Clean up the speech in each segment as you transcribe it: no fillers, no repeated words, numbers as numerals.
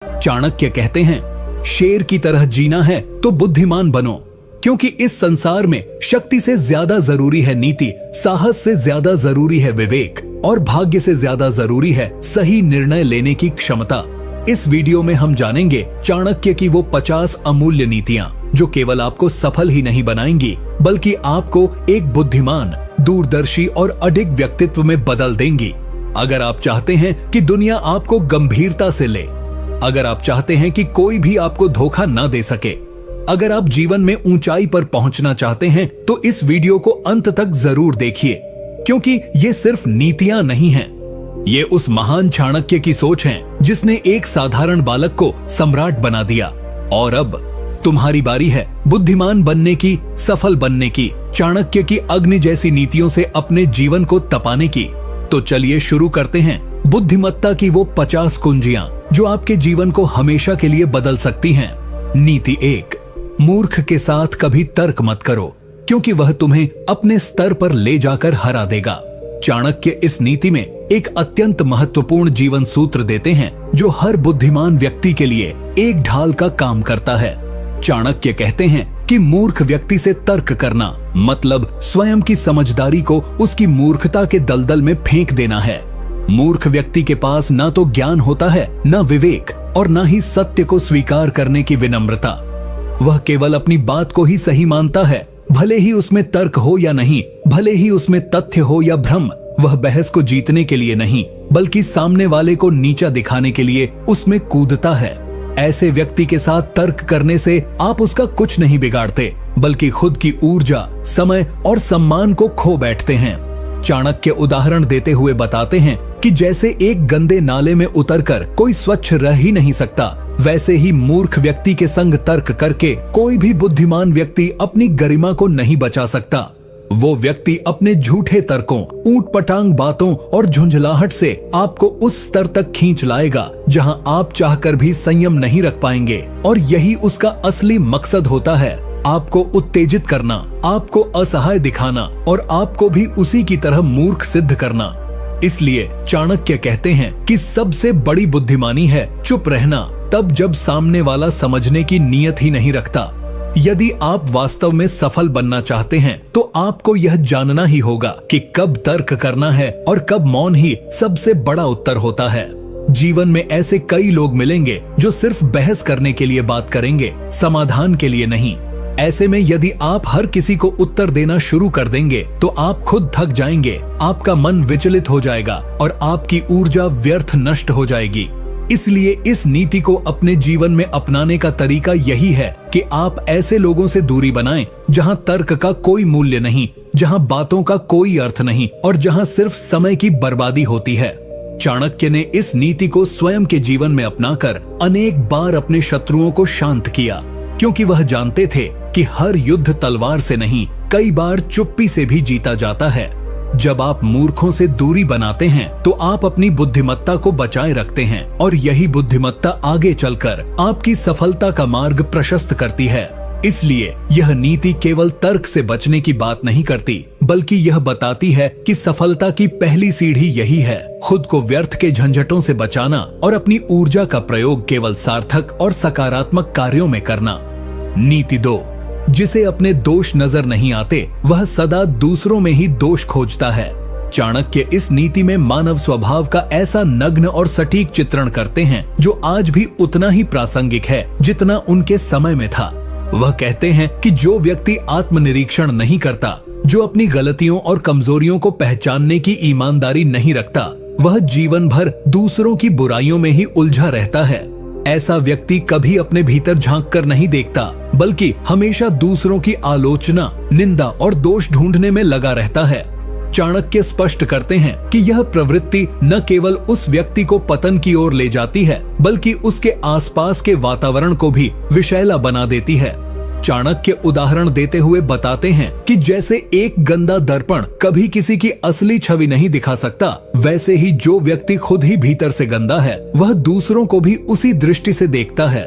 चाणक्य कहते हैं, शेर की तरह जीना है तो बुद्धिमान बनो, क्योंकि इस संसार में शक्ति से ज्यादा जरूरी है नीति, साहस से ज्यादा जरूरी है विवेक और भाग्य से ज्यादा जरूरी है सही निर्णय लेने की क्षमता। इस वीडियो में हम जानेंगे चाणक्य की वो 50 अमूल्य नीतियां जो केवल आपको सफल ही नहीं बनाएंगी, बल्कि आपको एक बुद्धिमान, दूरदर्शी और अडिग व्यक्तित्व में बदल देंगी। अगर आप चाहते हैं कि दुनिया आपको गंभीरता से ले, अगर आप चाहते हैं कि कोई भी आपको धोखा ना दे सके, अगर आप जीवन में ऊंचाई पर पहुंचना चाहते हैं तो इस वीडियो को अंत तक जरूर देखिए, क्योंकि ये सिर्फ नीतियां नहीं हैं, ये उस महान चाणक्य की सोच है जिसने एक साधारण बालक को सम्राट बना दिया। और अब तुम्हारी बारी है बुद्धिमान बनने की, सफल बनने की, चाणक्य की अग्नि जैसी नीतियों से अपने जीवन को तपाने की। तो चलिए शुरू करते हैं बुद्धिमत्ता की वो 50 कुंजियां जो आपके जीवन को हमेशा के लिए बदल सकती हैं। नीति 1, मूर्ख के साथ कभी तर्क मत करो, क्योंकि वह तुम्हें अपने स्तर पर ले जाकर हरा देगा। चाणक्य इस नीति में एक अत्यंत महत्वपूर्ण जीवन सूत्र देते हैं जो हर बुद्धिमान व्यक्ति के लिए एक ढाल का काम करता है। चाणक्य कहते हैं कि मूर्ख व्यक्ति से तर्क करना मतलब स्वयं की समझदारी को उसकी मूर्खता के दलदल में फेंक देना है। मूर्ख व्यक्ति के पास ना तो ज्ञान होता है, ना विवेक और ना ही सत्य को स्वीकार करने की विनम्रता। वह केवल अपनी बात को ही सही मानता है, भले ही उसमें तर्क हो या नहीं, भले ही उसमें तथ्य हो या भ्रम। वह बहस को जीतने के लिए नहीं, बल्कि सामने वाले को नीचा दिखाने के लिए उसमें कूदता है। ऐसे व्यक्ति के साथ तर्क करने से आप उसका कुछ नहीं बिगाड़ते, बल्कि खुद की ऊर्जा, समय और सम्मान को खो बैठते हैं। चाणक्य उदाहरण देते हुए बताते हैं कि जैसे एक गंदे नाले में उतरकर कोई स्वच्छ रह ही नहीं सकता, वैसे ही मूर्ख व्यक्ति के संग तर्क करके कोई भी बुद्धिमान व्यक्ति अपनी गरिमा को नहीं बचा सकता। वो व्यक्ति अपने झूठे तर्कों, ऊंटपटांग बातों और झुंझलाहट से आपको उस स्तर तक खींच लाएगा जहां आप चाहकर भी संयम नहीं रख पाएंगे। और यही उसका असली मकसद होता है, आपको उत्तेजित करना, आपको असहाय दिखाना और आपको भी उसी की तरह मूर्ख सिद्ध करना। इसलिए चाणक्य कहते हैं कि सबसे बड़ी बुद्धिमानी है चुप रहना, तब जब सामने वाला समझने की नीयत ही नहीं रखता। यदि आप वास्तव में सफल बनना चाहते हैं तो आपको यह जानना ही होगा कि कब तर्क करना है और कब मौन ही सबसे बड़ा उत्तर होता है। जीवन में ऐसे कई लोग मिलेंगे जो सिर्फ बहस करने के लिए बात करेंगे, समाधान के लिए नहीं। ऐसे में यदि आप हर किसी को उत्तर देना शुरू कर देंगे तो आप खुद थक जाएंगे, आपका मन विचलित हो जाएगा और आपकी ऊर्जा व्यर्थ नष्ट हो जाएगी। इसलिए इस नीति को अपने जीवन में अपनाने का तरीका यही है कि आप ऐसे लोगों से दूरी बनाएं जहां तर्क का कोई मूल्य नहीं, जहां बातों का कोई अर्थ नहीं और जहां सिर्फ समय की बर्बादी होती है। चाणक्य ने इस नीति को स्वयं के जीवन में अपनाकर अनेक बार अपने शत्रुओं को शांत किया, क्योंकि वह जानते थे कि हर युद्ध तलवार से नहीं, कई बार चुप्पी से भी जीता जाता है। जब आप मूर्खों से दूरी बनाते हैं तो आप अपनी बुद्धिमत्ता को बचाए रखते हैं और यही बुद्धिमत्ता आगे चलकर आपकी सफलता का मार्ग प्रशस्त करती है। इसलिए यह नीति केवल तर्क से बचने की बात नहीं करती, बल्कि यह बताती है कि सफलता की पहली सीढ़ी यही है, खुद को व्यर्थ के झंझटों से बचाना और अपनी ऊर्जा का प्रयोग केवल सार्थक और सकारात्मक कार्यों में करना। नीति 2, जिसे अपने दोष नजर नहीं आते वह सदा दूसरों में ही दोष खोजता है। चाणक्य इस नीति में मानव स्वभाव का ऐसा नग्न और सटीक चित्रण करते हैं जो आज भी उतना ही प्रासंगिक है जितना उनके समय में था। वह कहते हैं कि जो व्यक्ति आत्मनिरीक्षण नहीं करता, जो अपनी गलतियों और कमजोरियों को पहचानने की ईमानदारी नहीं रखता, वह जीवन भर दूसरों की बुराइयों में ही उलझा रहता है। ऐसा व्यक्ति कभी अपने भीतर झांक कर नहीं देखता, बल्कि हमेशा दूसरों की आलोचना, निंदा और दोष ढूंढने में लगा रहता है। चाणक्य स्पष्ट करते हैं कि यह प्रवृत्ति न केवल उस व्यक्ति को पतन की ओर ले जाती है, बल्कि उसके आसपास के वातावरण को भी विषैला बना देती है। चाणक्य उदाहरण देते हुए बताते हैं कि जैसे एक गंदा दर्पण कभी किसी की असली छवि नहीं दिखा सकता, वैसे ही जो व्यक्ति खुद ही भीतर से गंदा है वह दूसरों को भी उसी दृष्टि से देखता है।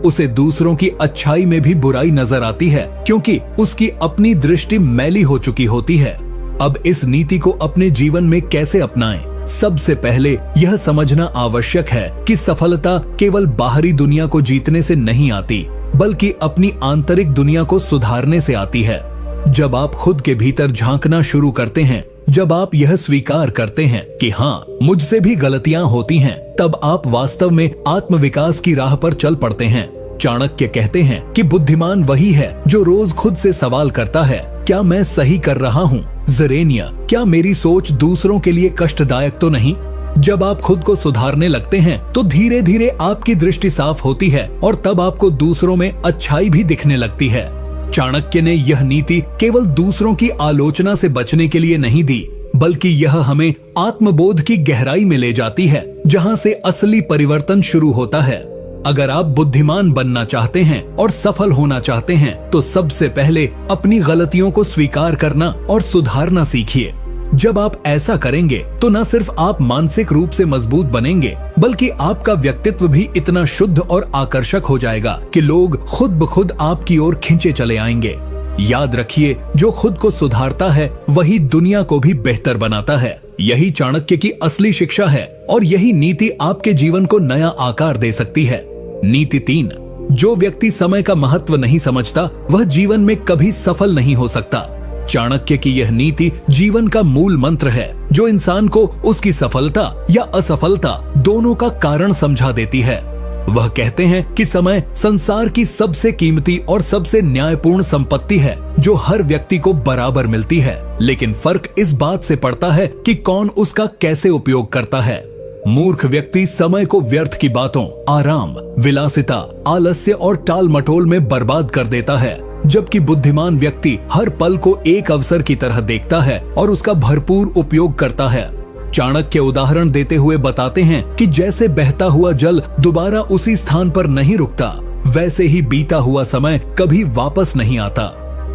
उसे दूसरों की अच्छाई में भी बुराई नजर आती है, क्योंकि उसकी अपनी दृष्टि मैली हो चुकी होती है। अब इस नीति को अपने जीवन में कैसे अपनाएं? सबसे पहले यह समझना आवश्यक है कि सफलता केवल बाहरी दुनिया को जीतने से नहीं आती, बल्कि अपनी आंतरिक दुनिया को सुधारने से आती है। जब आप खुद के भीतर झांकना शुरू करते हैं, जब आप यह स्वीकार करते हैं कि हाँ, मुझसे भी गलतियां होती हैं, तब आप वास्तव में आत्मविकास की राह पर चल पड़ते हैं। चाणक्य कहते हैं कि बुद्धिमान वही है जो रोज खुद से सवाल करता है, क्या मैं सही कर रहा हूँ? ज़रेनिया, क्या मेरी सोच दूसरों के लिए कष्टदायक तो नहीं? जब आप खुद को सुधारने लगते हैं तो धीरे धीरे आपकी दृष्टि साफ होती है और तब आपको दूसरों में अच्छाई भी दिखने लगती है। चाणक्य ने यह नीति केवल दूसरों की आलोचना से बचने के लिए नहीं दी, बल्कि यह हमें आत्मबोध की गहराई में ले जाती है, जहां से असली परिवर्तन शुरू होता है। अगर आप बुद्धिमान बनना चाहते हैं और सफल होना चाहते हैं, तो सबसे पहले अपनी गलतियों को स्वीकार करना और सुधारना सीखिए। जब आप ऐसा करेंगे तो न सिर्फ आप मानसिक रूप से मजबूत बनेंगे, बल्कि आपका व्यक्तित्व भी इतना शुद्ध और आकर्षक हो जाएगा कि लोग खुद ब खुद आपकी ओर खींचे चले आएंगे। याद रखिए, जो खुद को सुधारता है वही दुनिया को भी बेहतर बनाता है। यही चाणक्य की असली शिक्षा है और यही नीति आपके जीवन को नया आकार दे सकती है। नीति 3, जो व्यक्ति समय का महत्व नहीं समझता वह जीवन में कभी सफल नहीं हो सकता। चाणक्य की यह नीति जीवन का मूल मंत्र है, जो इंसान को उसकी सफलता या असफलता दोनों का कारण समझा देती है। वह कहते हैं कि समय संसार की सबसे कीमती और सबसे न्यायपूर्ण संपत्ति है, जो हर व्यक्ति को बराबर मिलती है, लेकिन फर्क इस बात से पड़ता है कि कौन उसका कैसे उपयोग करता है। मूर्ख व्यक्ति समय को व्यर्थ की बातों, आराम, विलासिता, आलस्य और टाल मटोल में बर्बाद कर देता है, जबकि बुद्धिमान व्यक्ति हर पल को एक अवसर की तरह देखता है और उसका भरपूर उपयोग करता है। चाणक्य उदाहरण देते हुए बताते हैं कि जैसे बहता हुआ जल दोबारा उसी स्थान पर नहीं रुकता, वैसे ही बीता हुआ समय कभी वापस नहीं आता।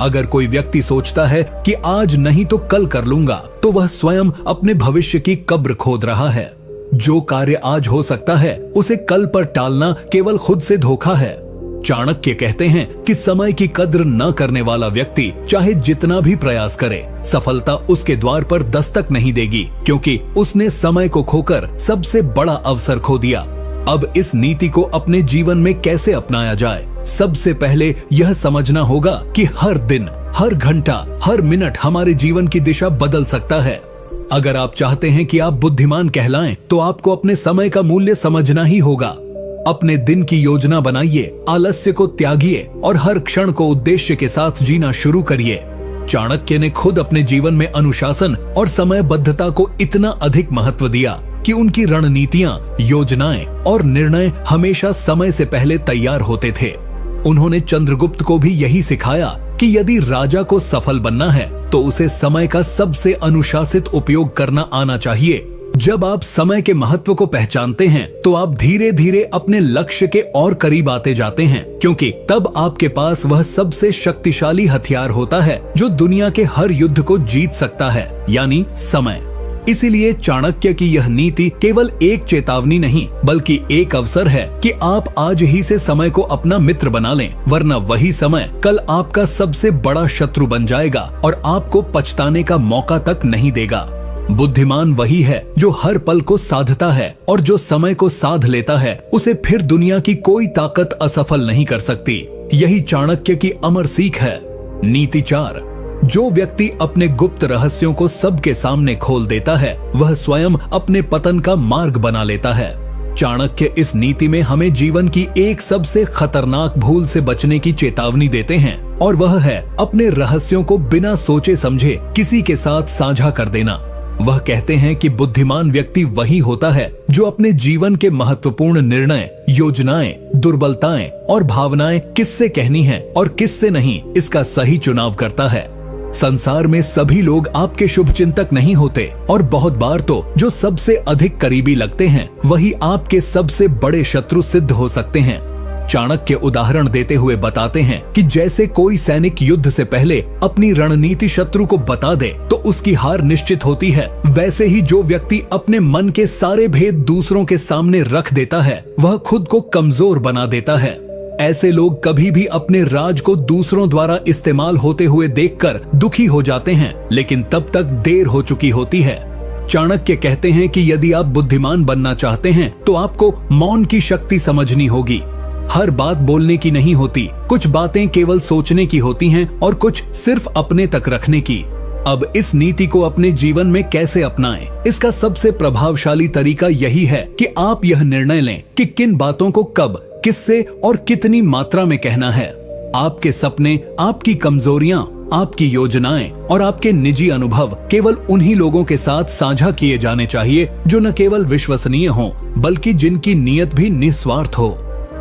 अगर कोई व्यक्ति सोचता है कि आज नहीं तो कल कर लूंगा, तो वह स्वयं अपने भविष्य की कब्र खोद रहा है। जो कार्य आज हो सकता है, उसे कल पर टालना केवल खुद से धोखा है। चाणक्य कहते हैं कि समय की कद्र न करने वाला व्यक्ति चाहे जितना भी प्रयास करे, सफलता उसके द्वार पर दस्तक नहीं देगी, क्योंकि उसने समय को खोकर सबसे बड़ा अवसर खो दिया। अब इस नीति को अपने जीवन में कैसे अपनाया जाए? सबसे पहले यह समझना होगा कि हर दिन, हर घंटा, हर मिनट हमारे जीवन की दिशा बदल सकता है। अगर आप चाहते हैं कि आप बुद्धिमान कहलाएं, तो आपको अपने समय का मूल्य समझना ही होगा। अपने दिन की योजना बनाइए, आलस्य को त्यागिए और हर क्षण को उद्देश्य के साथ जीना शुरू करिए। चाणक्य ने खुद अपने जीवन में अनुशासन और समयबद्धता को इतना अधिक महत्व दिया कि उनकी रणनीतियां, योजनाएं और निर्णय हमेशा समय से पहले तैयार होते थे। उन्होंने चंद्रगुप्त को भी यही सिखाया कि यदि राजा को सफल बनना है तो उसे समय का सबसे अनुशासित उपयोग करना आना चाहिए। जब आप समय के महत्व को पहचानते हैं तो आप धीरे धीरे अपने लक्ष्य के और करीब आते जाते हैं, क्योंकि तब आपके पास वह सबसे शक्तिशाली हथियार होता है जो दुनिया के हर युद्ध को जीत सकता है, यानी समय। इसीलिए चाणक्य की यह नीति केवल एक चेतावनी नहीं, बल्कि एक अवसर है कि आप आज ही से समय को अपना मित्र बना लें, वरना वही समय कल आपका सबसे बड़ा शत्रु बन जाएगा और आपको पछताने का मौका तक नहीं देगा। बुद्धिमान वही है जो हर पल को साधता है, और जो समय को साध लेता है उसे फिर दुनिया की कोई ताकत असफल नहीं कर सकती। यही चाणक्य की अमर सीख है। नीति 4, जो व्यक्ति अपने गुप्त रहस्यों को सबके सामने खोल देता है, वह स्वयं अपने पतन का मार्ग बना लेता है। चाणक्य इस नीति में हमें जीवन की एक सबसे खतरनाक भूल से बचने की चेतावनी देते हैं, और वह है अपने रहस्यों को बिना सोचे समझे किसी के साथ साझा कर देना। वह कहते हैं कि बुद्धिमान व्यक्ति वही होता है जो अपने जीवन के महत्वपूर्ण निर्णय, योजनाएं, दुर्बलताएं और भावनाएं किससे कहनी है और किससे नहीं, इसका सही चुनाव करता है। संसार में सभी लोग आपके शुभचिंतक नहीं होते, और बहुत बार तो जो सबसे अधिक करीबी लगते हैं वही आपके सबसे बड़े शत्रु सिद्ध हो सकते हैं। चाणक्य उदाहरण देते हुए बताते हैं कि जैसे कोई सैनिक युद्ध से पहले अपनी रणनीति शत्रु को बता दे तो उसकी हार निश्चित होती है, वैसे ही जो व्यक्ति अपने मन के सारे भेद दूसरों के सामने रख देता है वह खुद को कमजोर बना देता है। ऐसे लोग कभी भी अपने राज को दूसरों द्वारा इस्तेमाल होते हुए देखकर दुखी हो जाते हैं, लेकिन तब तक देर हो चुकी होती है। चाणक्य कहते हैं कि यदि आप बुद्धिमान बनना चाहते हैं तो आपको मौन की शक्ति समझनी होगी। हर बात बोलने की नहीं होती, कुछ बातें केवल सोचने की होती हैं और कुछ सिर्फ अपने तक रखने की। अब इस नीति को अपने जीवन में कैसे अपनाएं? इसका सबसे प्रभावशाली तरीका यही है कि आप यह निर्णय लें कि किन बातों को कब, किससे और कितनी मात्रा में कहना है। आपके सपने, आपकी कमजोरियां, आपकी योजनाएं और आपके निजी अनुभव केवल उन्हीं लोगों के साथ साझा किए जाने चाहिए जो न केवल विश्वसनीय हों, बल्कि जिनकी नीयत भी निस्वार्थ हो।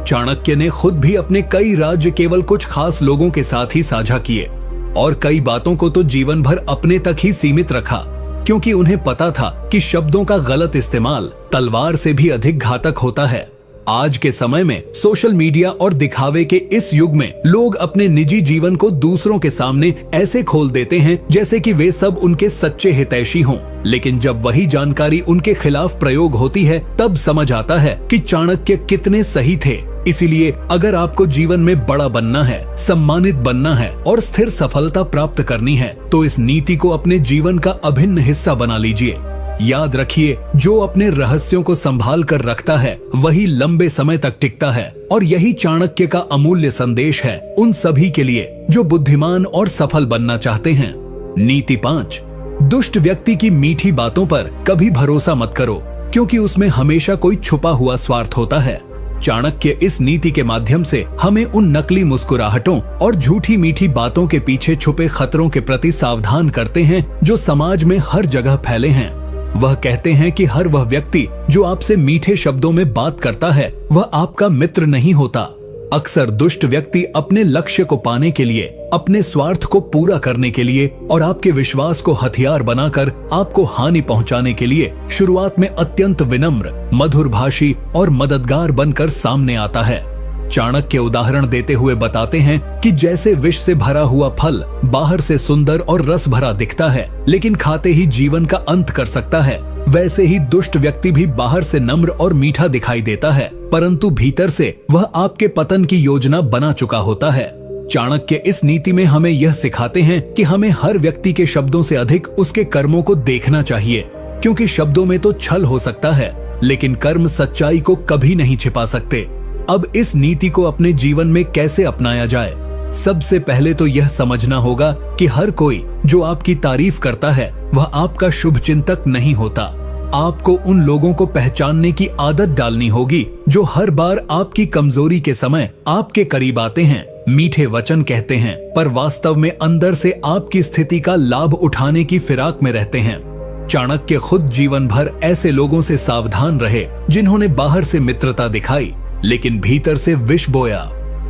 चाणक्य ने खुद भी अपने कई राज्य केवल कुछ खास लोगों के साथ ही साझा किए और कई बातों को तो जीवन भर अपने तक ही सीमित रखा, क्योंकि उन्हें पता था कि शब्दों का गलत इस्तेमाल तलवार से भी अधिक घातक होता है। आज के समय में सोशल मीडिया और दिखावे के इस युग में लोग अपने निजी जीवन को दूसरों के सामने ऐसे खोल देते हैं जैसे कि वे सब उनके सच्चे हितैषी हों, लेकिन जब वही जानकारी उनके खिलाफ प्रयोग होती है तब समझ आता है कि चाणक्य कितने सही थे। इसीलिए अगर आपको जीवन में बड़ा बनना है, सम्मानित बनना है और स्थिर सफलता प्राप्त करनी है तो इस नीति को अपने जीवन का अभिन्न हिस्सा बना लीजिए। याद रखिए, जो अपने रहस्यों को संभाल कर रखता है वही लंबे समय तक टिकता है, और यही चाणक्य का अमूल्य संदेश है उन सभी के लिए जो बुद्धिमान और सफल बनना चाहते हैं। नीति 5, दुष्ट व्यक्ति की मीठी बातों पर कभी भरोसा मत करो, क्योंकि उसमें हमेशा कोई छुपा हुआ स्वार्थ होता है। चाणक्य इस नीति के माध्यम से हमें उन नकली मुस्कुराहटों और झूठी मीठी बातों के पीछे छुपे खतरों के प्रति सावधान करते हैं जो समाज में हर जगह फैले हैं। वह कहते हैं कि हर वह व्यक्ति जो आपसे मीठे शब्दों में बात करता है वह आपका मित्र नहीं होता। अक्सर दुष्ट व्यक्ति अपने लक्ष्य को पाने के लिए, अपने स्वार्थ को पूरा करने के लिए और आपके विश्वास को हथियार बनाकर आपको हानि पहुंचाने के लिए शुरुआत में अत्यंत विनम्र, मधुरभाषी और मददगार बनकर सामने आता है। चाणक्य उदाहरण देते हुए बताते हैं कि जैसे विष से भरा हुआ फल बाहर से सुंदर और रस भरा दिखता है, लेकिन खाते ही जीवन का अंत कर सकता है, वैसे ही दुष्ट व्यक्ति भी बाहर से नम्र और मीठा दिखाई देता है, परंतु भीतर से वह आपके पतन की योजना बना चुका होता है। चाणक्य इस नीति में हमें यह सिखाते हैं कि हमें हर व्यक्ति के शब्दों से अधिक उसके कर्मों को देखना चाहिए, क्योंकि शब्दों में तो छल हो सकता है, लेकिन कर्म सच्चाई को कभी नहीं छिपा सकते। अब इस नीति को अपने जीवन में कैसे अपनाया जाए? सबसे पहले तो यह समझना होगा कि हर कोई जो आपकी तारीफ करता है वह आपका शुभ चिंतक नहीं होता। आपको उन लोगों को पहचानने की आदत डालनी होगी जो हर बार आपकी कमजोरी के समय आपके करीब आते हैं, मीठे वचन कहते हैं, पर वास्तव में अंदर से आपकी स्थिति का लाभ उठाने की फिराक में रहते हैं। चाणक्य खुद जीवन भर ऐसे लोगों से सावधान रहे जिन्होंने बाहर से मित्रता दिखाई लेकिन भीतर से विष बोया।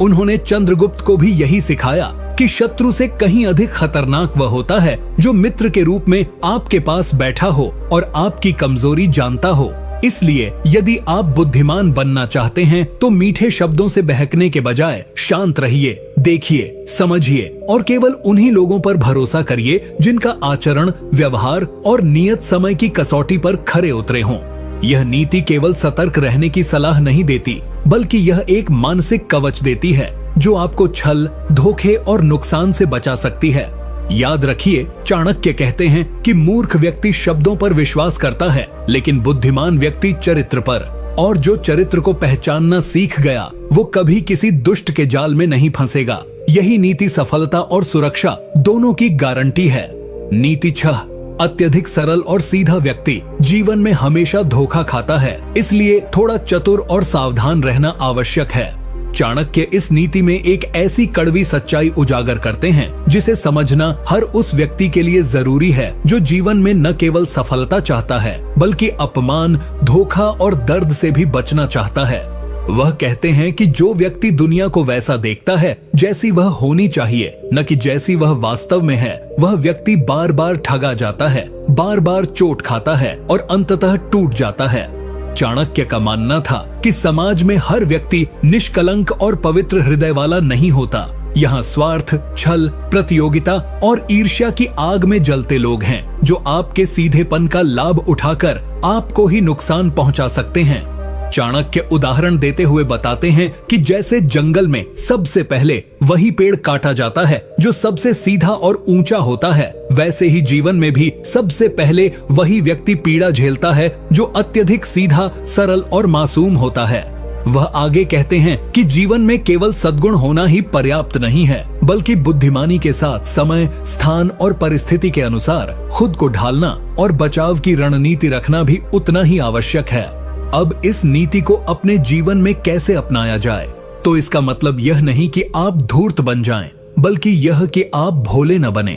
उन्होंने चंद्रगुप्त को भी यही सिखाया कि शत्रु से कहीं अधिक खतरनाक वह होता है जो मित्र के रूप में आपके पास बैठा हो और आपकी कमजोरी जानता हो। इसलिए यदि आप बुद्धिमान बनना चाहते हैं तो मीठे शब्दों से बहकने के बजाय शांत रहिए, देखिए, समझिए और केवल उन्हीं लोगों पर भरोसा करिए जिनका आचरण, व्यवहार और नियत समय की कसौटी पर खरे उतरे हों। यह नीति केवल सतर्क रहने की सलाह नहीं देती, बल्कि यह एक मानसिक कवच देती है जो आपको छल, धोखे और नुकसान से बचा सकती है। याद रखिए, चाणक्य कहते हैं कि मूर्ख व्यक्ति शब्दों पर विश्वास करता है, लेकिन बुद्धिमान व्यक्ति चरित्र पर, और जो चरित्र को पहचानना सीख गया वो कभी किसी दुष्ट के जाल में नहीं फंसेगा। यही नीति सफलता और सुरक्षा दोनों की गारंटी है। नीति 6, अत्यधिक सरल और सीधा व्यक्ति जीवन में हमेशा धोखा खाता है, इसलिए थोड़ा चतुर और सावधान रहना आवश्यक है। चाणक्य इस नीति में एक ऐसी कड़वी सच्चाई उजागर करते हैं जिसे समझना हर उस व्यक्ति के लिए जरूरी है जो जीवन में न केवल सफलता चाहता है बल्कि अपमान, धोखा और दर्द से भी बचना चाहता है। वह कहते हैं कि जो व्यक्ति दुनिया को वैसा देखता है जैसी वह होनी चाहिए, न कि जैसी वह वास्तव में है, वह व्यक्ति बार बार ठगा जाता है, बार बार चोट खाता है और अंततः टूट जाता है। चाणक्य का मानना था कि समाज में हर व्यक्ति निष्कलंक और पवित्र हृदय वाला नहीं होता। यहाँ स्वार्थ, छल, प्रतियोगिता और ईर्ष्या की आग में जलते लोग हैं जो आपके सीधेपन का लाभ उठाकर आपको ही नुकसान पहुंचा सकते हैं। चाणक्य उदाहरण देते हुए बताते हैं कि जैसे जंगल में सबसे पहले वही पेड़ काटा जाता है जो सबसे सीधा और ऊंचा होता है, वैसे ही जीवन में भी सबसे पहले वही व्यक्ति पीड़ा झेलता है जो अत्यधिक सीधा, सरल और मासूम होता है। वह आगे कहते हैं कि जीवन में केवल सद्गुण होना ही पर्याप्त नहीं है, बल्कि बुद्धिमानी के साथ समय, स्थान और परिस्थिति के अनुसार खुद को ढालना और बचाव की रणनीति रखना भी उतना ही आवश्यक है। अब इस नीति को अपने जीवन में कैसे अपनाया जाए? तो इसका मतलब यह नहीं कि आप धूर्त बन जाएं, बल्कि यह कि आप भोले न बने।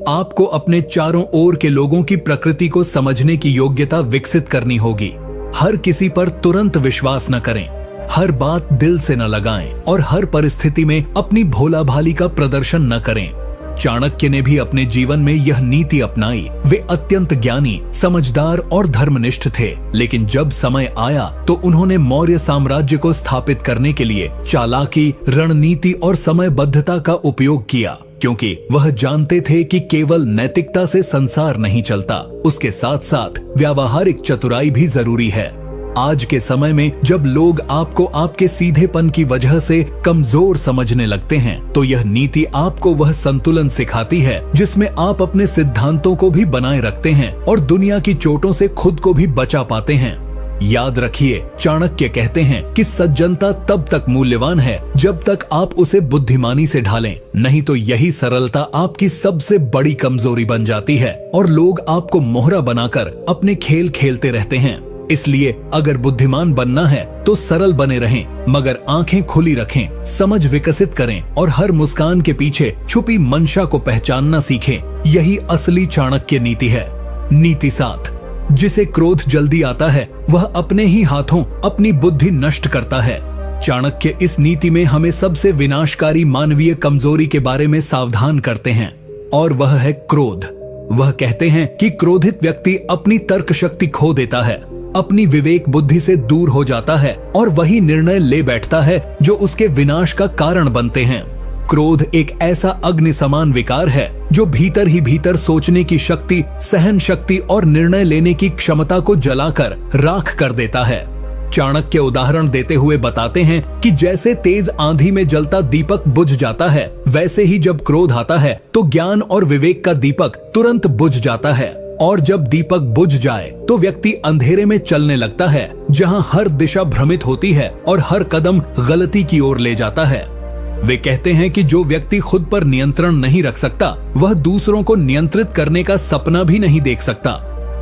आपको अपने चारों ओर के लोगों की प्रकृति को समझने की योग्यता विकसित करनी होगी। हर किसी पर तुरंत विश्वास न करें, हर बात दिल से न लगाएं और हर परिस्थिति में अपनी भोला भाली का प्रदर्शन न करें। चाणक्य ने भी अपने जीवन में यह नीति अपनाई। वे अत्यंत ज्ञानी, समझदार और धर्मनिष्ठ थे, लेकिन जब समय आया तो उन्होंने मौर्य साम्राज्य को स्थापित करने के लिए चालाकी, रणनीति और समयबद्धता का उपयोग किया, क्योंकि वह जानते थे कि केवल नैतिकता से संसार नहीं चलता, उसके साथ साथ व्यावहारिक चतुराई भी जरूरी है। आज के समय में जब लोग आपको आपके सीधेपन की वजह से कमजोर समझने लगते हैं, तो यह नीति आपको वह संतुलन सिखाती है जिसमें आप अपने सिद्धांतों को भी बनाए रखते हैं और दुनिया की चोटों से खुद को भी बचा पाते हैं। याद रखिए, चाणक्य कहते हैं कि सज्जनता तब तक मूल्यवान है जब तक आप उसे बुद्धिमानी से ढालें, नहीं तो यही सरलता आपकी सबसे बड़ी कमजोरी बन जाती है और लोग आपको मोहरा बनाकर अपने खेल खेलते रहते हैं। इसलिए अगर बुद्धिमान बनना है तो सरल बने रहें, मगर आंखें खुली रखें, समझ विकसित करें और हर मुस्कान के पीछे छुपी मंशा को पहचानना सीखें। यही असली चाणक्य नीति है। नीति 7, जिसे क्रोध जल्दी आता है वह अपने ही हाथों अपनी बुद्धि नष्ट करता है। चाणक्य इस नीति में हमें सबसे विनाशकारी मानवीय कमजोरी के बारे में सावधान करते हैं, और वह है क्रोध। वह कहते हैं कि क्रोधित व्यक्ति अपनी तर्क शक्ति खो देता है, अपनी विवेक बुद्धि से दूर हो जाता है और वही निर्णय ले बैठता है जो उसके विनाश का कारण बनते हैं। क्रोध एक ऐसा अग्नि समान विकार है जो भीतर ही भीतर सोचने की शक्ति, सहन शक्ति और निर्णय लेने की क्षमता को जलाकर राख कर देता है। चाणक्य उदाहरण देते हुए बताते हैं कि जैसे तेज आंधी में जलता दीपक बुझ जाता है, वैसे ही जब क्रोध आता है तो ज्ञान और विवेक का दीपक तुरंत बुझ जाता है, और जब दीपक बुझ जाए तो व्यक्ति अंधेरे में चलने लगता है, जहां हर दिशा भ्रमित होती है और हर कदम गलती की ओर ले जाता है। वे कहते हैं कि जो व्यक्ति खुद पर नियंत्रण नहीं रख सकता, वह दूसरों को नियंत्रित करने का सपना भी नहीं देख सकता।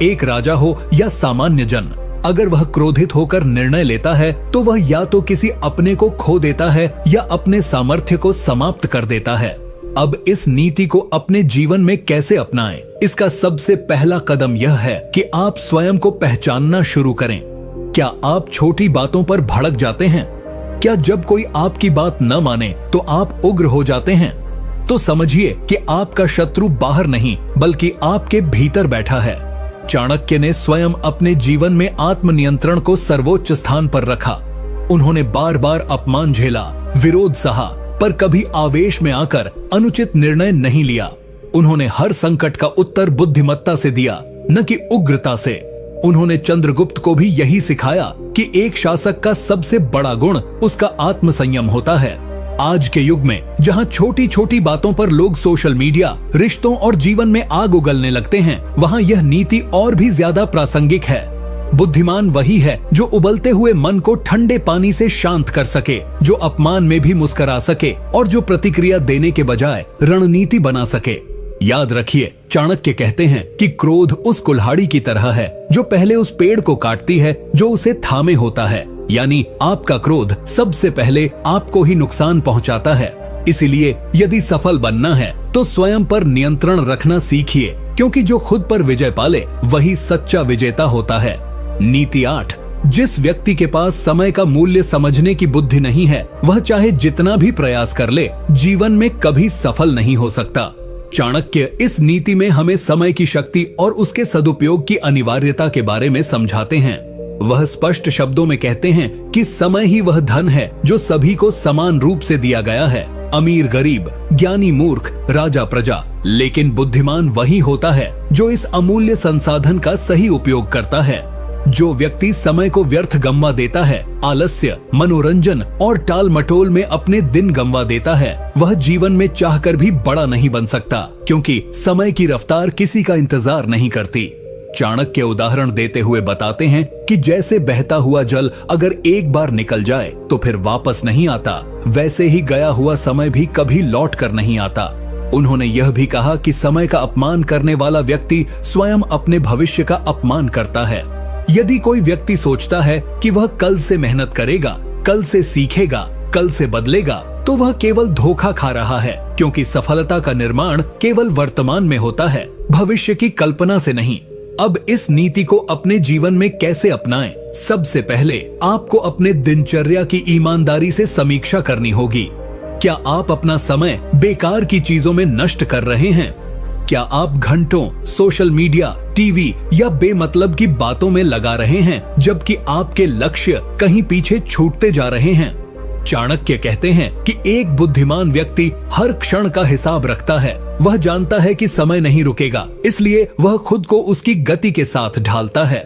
एक राजा हो या सामान्य जन, अगर वह क्रोधित होकर निर्णय लेता है तो वह या तो किसी अपने को खो देता है या अपने सामर्थ्य को समाप्त कर देता है। अब इस नीति को अपने जीवन में कैसे अपनाएं? इसका सबसे पहला कदम यह है कि आप स्वयं को पहचानना शुरू करें। क्या आप छोटी बातों पर भड़क जाते हैं? क्या जब कोई आपकी बात न माने तो आप उग्र हो जाते हैं? तो समझिए कि आपका शत्रु बाहर नहीं बल्कि आपके भीतर बैठा है। चाणक्य ने स्वयं अपने जीवन में आत्मनियंत्रण को सर्वोच्च स्थान पर रखा। उन्होंने बार बार अपमान झेला, विरोध सहा, पर कभी आवेश में आकर अनुचित निर्णय नहीं लिया। उन्होंने हर संकट का उत्तर बुद्धिमत्ता से दिया, न कि उग्रता से। उन्होंने चंद्रगुप्त को भी यही सिखाया कि एक शासक का सबसे बड़ा गुण उसका आत्मसंयम होता है। आज के युग में जहां छोटी छोटी बातों पर लोग सोशल मीडिया, रिश्तों और जीवन में आग उगलने लगते हैं, वहां यह नीति और भी ज्यादा प्रासंगिक है। बुद्धिमान वही है जो उबलते हुए मन को ठंडे पानी से शांत कर सके, जो अपमान में भी मुस्कुरा सके और जो प्रतिक्रिया देने के बजाय रणनीति बना सके। याद रखिए, चाणक्य कहते हैं कि क्रोध उस कुल्हाड़ी की तरह है जो पहले उस पेड़ को काटती है जो उसे थामे होता है। यानी आपका क्रोध सबसे पहले आपको ही नुकसान पहुंचाता है। इसीलिए यदि सफल बनना है तो स्वयं पर नियंत्रण रखना सीखिए, क्योंकि जो खुद पर विजय पाले वही सच्चा विजेता होता है। नीति 8, जिस व्यक्ति के पास समय का मूल्य समझने की बुद्धि नहीं है, वह चाहे जितना भी प्रयास कर ले, जीवन में कभी सफल नहीं हो सकता। चाणक्य इस नीति में हमें समय की शक्ति और उसके सदुपयोग की अनिवार्यता के बारे में समझाते हैं। वह स्पष्ट शब्दों में कहते हैं कि समय ही वह धन है जो सभी को समान रूप से दिया गया है, अमीर गरीब, ज्ञानी मूर्ख, राजा प्रजा। लेकिन बुद्धिमान वही होता है जो इस अमूल्य संसाधन का सही उपयोग करता है। जो व्यक्ति समय को व्यर्थ गंवा देता है, आलस्य, मनोरंजन और टाल मटोल में अपने दिन गंवा देता है, वह जीवन में चाहकर भी बड़ा नहीं बन सकता, क्योंकि समय की रफ्तार किसी का इंतजार नहीं करती। चाणक्य उदाहरण देते हुए बताते हैं कि जैसे बहता हुआ जल अगर एक बार निकल जाए तो फिर वापस नहीं आता, वैसे ही गया हुआ समय भी कभी लौट कर नहीं आता। उन्होंने यह भी कहा कि समय का अपमान करने वाला व्यक्ति स्वयं अपने भविष्य का अपमान करता है। यदि कोई व्यक्ति सोचता है कि वह कल से मेहनत करेगा, कल से सीखेगा, कल से बदलेगा, तो वह केवल धोखा खा रहा है, क्योंकि सफलता का निर्माण केवल वर्तमान में होता है, भविष्य की कल्पना से नहीं। अब इस नीति को अपने जीवन में कैसे अपनाएं? सबसे पहले आपको अपने दिनचर्या की ईमानदारी से समीक्षा करनी होगी। क्या आप अपना समय बेकार की चीजों में नष्ट कर रहे हैं? क्या आप घंटों सोशल मीडिया, टीवी या बेमतलब की बातों में लगा रहे हैं, जबकि आपके लक्ष्य कहीं पीछे छूटते जा रहे हैं? चाणक्य कहते हैं कि एक बुद्धिमान व्यक्ति हर क्षण का हिसाब रखता है। वह जानता है कि समय नहीं रुकेगा, इसलिए वह खुद को उसकी गति के साथ ढालता है।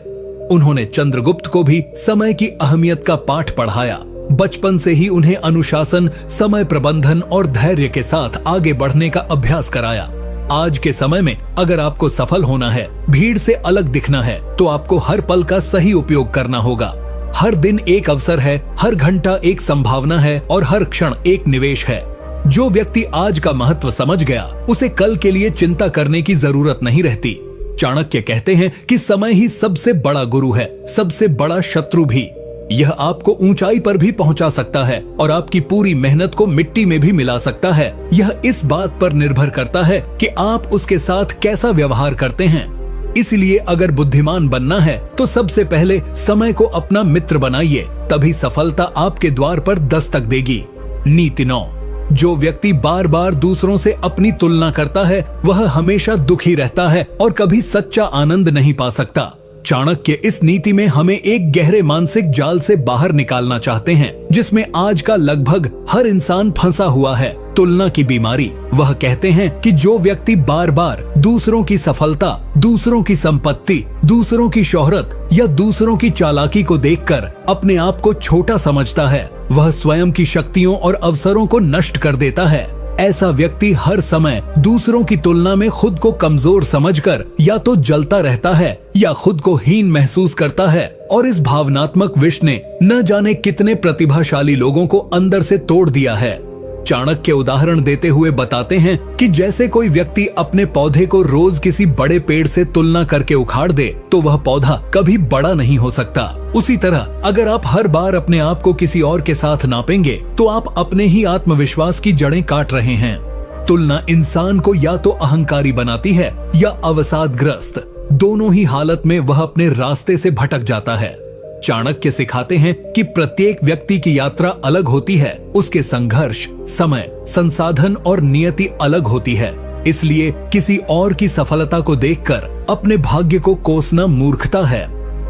उन्होंने चंद्रगुप्त को भी समय की अहमियत का पाठ पढ़ाया। बचपन से ही उन्हें अनुशासन, समय प्रबंधन और धैर्य के साथ आगे बढ़ने का अभ्यास कराया। आज के समय में अगर आपको सफल होना है, भीड़ से अलग दिखना है, तो आपको हर पल का सही उपयोग करना होगा। हर दिन एक अवसर है, हर घंटा एक संभावना है और हर क्षण एक निवेश है। जो व्यक्ति आज का महत्व समझ गया, उसे कल के लिए चिंता करने की जरूरत नहीं रहती। चाणक्य कहते हैं कि समय ही सबसे बड़ा गुरु है, सबसे बड़ा शत्रु भी। यह आपको ऊंचाई पर भी पहुंचा सकता है और आपकी पूरी मेहनत को मिट्टी में भी मिला सकता है। यह इस बात पर निर्भर करता है कि आप उसके साथ कैसा व्यवहार करते हैं। इसलिए अगर बुद्धिमान बनना है तो सबसे पहले समय को अपना मित्र बनाइए, तभी सफलता आपके द्वार पर दस्तक देगी। नीति 9। जो व्यक्ति बार बार दूसरों से अपनी तुलना करता है, वह हमेशा दुखी रहता है और कभी सच्चा आनंद नहीं पा सकता। चाणक्य इस नीति में हमें एक गहरे मानसिक जाल से बाहर निकालना चाहते हैं, जिसमें आज का लगभग हर इंसान फंसा हुआ है, तुलना की बीमारी। वह कहते हैं कि जो व्यक्ति बार बार दूसरों की सफलता, दूसरों की संपत्ति, दूसरों की शोहरत या दूसरों की चालाकी को देखकर अपने आप को छोटा समझता है, वह स्वयं की शक्तियों और अवसरों को नष्ट कर देता है। ऐसा व्यक्ति हर समय दूसरों की तुलना में खुद को कमजोर समझकर या तो जलता रहता है या खुद को हीन महसूस करता है, और इस भावनात्मक विष ने न जाने कितने प्रतिभाशाली लोगों को अंदर से तोड़ दिया है। चाणक्य उदाहरण देते हुए बताते हैं कि जैसे कोई व्यक्ति अपने पौधे को रोज किसी बड़े पेड़ से तुलना करके उखाड़ दे, तो वह पौधा कभी बड़ा नहीं हो सकता। उसी तरह अगर आप हर बार अपने आप को किसी और के साथ नापेंगे, तो आप अपने ही आत्मविश्वास की जड़ें काट रहे हैं। तुलना इंसान को या तो अहंकारी बनाती है या अवसादग्रस्त। दोनों ही हालत में वह अपने रास्ते से भटक जाता है। चाणक्य सिखाते हैं कि प्रत्येक व्यक्ति की यात्रा अलग होती है, उसके संघर्ष, समय, संसाधन और नियति अलग होती है। इसलिए किसी और की सफलता को देखकर अपने भाग्य को कोसना मूर्खता है।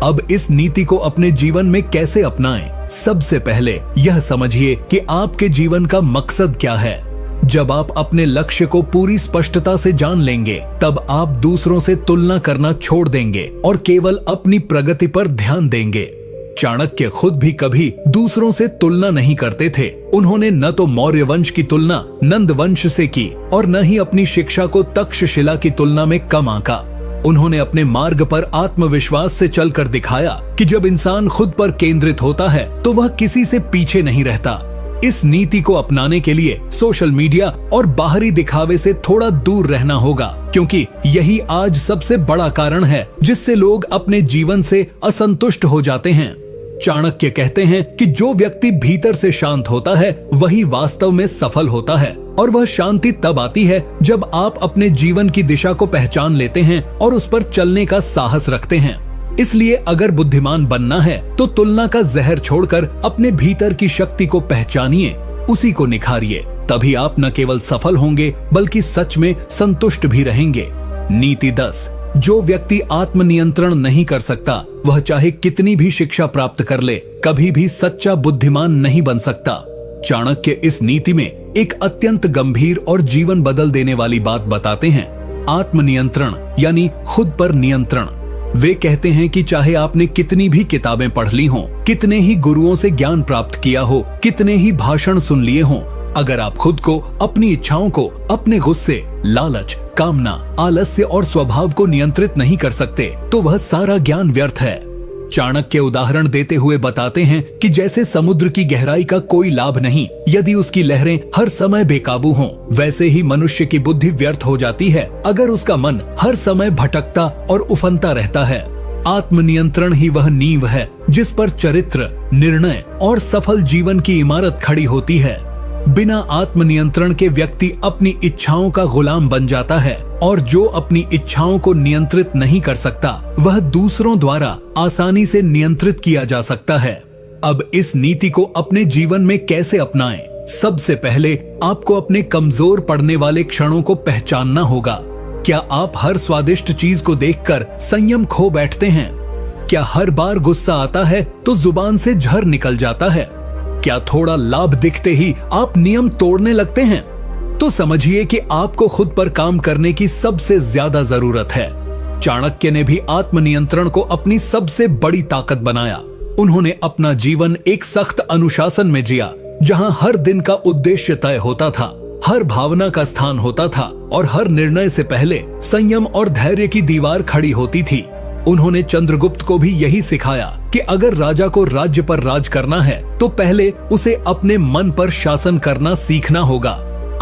अब इस नीति को अपने जीवन में कैसे अपनाएं? सबसे पहले यह समझिए कि आपके जीवन का मकसद क्या है। जब आप अपने लक्ष्य को पूरी स्पष्टता से जान लेंगे, तब आप दूसरों से तुलना करना छोड़ देंगे और केवल अपनी प्रगति पर ध्यान देंगे। चाणक्य खुद भी कभी दूसरों से तुलना नहीं करते थे। उन्होंने न तो मौर्य वंश की तुलना नंद वंश से की और न ही अपनी शिक्षा को तक्षशिला की तुलना में कम आंका। उन्होंने अपने मार्ग पर आत्मविश्वास से चलकर दिखाया कि जब इंसान खुद पर केंद्रित होता है तो वह किसी से पीछे नहीं रहता। इस नीति को अपनाने के लिए सोशल मीडिया और बाहरी दिखावे से थोड़ा दूर रहना होगा, क्योंकि यही आज सबसे बड़ा कारण है जिससे लोग अपने जीवन से असंतुष्ट हो जाते हैं। चाणक्य कहते हैं कि जो व्यक्ति भीतर से शांत होता है, वही वास्तव में सफल होता है, और वह शांति तब आती है जब आप अपने जीवन की दिशा को पहचान लेते हैं और उस पर चलने का साहस रखते हैं। इसलिए अगर बुद्धिमान बनना है तो तुलना का जहर छोड़कर अपने भीतर की शक्ति को पहचानिए, उसी को निखारिए। तभी आप न केवल सफल होंगे बल्कि सच में संतुष्ट भी रहेंगे। नीति 10। जो व्यक्ति आत्मनियंत्रण नहीं कर सकता, वह चाहे कितनी भी शिक्षा प्राप्त कर ले, कभी भी सच्चा बुद्धिमान नहीं बन सकता। चाणक्य इस नीति में एक अत्यंत गंभीर और जीवन बदल देने वाली बात बताते हैं। आत्मनियंत्रण यानी खुद पर नियंत्रण। वे कहते हैं कि चाहे आपने कितनी भी किताबें पढ़ ली हों, कितने ही गुरुओं से ज्ञान प्राप्त किया हो, कितने ही भाषण सुन लिए हों, अगर आप खुद को, अपनी इच्छाओं को, अपने गुस्से, लालच, कामना, आलस्य और स्वभाव को नियंत्रित नहीं कर सकते तो वह सारा ज्ञान व्यर्थ है। चाणक्य उदाहरण देते हुए बताते हैं कि जैसे समुद्र की गहराई का कोई लाभ नहीं यदि उसकी लहरें हर समय बेकाबू हों, वैसे ही मनुष्य की बुद्धि व्यर्थ हो जाती है अगर उसका मन हर समय भटकता और उफनता रहता है। आत्मनियंत्रण ही वह नींव है जिस पर चरित्र, निर्णय और सफल जीवन की इमारत खड़ी होती है। बिना आत्मनियंत्रण के व्यक्ति अपनी इच्छाओं का गुलाम बन जाता है और जो अपनी इच्छाओं को नियंत्रित नहीं कर सकता वह दूसरों द्वारा आसानी से नियंत्रित किया जा सकता है। अब इस नीति को अपने जीवन में कैसे अपनाएं? सबसे पहले आपको अपने कमजोर पड़ने वाले क्षणों को पहचानना होगा। क्या आप हर स्वादिष्ट चीज को देखकर संयम खो बैठते हैं? क्या हर बार गुस्सा आता है तो जुबान से झर निकल जाता है? क्या थोड़ा लाभ दिखते ही आप नियम तोड़ने लगते हैं? तो समझिए कि आपको खुद पर काम करने की सबसे ज्यादा जरूरत है। चाणक्य ने भी आत्मनियंत्रण को अपनी सबसे बड़ी ताकत बनाया। उन्होंने अपना जीवन एक सख्त अनुशासन में जिया, जहां हर दिन का उद्देश्य तय होता था, हर भावना का स्थान होता था और हर निर्णय से पहले संयम और धैर्य की दीवार खड़ी होती थी। उन्होंने चंद्रगुप्त को भी यही सिखाया कि अगर राजा को राज्य पर राज करना है तो पहले उसे अपने मन पर शासन करना सीखना होगा।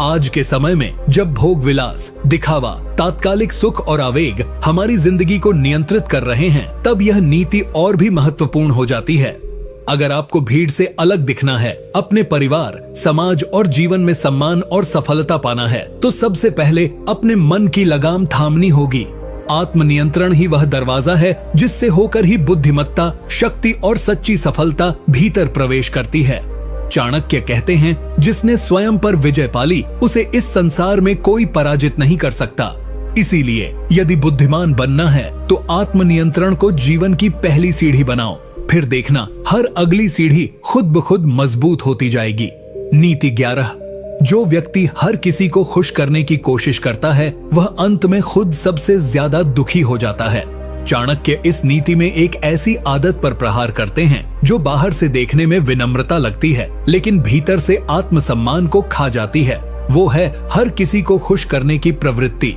आज के समय में जब भोग विलास, दिखावा, तात्कालिक सुख और आवेग हमारी जिंदगी को नियंत्रित कर रहे हैं, तब यह नीति और भी महत्वपूर्ण हो जाती है। अगर आपको भीड़ से अलग दिखना है, अपने परिवार, समाज और जीवन में सम्मान और सफलता पाना है, तो सबसे पहले अपने मन की लगाम थामनी होगी। आत्मनियंत्रण ही वह दरवाजा है जिससे होकर ही बुद्धिमत्ता, शक्ति और सच्ची सफलता भीतर प्रवेश करती है। चाणक्य कहते हैं, जिसने स्वयं पर विजय पाली उसे इस संसार में कोई पराजित नहीं कर सकता। इसीलिए यदि बुद्धिमान बनना है तो आत्मनियंत्रण को जीवन की पहली सीढ़ी बनाओ, फिर देखना हर अगली सीढ़ी खुद ब खुद मजबूत होती जाएगी। नीति 11। जो व्यक्ति हर किसी को खुश करने की कोशिश करता है वह अंत में खुद सबसे ज्यादा दुखी हो जाता है। चाणक्य इस नीति में एक ऐसी आदत पर प्रहार करते हैं जो बाहर से देखने में विनम्रता लगती है लेकिन भीतर से आत्मसम्मान को खा जाती है। वो है हर किसी को खुश करने की प्रवृत्ति।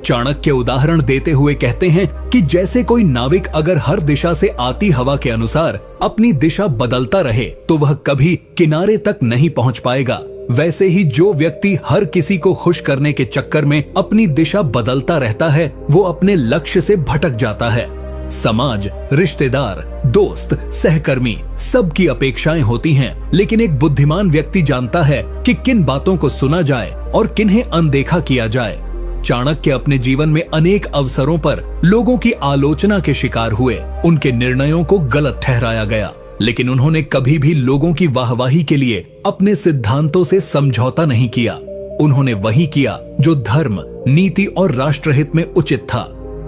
चाणक्य उदाहरण देते हुए कहते हैं कि जैसे कोई नाविक अगर हर दिशा से आती हवा के अनुसार अपनी दिशा बदलता रहे तो वह कभी किनारे तक नहीं पहुंच पाएगा, वैसे ही जो व्यक्ति हर किसी को खुश करने के चक्कर में अपनी दिशा बदलता रहता है वो अपने लक्ष्य से भटक जाता है। समाज, रिश्तेदार, दोस्त, सहकर्मी सबकी अपेक्षाएं होती हैं, लेकिन एक बुद्धिमान व्यक्ति जानता है कि किन बातों को सुना जाए और किन्हें अनदेखा किया जाए। चाणक्य अपने जीवन में अनेक अवसरों पर लोगों की आलोचना के शिकार हुए, उनके निर्णयों को गलत ठहराया गया, लेकिन उन्होंने कभी भी लोगों की वाहवाही के लिए अपने सिद्धांतों से समझौता नहीं किया। उन्होंने वही किया जो धर्म, नीति और राष्ट्रहित में उचित था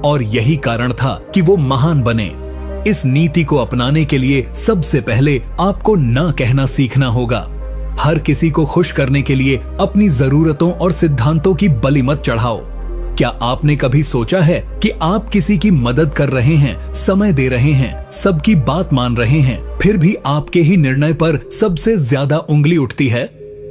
और यही कारण था कि वो महान बने। इस नीति को अपनाने के लिए सबसे पहले आपको ना कहना सीखना होगा। हर किसी को खुश करने के लिए अपनी जरूरतों और सिद्धांतों की बलि मत चढ़ाओ। क्या आपने कभी सोचा है कि आप किसी की मदद कर रहे हैं, समय दे रहे हैं, सबकी बात मान रहे हैं, फिर भी आपके ही निर्णय पर सबसे ज्यादा उंगली उठती है?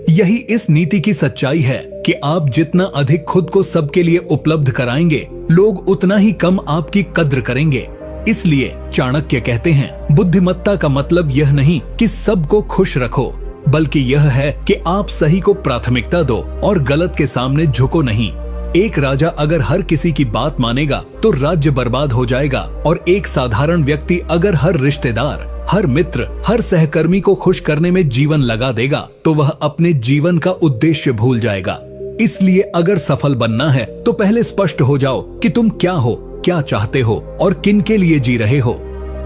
यही इस नीति की सच्चाई है कि आप जितना अधिक खुद को सबके लिए उपलब्ध कराएंगे, लोग उतना ही कम आपकी कद्र करेंगे। इसलिए चाणक्य कहते हैं, बुद्धिमत्ता का मतलब यह नहीं कि सबको खुश रखो, बल्कि यह है कि आप सही को प्राथमिकता दो और गलत के सामने झुको नहीं। एक राजा अगर हर किसी की बात मानेगा तो राज्य बर्बाद हो जाएगा और एक साधारण व्यक्ति अगर हर रिश्तेदार, हर मित्र, हर सहकर्मी को खुश करने में जीवन लगा देगा तो वह अपने जीवन का उद्देश्य भूल जाएगा। इसलिए अगर सफल बनना है तो पहले स्पष्ट हो जाओ कि तुम क्या हो, क्या चाहते हो और किन के लिए जी रहे हो।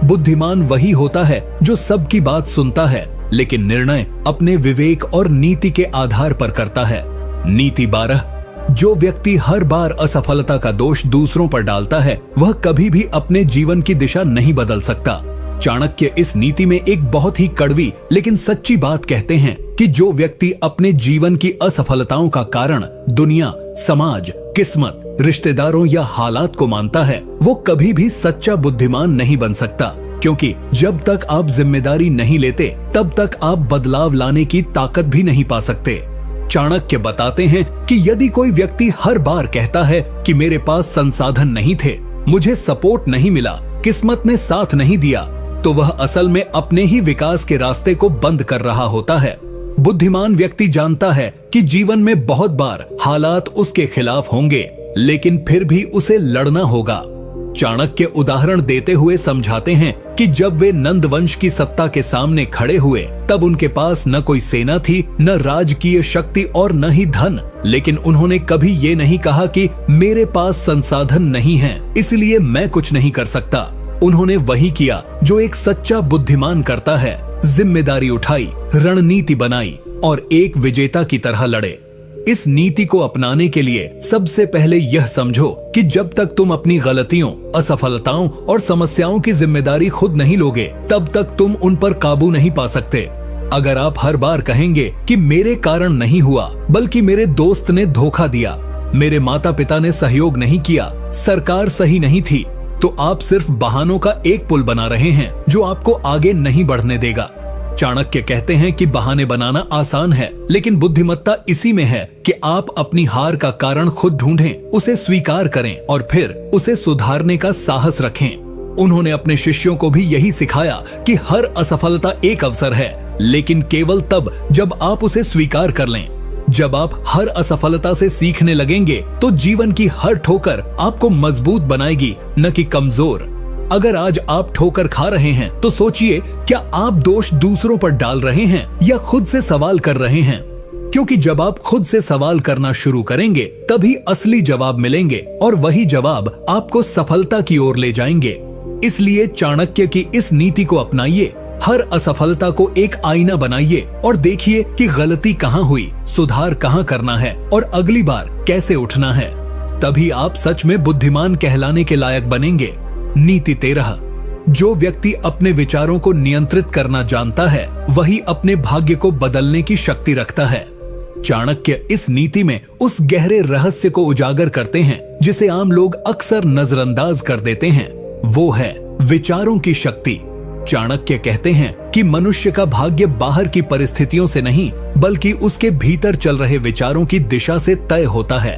बुद्धिमान वही होता है जो सबकी बात सुनता है लेकिन निर्णय अपने विवेक और नीति के आधार पर करता है। नीति 12। जो व्यक्ति हर बार असफलता का दोष दूसरों पर डालता है वह कभी भी अपने जीवन की दिशा नहीं बदल सकता। चाणक्य इस नीति में एक बहुत ही कड़वी लेकिन सच्ची बात कहते हैं कि जो व्यक्ति अपने जीवन की असफलताओं का कारण दुनिया, समाज, किस्मत, रिश्तेदारों या हालात को मानता है, वो कभी भी सच्चा बुद्धिमान नहीं बन सकता, क्योंकि जब तक आप जिम्मेदारी नहीं लेते तब तक आप बदलाव लाने की ताकत भी नहीं पा सकते। चाणक्य बताते हैं कि यदि कोई व्यक्ति हर बार कहता है कि मेरे पास संसाधन नहीं थे, मुझे सपोर्ट नहीं मिला, किस्मत ने साथ नहीं दिया, तो वह असल में अपने ही विकास के रास्ते को बंद कर रहा होता है। बुद्धिमान व्यक्ति जानता है कि जीवन में बहुत बार हालात उसके खिलाफ होंगे, लेकिन फिर भी उसे लड़ना होगा। चाणक्य उदाहरण देते हुए समझाते हैं कि जब वे नंद वंश की सत्ता के सामने खड़े हुए, तब उनके पास न कोई सेना थी, न राजकीय शक्ति और न ही धन, लेकिन उन्होंने कभी ये नहीं कहा कि मेरे पास संसाधन नहीं है, इसलिए मैं कुछ नहीं कर सकता। उन्होंने वही किया जो एक सच्चा बुद्धिमान करता है, जिम्मेदारी उठाई, रणनीति बनाई और एक विजेता की तरह लड़े। इस नीति को अपनाने के लिए सबसे पहले यह समझो कि जब तक तुम अपनी गलतियों, असफलताओं और समस्याओं की जिम्मेदारी खुद नहीं लोगे, तब तक तुम उन पर काबू नहीं पा सकते। अगर आप हर बार कहेंगे कि मेरे कारण नहीं हुआ, बल्कि मेरे दोस्त ने धोखा दिया, मेरे माता पिता ने सहयोग नहीं किया, सरकार सही नहीं थी, तो आप सिर्फ बहानों का एक पुल बना रहे हैं जो आपको आगे नहीं बढ़ने देगा। चाणक्य कहते हैं कि बहाने बनाना आसान है, लेकिन बुद्धिमत्ता इसी में है कि आप अपनी हार का कारण खुद ढूंढें, उसे स्वीकार करें और फिर उसे सुधारने का साहस रखें। उन्होंने अपने शिष्यों को भी यही सिखाया कि हर असफलता एक अवसर है, लेकिन केवल तब जब आप उसे स्वीकार कर लें। जब आप हर असफलता से सीखने लगेंगे, तो जीवन की हर ठोकर आपको मजबूत बनाएगी, न कि कमजोर। अगर आज आप ठोकर खा रहे हैं, तो सोचिए, क्या आप दोष दूसरों पर डाल रहे हैं या खुद से सवाल कर रहे हैं? क्योंकि जब आप खुद से सवाल करना शुरू करेंगे, तभी असली जवाब मिलेंगे और वही जवाब आपको सफलता की ओर ले जाएंगे। इसलिए चाणक्य की इस नीति को अपनाइए, हर असफलता को एक आईना बनाइए और देखिए कि गलती कहाँ हुई, सुधार कहाँ करना है और अगली बार कैसे उठना है। तभी आप सच में बुद्धिमान कहलाने के लायक बनेंगे। नीति 13। जो व्यक्ति अपने विचारों को नियंत्रित करना जानता है, वही अपने भाग्य को बदलने की शक्ति रखता है। चाणक्य इस नीति में उस गहरे रहस्य को उजागर करते हैं जिसे आम लोग अक्सर नजरअंदाज कर देते हैं। वो है विचारों की शक्ति। चाणक्य कहते हैं कि मनुष्य का भाग्य बाहर की परिस्थितियों से नहीं, बल्कि उसके भीतर चल रहे विचारों की दिशा से तय होता है।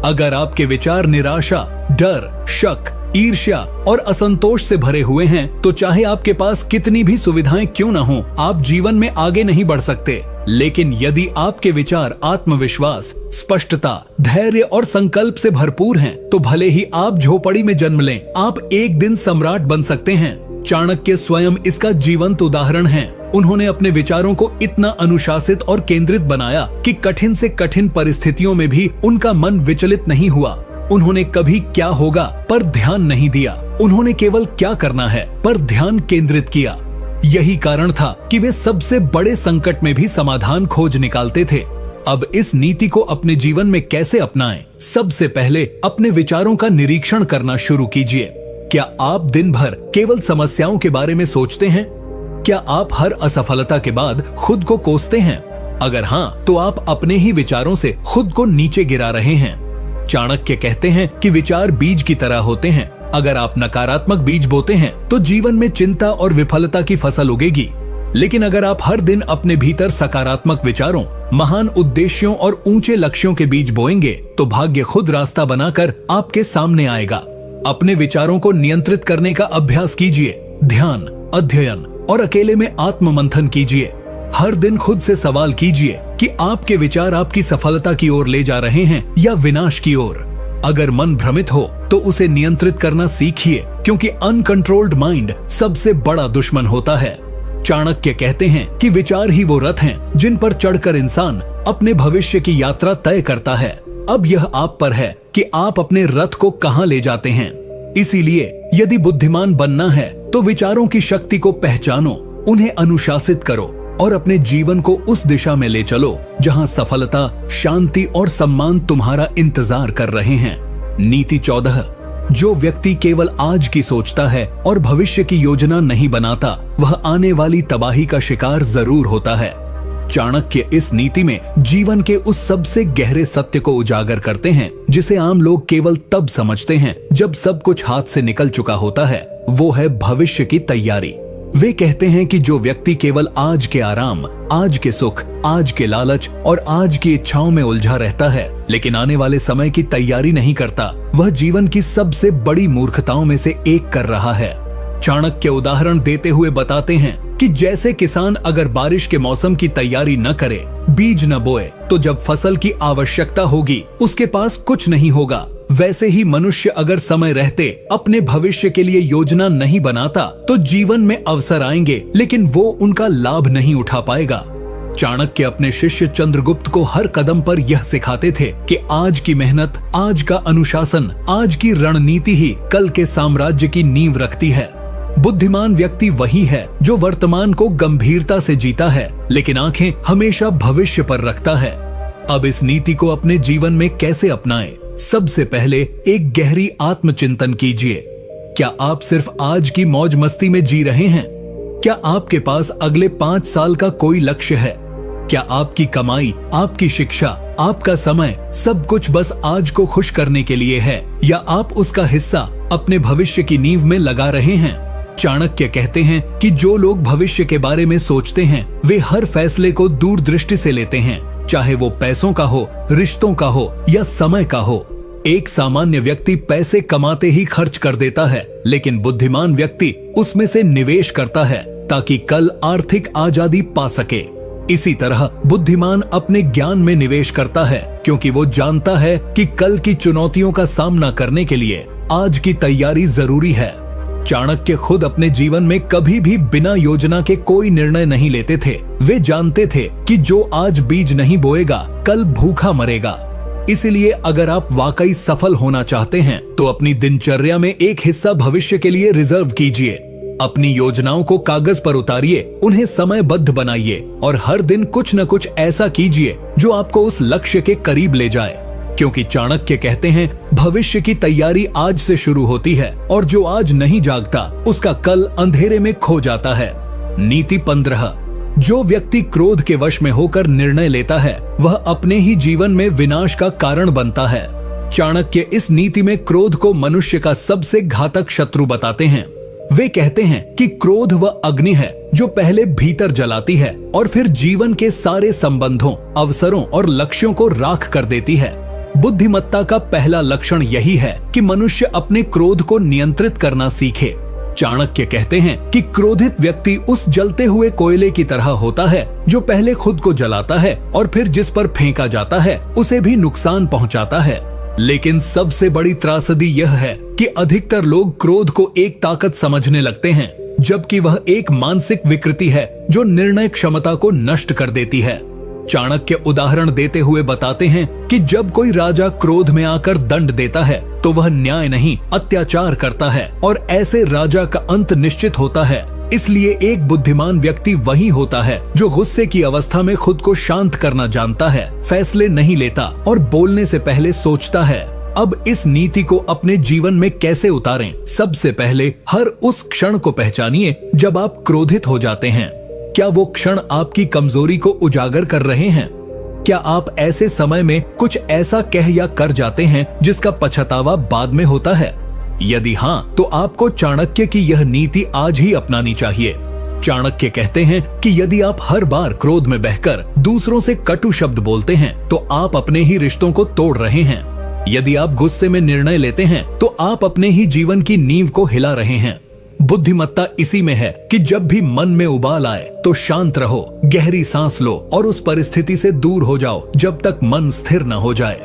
अगर आपके विचार निराशा, डर, शक, ईर्ष्या और असंतोष से भरे हुए हैं, तो चाहे आपके पास कितनी भी सुविधाएं क्यों न हो, आप जीवन में आगे नहीं बढ़ सकते। लेकिन यदि आपके विचार आत्मविश्वास, स्पष्टता, धैर्य और संकल्प से भरपूर हैं, तो भले ही आप झोपड़ी में जन्म लें, आप एक दिन सम्राट बन सकते हैं। चाणक्य स्वयं इसका जीवंत उदाहरण हैं। उन्होंने अपने विचारों को इतना अनुशासित और केंद्रित बनाया कि कठिन से कठिन परिस्थितियों में भी उनका मन विचलित नहीं हुआ। उन्होंने कभी क्या होगा पर ध्यान नहीं दिया, उन्होंने केवल क्या करना है पर ध्यान केंद्रित किया। यही कारण था कि वे सबसे बड़े संकट में भी समाधान खोज निकालते थे। अब इस नीति को अपने जीवन में कैसे अपनाएं? सबसे पहले अपने विचारों का निरीक्षण करना शुरू कीजिए। क्या आप दिन भर केवल समस्याओं के बारे में सोचते हैं? क्या आप हर असफलता के बाद खुद को कोसते हैं? अगर हाँ, तो आप अपने ही विचारों से खुद को नीचे गिरा रहे हैं। चाणक्य कहते हैं कि विचार बीज की तरह होते हैं। अगर आप नकारात्मक बीज बोते हैं, तो जीवन में चिंता और विफलता की फसल उगेगी। लेकिन अगर आप हर दिन अपने भीतर सकारात्मक विचारों, महान उद्देश्यों और ऊंचे लक्ष्यों के बीज बोएंगे, तो भाग्य खुद रास्ता बनाकर आपके सामने आएगा। अपने विचारों को नियंत्रित करने का अभ्यास कीजिए। ध्यान, अध्ययन और अकेले में आत्म मंथन कीजिए। हर दिन खुद से सवाल कीजिए कि आपके विचार आपकी सफलता की ओर ले जा रहे हैं या विनाश की ओर। अगर मन भ्रमित हो तो उसे नियंत्रित करना सीखिए, क्योंकि अनकंट्रोल्ड माइंड सबसे बड़ा दुश्मन होता है। चाणक्य कहते हैं कि विचार ही वो रथ हैं जिन पर चढ़कर इंसान अपने भविष्य की यात्रा तय करता है। अब यह आप पर है कि आप अपने रथ को कहां ले जाते हैं। इसीलिए यदि बुद्धिमान बनना है, तो विचारों की शक्ति को पहचानो, उन्हें अनुशासित करो और अपने जीवन को उस दिशा में ले चलो जहां सफलता, शांति और सम्मान तुम्हारा इंतजार कर रहे हैं। नीति 14। जो व्यक्ति केवल आज की सोचता है और भविष्य की योजना नहीं बनाता, वह आने वाली तबाही का शिकार जरूर होता है। चाणक्य इस नीति में जीवन के उस सबसे गहरे सत्य को उजागर करते हैं जिसे आम लोग केवल तब समझते हैं जब सब कुछ हाथ से निकल चुका होता है। वो है भविष्य की तैयारी। वे कहते हैं कि जो व्यक्ति केवल आज के आराम, आज के सुख, आज के लालच और आज की इच्छाओं में उलझा रहता है लेकिन आने वाले समय की तैयारी नहीं करता, वह जीवन की सबसे बड़ी मूर्खताओं में से एक कर रहा है। चाणक्य उदाहरण देते हुए बताते हैं कि जैसे किसान अगर बारिश के मौसम की तैयारी न करे, बीज न बोए, तो जब फसल की आवश्यकता होगी उसके पास कुछ नहीं होगा। वैसे ही मनुष्य अगर समय रहते अपने भविष्य के लिए योजना नहीं बनाता तो जीवन में अवसर आएंगे लेकिन वो उनका लाभ नहीं उठा पाएगा। चाणक्य अपने शिष्य चंद्रगुप्त को हर कदम पर यह सिखाते थे कि आज की मेहनत, आज का अनुशासन, आज की रणनीति ही कल के साम्राज्य की नींव रखती है। बुद्धिमान व्यक्ति वही है जो वर्तमान को गंभीरता से जीता है लेकिन आंखें हमेशा भविष्य पर रखता है। अब इस नीति को अपने जीवन में कैसे अपनाएं? सबसे पहले एक गहरी आत्मचिंतन कीजिए। क्या आप सिर्फ आज की मौज मस्ती में जी रहे हैं? क्या आपके पास अगले 5 साल का कोई लक्ष्य है? क्या आपकी कमाई, आपकी शिक्षा, आपका समय सब कुछ बस आज को खुश करने के लिए है या आप उसका हिस्सा अपने भविष्य की नींव में लगा रहे हैं? चाणक्य कहते हैं कि जो लोग भविष्य के बारे में सोचते हैं वे हर फैसले को दूरदृष्टि से लेते हैं, चाहे वो पैसों का हो, रिश्तों का हो या समय का हो। एक सामान्य व्यक्ति पैसे कमाते ही खर्च कर देता है लेकिन बुद्धिमान व्यक्ति उसमें से निवेश करता है ताकि कल आर्थिक आजादी पा सके। इसी तरह बुद्धिमान अपने ज्ञान में निवेश करता है क्योंकि वो जानता है कि कल की चुनौतियों का सामना करने के लिए आज की तैयारी जरूरी है। चाणक्य खुद अपने जीवन में कभी भी बिना योजना के कोई निर्णय नहीं लेते थे। वे जानते थे कि जो आज बीज नहीं बोएगा कल भूखा मरेगा। इसलिए अगर आप वाकई सफल होना चाहते हैं तो अपनी दिनचर्या में एक हिस्सा भविष्य के लिए रिजर्व कीजिए। अपनी योजनाओं को कागज पर उतारिए, उन्हें समयबद्ध बनाइए और हर दिन कुछ न कुछ ऐसा कीजिए जो आपको उस लक्ष्य के करीब ले जाए। क्योंकि चाणक्य कहते हैं भविष्य की तैयारी आज से शुरू होती है और जो आज नहीं जागता उसका कल अंधेरे में खो जाता है। नीति 15। जो व्यक्ति क्रोध के वश में होकर निर्णय लेता है वह अपने ही जीवन में विनाश का कारण बनता है। चाणक्य इस नीति में क्रोध को मनुष्य का सबसे घातक शत्रु बताते हैं। वे कहते हैं कि क्रोध वह अग्नि है जो पहले भीतर जलाती है और फिर जीवन के सारे संबंधों, अवसरों और लक्ष्यों को राख कर देती है। बुद्धिमत्ता का पहला लक्षण यही है कि मनुष्य अपने क्रोध को नियंत्रित करना सीखे। चाणक्य कहते हैं कि क्रोधित व्यक्ति उस जलते हुए कोयले की तरह होता है जो पहले खुद को जलाता है और फिर जिस पर फेंका जाता है उसे भी नुकसान पहुंचाता है। लेकिन सबसे बड़ी त्रासदी यह है कि अधिकतर लोग क्रोध को एक ताकत समझने लगते हैं जबकि वह एक मानसिक विकृति है जो निर्णय क्षमता को नष्ट कर देती है। चाणक्य उदाहरण देते हुए बताते हैं कि जब कोई राजा क्रोध में आकर दंड देता है तो वह न्याय नहीं अत्याचार करता है और ऐसे राजा का अंत निश्चित होता है। इसलिए एक बुद्धिमान व्यक्ति वही होता है जो गुस्से की अवस्था में खुद को शांत करना जानता है, फैसले नहीं लेता और बोलने से पहले सोचता है। अब इस नीति को अपने जीवन में कैसे उतारें? सबसे पहले हर उस क्षण को पहचानिए जब आप क्रोधित हो जाते हैं। क्या वो क्षण आपकी कमजोरी को उजागर कर रहे हैं? क्या आप ऐसे समय में कुछ ऐसा कह या कर जाते हैं जिसका पछतावा बाद में होता है? यदि हाँ, तो आपको चाणक्य की यह नीति आज ही अपनानी चाहिए। चाणक्य कहते हैं कि यदि आप हर बार क्रोध में बहकर दूसरों से कटु शब्द बोलते हैं तो आप अपने ही रिश्तों को तोड़ रहे हैं। यदि आप गुस्से में निर्णय लेते हैं तो आप अपने ही जीवन की नींव को हिला रहे हैं। बुद्धिमत्ता इसी में है कि जब भी मन में उबाल आए तो शांत रहो, गहरी सांस लो और उस परिस्थिति से दूर हो जाओ जब तक मन स्थिर न हो जाए।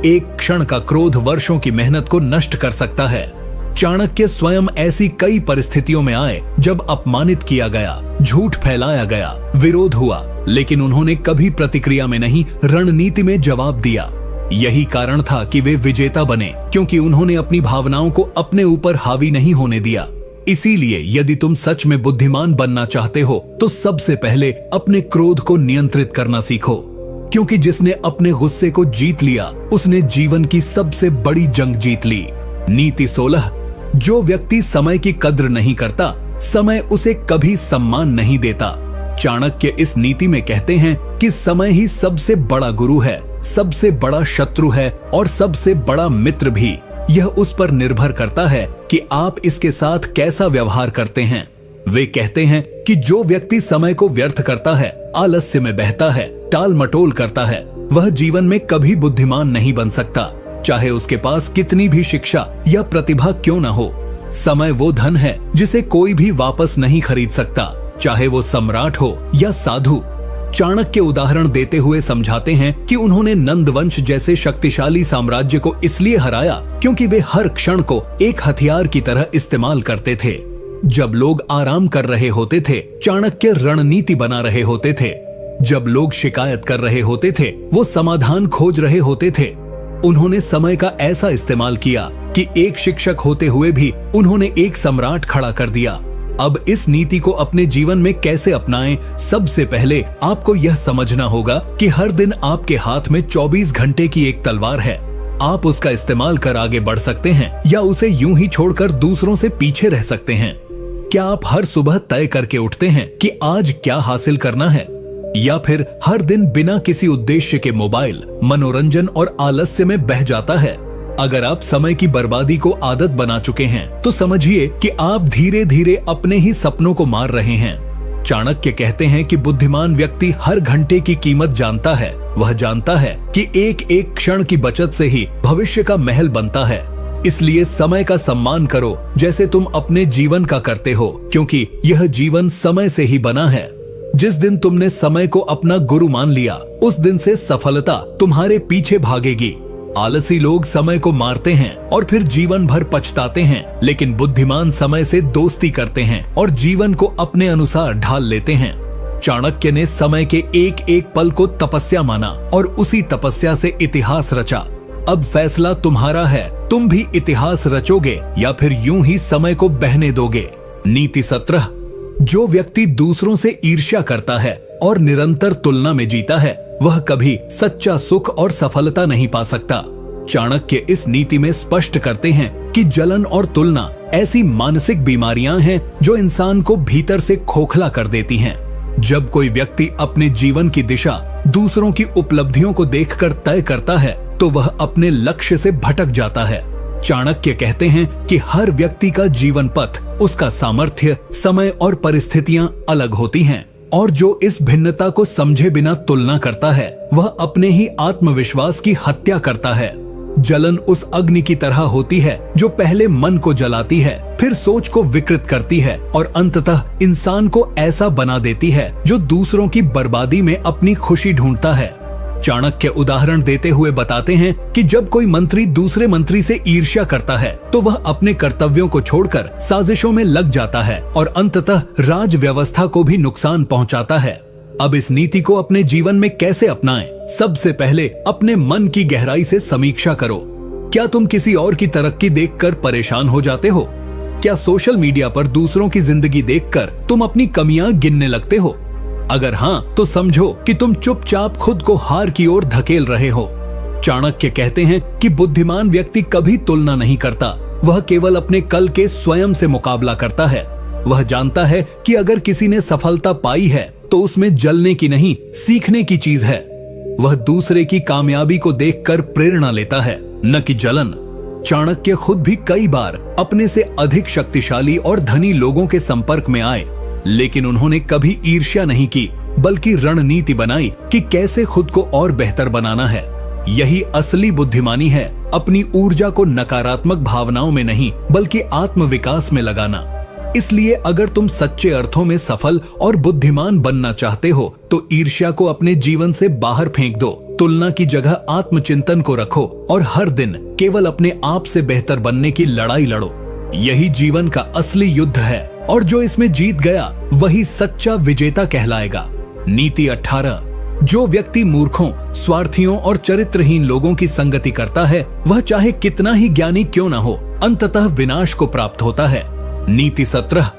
एक क्षण का क्रोध वर्षों की मेहनत को नष्ट कर सकता है। चाणक्य स्वयं ऐसी कई परिस्थितियों में आए जब अपमानित किया गया, झूठ फैलाया गया, विरोध हुआ, लेकिन उन्होंने कभी प्रतिक्रिया में नहीं, रणनीति में जवाब दिया। यही कारण था कि वे विजेता बने, क्योंकि उन्होंने अपनी भावनाओं को अपने ऊपर हावी नहीं होने दिया। इसीलिए यदि तुम सच में बुद्धिमान बनना चाहते हो तो सबसे पहले अपने क्रोध को नियंत्रित करना सीखो, क्योंकि जिसने अपने गुस्से को जीत लिया उसने जीवन की सबसे बड़ी जंग जीत ली। नीति 16। जो व्यक्ति समय की कद्र नहीं करता, समय उसे कभी सम्मान नहीं देता। चाणक्य इस नीति में कहते हैं कि समय ही सबसे बड़ा गुरु है, सबसे बड़ा शत्रु है और सबसे बड़ा मित्र भी। यह उस पर निर्भर करता है कि आप इसके साथ कैसा व्यवहार करते हैं। वे कहते हैं कि जो व्यक्ति समय को व्यर्थ करता है, आलस्य में बहता है, टाल मटोल करता है, वह जीवन में कभी बुद्धिमान नहीं बन सकता, चाहे उसके पास कितनी भी शिक्षा या प्रतिभा क्यों न हो। समय वो धन है जिसे कोई भी वापस नहीं खरीद सकता, चाहे वो सम्राट हो या साधु। चाणक्य उदाहरण देते हुए समझाते हैं कि उन्होंने नंदवंश जैसे शक्तिशाली साम्राज्य को इसलिए हराया क्योंकि वे हर क्षण को एक हथियार की तरह इस्तेमाल करते थे। जब लोग आराम कर रहे होते थे, चाणक्य रणनीति बना रहे होते थे। जब लोग शिकायत कर रहे होते थे, वो समाधान खोज रहे होते थे। उन्होंने समय का ऐसा इस्तेमाल किया कि एक शिक्षक होते हुए भी उन्होंने एक सम्राट खड़ा कर दिया। अब इस नीति को अपने जीवन में कैसे अपनाएं? सबसे पहले आपको यह समझना होगा कि हर दिन आपके हाथ में 24 घंटे की एक तलवार है। आप उसका इस्तेमाल कर आगे बढ़ सकते हैं या उसे यूं ही छोड़कर दूसरों से पीछे रह सकते हैं। क्या आप हर सुबह तय करके उठते हैं कि आज क्या हासिल करना है, या फिर हर दिन बिना किसी उद्देश्य के मोबाइल, मनोरंजन और आलस्य में बह जाता है? अगर आप समय की बर्बादी को आदत बना चुके हैं तो समझिए कि आप धीरे धीरे अपने ही सपनों को मार रहे हैं। चाणक्य कहते हैं कि बुद्धिमान व्यक्ति हर घंटे की कीमत जानता है। वह जानता है कि एक एक क्षण की बचत से ही भविष्य का महल बनता है। इसलिए समय का सम्मान करो जैसे तुम अपने जीवन का करते हो, क्योंकि यह जीवन समय से ही बना है। जिस दिन तुमने समय को अपना गुरु मान लिया, उस दिन से सफलता तुम्हारे पीछे भागेगी। आलसी लोग समय को मारते हैं और फिर जीवन भर पछताते हैं, लेकिन बुद्धिमान समय से दोस्ती करते हैं और जीवन को अपने अनुसार ढाल लेते हैं। चाणक्य ने समय के एक एक पल को तपस्या माना और उसी तपस्या से इतिहास रचा। अब फैसला तुम्हारा है, तुम भी इतिहास रचोगे या फिर यूं ही समय को बहने दोगे। नीति 17। जो व्यक्ति दूसरों से ईर्ष्या करता है और निरंतर तुलना में जीता है, वह कभी सच्चा सुख और सफलता नहीं पा सकता। चाणक्य इस नीति में स्पष्ट करते हैं कि जलन और तुलना ऐसी मानसिक बीमारियां हैं जो इंसान को भीतर से खोखला कर देती हैं। जब कोई व्यक्ति अपने जीवन की दिशा दूसरों की उपलब्धियों को देखकर तय करता है, तो वह अपने लक्ष्य से भटक जाता है। चाणक्य कहते हैं कि हर व्यक्ति का जीवन पथ, उसका सामर्थ्य, समय और परिस्थितियां अलग होती हैं, और जो इस भिन्नता को समझे बिना तुलना करता है, वह अपने ही आत्मविश्वास की हत्या करता है। जलन उस अग्नि की तरह होती है जो पहले मन को जलाती है, फिर सोच को विकृत करती है और अंततः इंसान को ऐसा बना देती है जो दूसरों की बर्बादी में अपनी खुशी ढूंढता है। चाणक्य उदाहरण देते हुए बताते हैं कि जब कोई मंत्री दूसरे मंत्री से ईर्ष्या करता है, तो वह अपने कर्तव्यों को छोड़कर साजिशों में लग जाता है और अंततः राज व्यवस्था को भी नुकसान पहुंचाता है। अब इस नीति को अपने जीवन में कैसे अपनाएं? सबसे पहले अपने मन की गहराई से समीक्षा करो। क्या तुम किसी और की तरक्की देखकर परेशान हो जाते हो? क्या सोशल मीडिया पर दूसरों की जिंदगी देखकर तुम अपनी कमियां गिनने लगते हो? अगर हाँ, तो समझो कि तुम चुपचाप खुद को हार की ओर धकेल रहे हो। चाणक्य कहते हैं कि बुद्धिमान व्यक्ति कभी तुलना नहीं करता, वह केवल अपने कल के स्वयं से मुकाबला करता है। वह जानता है कि अगर किसी ने सफलता पाई है तो उसमें जलने की नहीं, सीखने की चीज है। वह दूसरे की कामयाबी को देखकर प्रेरणा लेता है, न कि जलन। चाणक्य खुद भी कई बार अपने से अधिक शक्तिशाली और धनी लोगों के संपर्क में आए, लेकिन उन्होंने कभी ईर्ष्या नहीं की, बल्कि रणनीति बनाई कि कैसे खुद को और बेहतर बनाना है। यही असली बुद्धिमानी है, अपनी ऊर्जा को नकारात्मक भावनाओं में नहीं बल्कि आत्मविकास में लगाना। इसलिए अगर तुम सच्चे अर्थों में सफल और बुद्धिमान बनना चाहते हो, तो ईर्ष्या को अपने जीवन से बाहर फेंक दो, तुलना की जगह आत्मचिंतन को रखो और हर दिन केवल अपने आप से बेहतर बनने की लड़ाई लड़ो। यही जीवन का असली युद्ध है और जो इसमें जीत गया वही सच्चा विजेता कहलाएगा। नीति 18। जो व्यक्ति मूर्खों, स्वार्थियों और चरित्रहीन लोगों की संगति करता है, वह चाहे कितना ही ज्ञानी क्यों न हो, अंततः विनाश को प्राप्त होता है। नीति 17।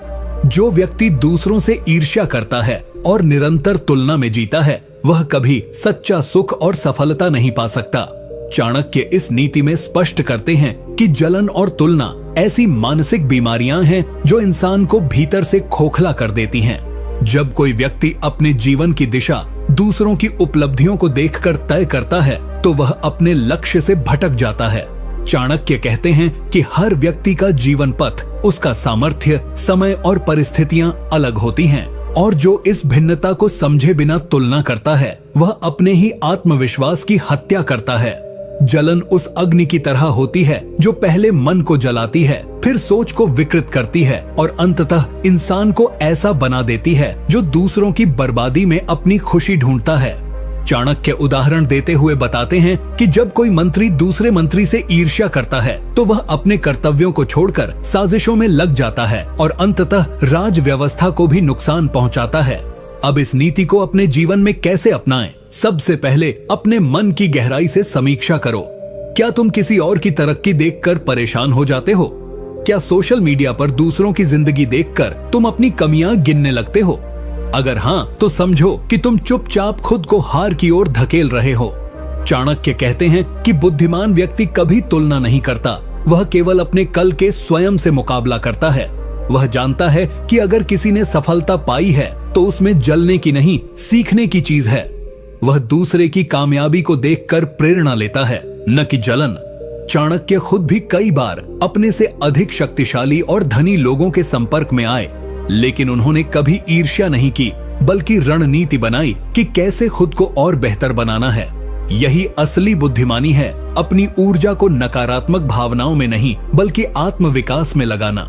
जो व्यक्ति दूसरों से ईर्ष्या करता है और निरंतर तुलना में जीता है, वह कभी सच्चा सुख और सफलता नहीं पा सकता। चाणक्य इस नीति में स्पष्ट करते हैं कि जलन और तुलना ऐसी मानसिक बीमारियां हैं जो इंसान को भीतर से खोखला कर देती हैं। जब कोई व्यक्ति अपने जीवन की दिशा दूसरों की उपलब्धियों को देखकर तय करता है तो वह अपने लक्ष्य से भटक जाता है। चाणक्य कहते हैं कि हर व्यक्ति का जीवन पथ, उसका सामर्थ्य, समय और परिस्थितियां अलग होती हैं और जो इस भिन्नता को समझे बिना तुलना करता है वह अपने ही आत्मविश्वास की हत्या करता है। जलन उस अग्नि की तरह होती है जो पहले मन को जलाती है, फिर सोच को विकृत करती है और अंततः इंसान को ऐसा बना देती है जो दूसरों की बर्बादी में अपनी खुशी ढूंढता है। चाणक्य उदाहरण देते हुए बताते हैं कि जब कोई मंत्री दूसरे मंत्री से ईर्ष्या करता है तो वह अपने कर्तव्यों को छोड़कर साजिशों में लग जाता है और अंततः राज व्यवस्था को भी नुकसान पहुंचाता है। अब इस नीति को अपने जीवन में कैसे अपनाएं? सबसे पहले अपने मन की गहराई से समीक्षा करो। क्या तुम किसी और की तरक्की देखकर परेशान हो जाते हो? क्या सोशल मीडिया पर दूसरों की जिंदगी देखकर तुम अपनी कमियां गिनने लगते हो? अगर हाँ, तो समझो कि तुम चुपचाप खुद को हार की ओर धकेल रहे हो। चाणक्य कहते हैं कि बुद्धिमान व्यक्ति कभी तुलना नहीं करता, वह केवल अपने कल के स्वयं से मुकाबला करता है। वह जानता है कि अगर किसी ने सफलता पाई है तो उसमें जलने की नहीं, सीखने की चीज है। वह दूसरे की कामयाबी को देखकर प्रेरणा लेता है, न कि जलन। चाणक्य खुद भी कई बार अपने से अधिक शक्तिशाली और धनी लोगों के संपर्क में आए, लेकिन उन्होंने कभी ईर्ष्या नहीं की, बल्कि रणनीति बनाई कि कैसे खुद को और बेहतर बनाना है। यही असली बुद्धिमानी है, अपनी ऊर्जा को नकारात्मक भावनाओं में नहीं बल्कि आत्मविकास में लगाना।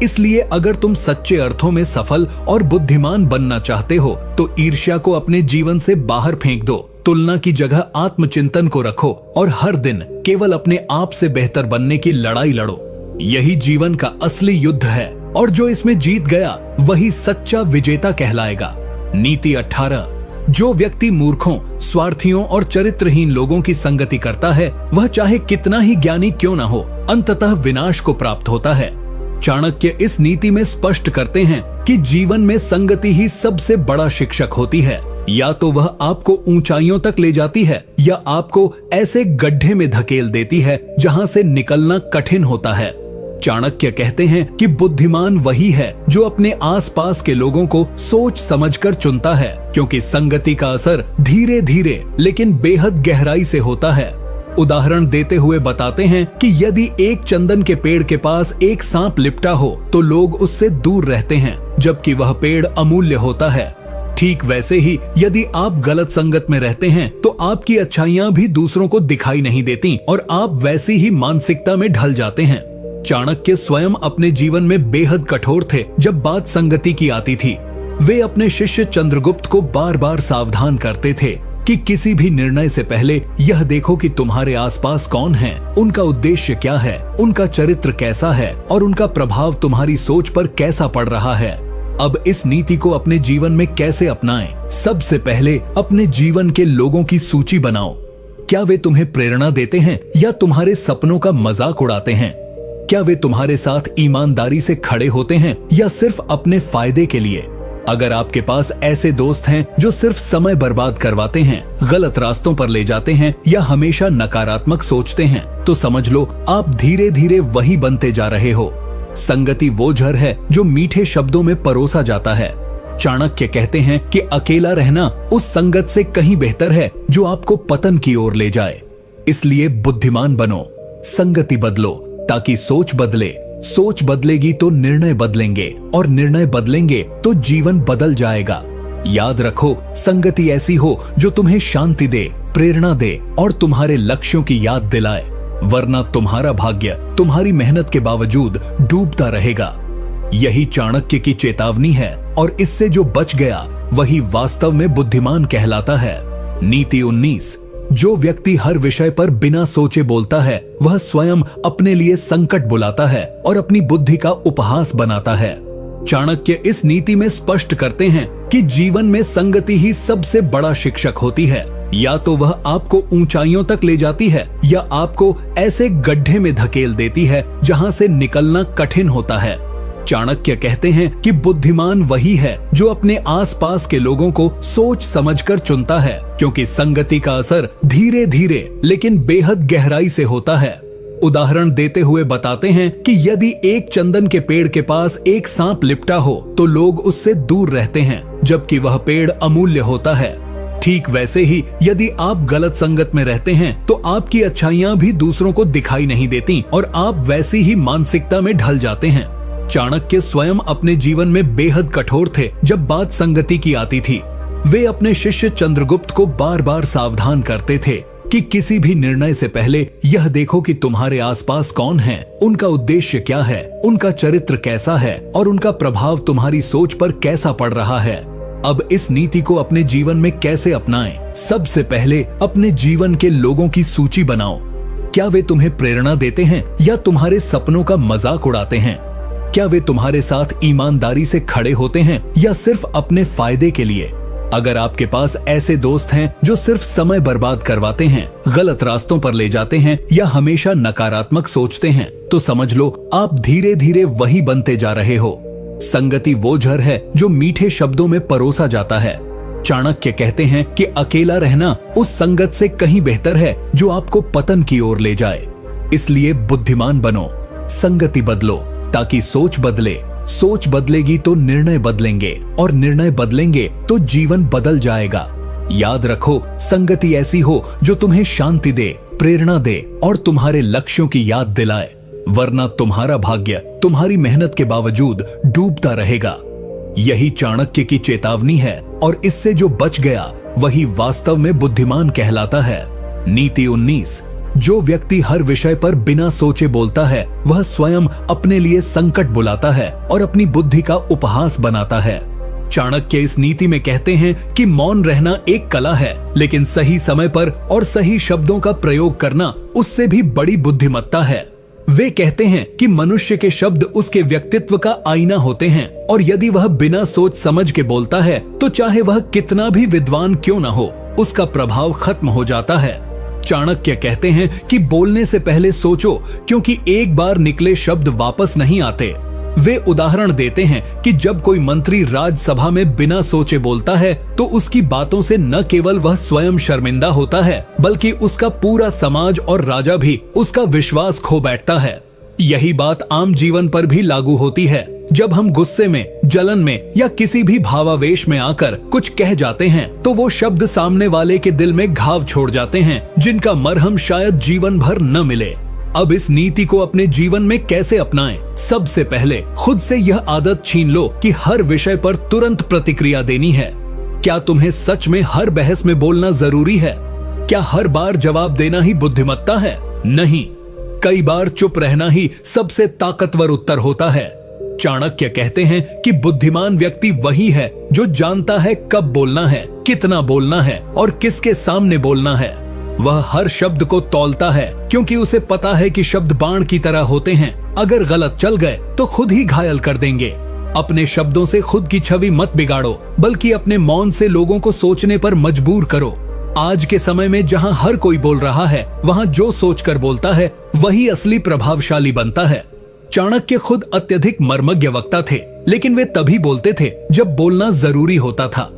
इसलिए अगर तुम सच्चे अर्थों में सफल और बुद्धिमान बनना चाहते हो तो ईर्ष्या को अपने जीवन से बाहर फेंक दो, तुलना की जगह आत्मचिंतन को रखो और हर दिन केवल अपने आप से बेहतर बनने की लड़ाई लड़ो। यही जीवन का असली युद्ध है और जो इसमें जीत गया वही सच्चा विजेता कहलाएगा। नीति 18। जो व्यक्ति मूर्खों, स्वार्थियों और चरित्रहीन लोगों की संगति करता है वह चाहे कितना ही ज्ञानी क्यों न हो, अंततः विनाश को प्राप्त होता है। चाणक्य इस नीति में स्पष्ट करते हैं कि जीवन में संगति ही सबसे बड़ा शिक्षक होती है। या तो वह आपको ऊंचाइयों तक ले जाती है या आपको ऐसे गड्ढे में धकेल देती है जहां से निकलना कठिन होता है। चाणक्य कहते हैं कि बुद्धिमान वही है जो अपने आसपास के लोगों को सोच समझकर चुनता है, क्योंकि संगति का असर धीरे धीरे लेकिन बेहद गहराई से होता है। उदाहरण देते हुए बताते हैं कि यदि एक चंदन के पेड़ के पास एक सांप लिपटा हो तो लोग उससे दूर रहते हैं, जबकि वह पेड़ अमूल्य होता है। ठीक वैसे ही यदि आप गलत संगत में रहते हैं तो आपकी अच्छाइयां भी दूसरों को दिखाई नहीं देती और आप वैसी ही मानसिकता में ढल जाते हैं। चाणक्य स्वयं अपने जीवन में बेहद कठोर थे जब बात संगति की आती थी। वे अपने शिष्य चंद्रगुप्त को बार बार सावधान करते थे कि किसी भी निर्णय से पहले यह देखो कि तुम्हारे आसपास कौन है, उनका उद्देश्य क्या है, उनका चरित्र कैसा है और उनका प्रभाव तुम्हारी सोच पर कैसा पड़ रहा है। अब इस नीति को अपने जीवन में कैसे अपनाएं? सबसे पहले अपने जीवन के लोगों की सूची बनाओ। क्या वे तुम्हें प्रेरणा देते हैं या तुम्हारे सपनों का मजाक उड़ाते हैं? क्या वे तुम्हारे साथ ईमानदारी से खड़े होते हैं या सिर्फ अपने फायदे के लिए? अगर आपके पास ऐसे दोस्त हैं जो सिर्फ समय बर्बाद करवाते हैं, गलत रास्तों पर ले जाते हैं या हमेशा नकारात्मक सोचते हैं, तो समझ लो आप धीरे धीरे वही बनते जा रहे हो। संगति वो जहर है जो मीठे शब्दों में परोसा जाता है। चाणक्य कहते हैं कि अकेला रहना उस संगत से कहीं बेहतर है जो आपको पतन की ओर ले जाए। इसलिए बुद्धिमान बनो, संगति बदलो ताकि सोच बदले। सोच बदलेगी तो निर्णय बदलेंगे और निर्णय बदलेंगे तो जीवन बदल जाएगा। याद रखो, संगति ऐसी हो जो तुम्हें शांति दे, प्रेरणा दे और तुम्हारे लक्ष्यों की याद दिलाए, वरना तुम्हारा भाग्य तुम्हारी मेहनत के बावजूद डूबता रहेगा। यही चाणक्य की चेतावनी है और इससे जो बच गया वही वास्तव में बुद्धिमान कहलाता है। नीति 19। जो व्यक्ति हर विषय पर बिना सोचे बोलता है वह स्वयं अपने लिए संकट बुलाता है और अपनी बुद्धि का उपहास बनाता है। चाणक्य इस नीति में स्पष्ट करते हैं कि जीवन में संगति ही सबसे बड़ा शिक्षक होती है। या तो वह आपको ऊंचाइयों तक ले जाती है या आपको ऐसे गड्ढे में धकेल देती है जहां से निकलना कठिन होता है। चाणक्य कहते हैं कि बुद्धिमान वही है जो अपने आसपास के लोगों को सोच समझकर चुनता है, क्योंकि संगति का असर धीरे धीरे लेकिन बेहद गहराई से होता है। उदाहरण देते हुए बताते हैं कि यदि एक चंदन के पेड़ के पास एक सांप लिपटा हो तो लोग उससे दूर रहते हैं, जबकि वह पेड़ अमूल्य होता है। ठीक वैसे ही यदि आप गलत संगत में रहते हैं तो आपकी अच्छाइयां भी दूसरों को दिखाई नहीं देती और आप वैसी ही मानसिकता में ढल जाते हैं। चाणक्य स्वयं अपने जीवन में बेहद कठोर थे जब बात संगति की आती थी। वे अपने शिष्य चंद्रगुप्त को बार बार सावधान करते थे कि किसी भी निर्णय से पहले यह देखो कि तुम्हारे आसपास कौन है, उनका उद्देश्य क्या है, उनका चरित्र कैसा है और उनका प्रभाव तुम्हारी सोच पर कैसा पड़ रहा है। अब इस नीति को अपने जीवन में कैसे अपनाएं? सबसे पहले अपने जीवन के लोगों की सूची बनाओ। क्या वे तुम्हें प्रेरणा देते हैं या तुम्हारे सपनों का मजाक उड़ाते हैं? क्या वे तुम्हारे साथ ईमानदारी से खड़े होते हैं या सिर्फ अपने फायदे के लिए? अगर आपके पास ऐसे दोस्त हैं जो सिर्फ समय बर्बाद करवाते हैं, गलत रास्तों पर ले जाते हैं या हमेशा नकारात्मक सोचते हैं, तो समझ लो आप धीरे धीरे वही बनते जा रहे हो। संगति वो जहर है जो मीठे शब्दों में परोसा जाता है। चाणक्य कहते हैं कि अकेला रहना उस संगत से कहीं बेहतर है जो आपको पतन की ओर ले जाए। इसलिए बुद्धिमान बनो, संगति बदलो ताकि सोच बदले। सोच बदलेगी तो निर्णय बदलेंगे और निर्णय बदलेंगे तो जीवन बदल जाएगा। याद रखो, संगति ऐसी हो जो तुम्हें शांति दे, प्रेरणा दे और तुम्हारे लक्ष्यों की याद दिलाए, वरना तुम्हारा भाग्य तुम्हारी मेहनत के बावजूद डूबता रहेगा। यही चाणक्य की चेतावनी है और इससे जो बच गया वही वास्तव में बुद्धिमान कहलाता है। नीति 19, जो व्यक्ति हर विषय पर बिना सोचे बोलता है वह स्वयं अपने लिए संकट बुलाता है और अपनी बुद्धि का उपहास बनाता है। चाणक्य इस नीति में कहते हैं कि मौन रहना एक कला है, लेकिन सही समय पर और सही शब्दों का प्रयोग करना उससे भी बड़ी बुद्धिमत्ता है। वे कहते हैं कि मनुष्य के शब्द उसके व्यक्तित्व का आईना होते हैं और यदि वह बिना सोच समझ के बोलता है तो चाहे वह कितना भी विद्वान क्यों न हो, उसका प्रभाव खत्म हो जाता है। चाणक्य कहते हैं कि बोलने से पहले सोचो, क्योंकि एक बार निकले शब्द वापस नहीं आते। वे उदाहरण देते हैं कि जब कोई मंत्री राज्यसभा में बिना सोचे बोलता है तो उसकी बातों से न केवल वह स्वयं शर्मिंदा होता है, बल्कि उसका पूरा समाज और राजा भी उसका विश्वास खो बैठता है। यही बात आम जीवन पर भी लागू होती है। जब हम गुस्से में, जलन में या किसी भी भावावेश में आकर कुछ कह जाते हैं तो वो शब्द सामने वाले के दिल में घाव छोड़ जाते हैं, जिनका मरहम शायद जीवन भर न मिले। अब इस नीति को अपने जीवन में कैसे अपनाएं? सबसे पहले खुद से यह आदत छीन लो कि हर विषय पर तुरंत प्रतिक्रिया देनी है। क्या तुम्हें सच में हर बहस में बोलना जरूरी है? क्या हर बार जवाब देना ही बुद्धिमत्ता है? नहीं, कई बार चुप रहना ही सबसे ताकतवर उत्तर होता है। चाणक्य कहते हैं कि बुद्धिमान व्यक्ति वही है जो जानता है कब बोलना है, कितना बोलना है और किसके सामने बोलना है। वह हर शब्द को तौलता है, क्योंकि उसे पता है कि शब्द बाण की तरह होते हैं। अगर गलत चल गए तो खुद ही घायल कर देंगे। अपने शब्दों से खुद की छवि मत बिगाड़ो, बल्कि अपने मौन से लोगों को सोचने पर मजबूर करो। आज के समय में जहां हर कोई बोल रहा है, वहां जो सोचकर बोलता है वही असली प्रभावशाली बनता है। चाणक्य खुद अत्यधिक मर्मज्ञ वक्ता थे, लेकिन वे तभी बोलते थे जब बोलना जरूरी होता था।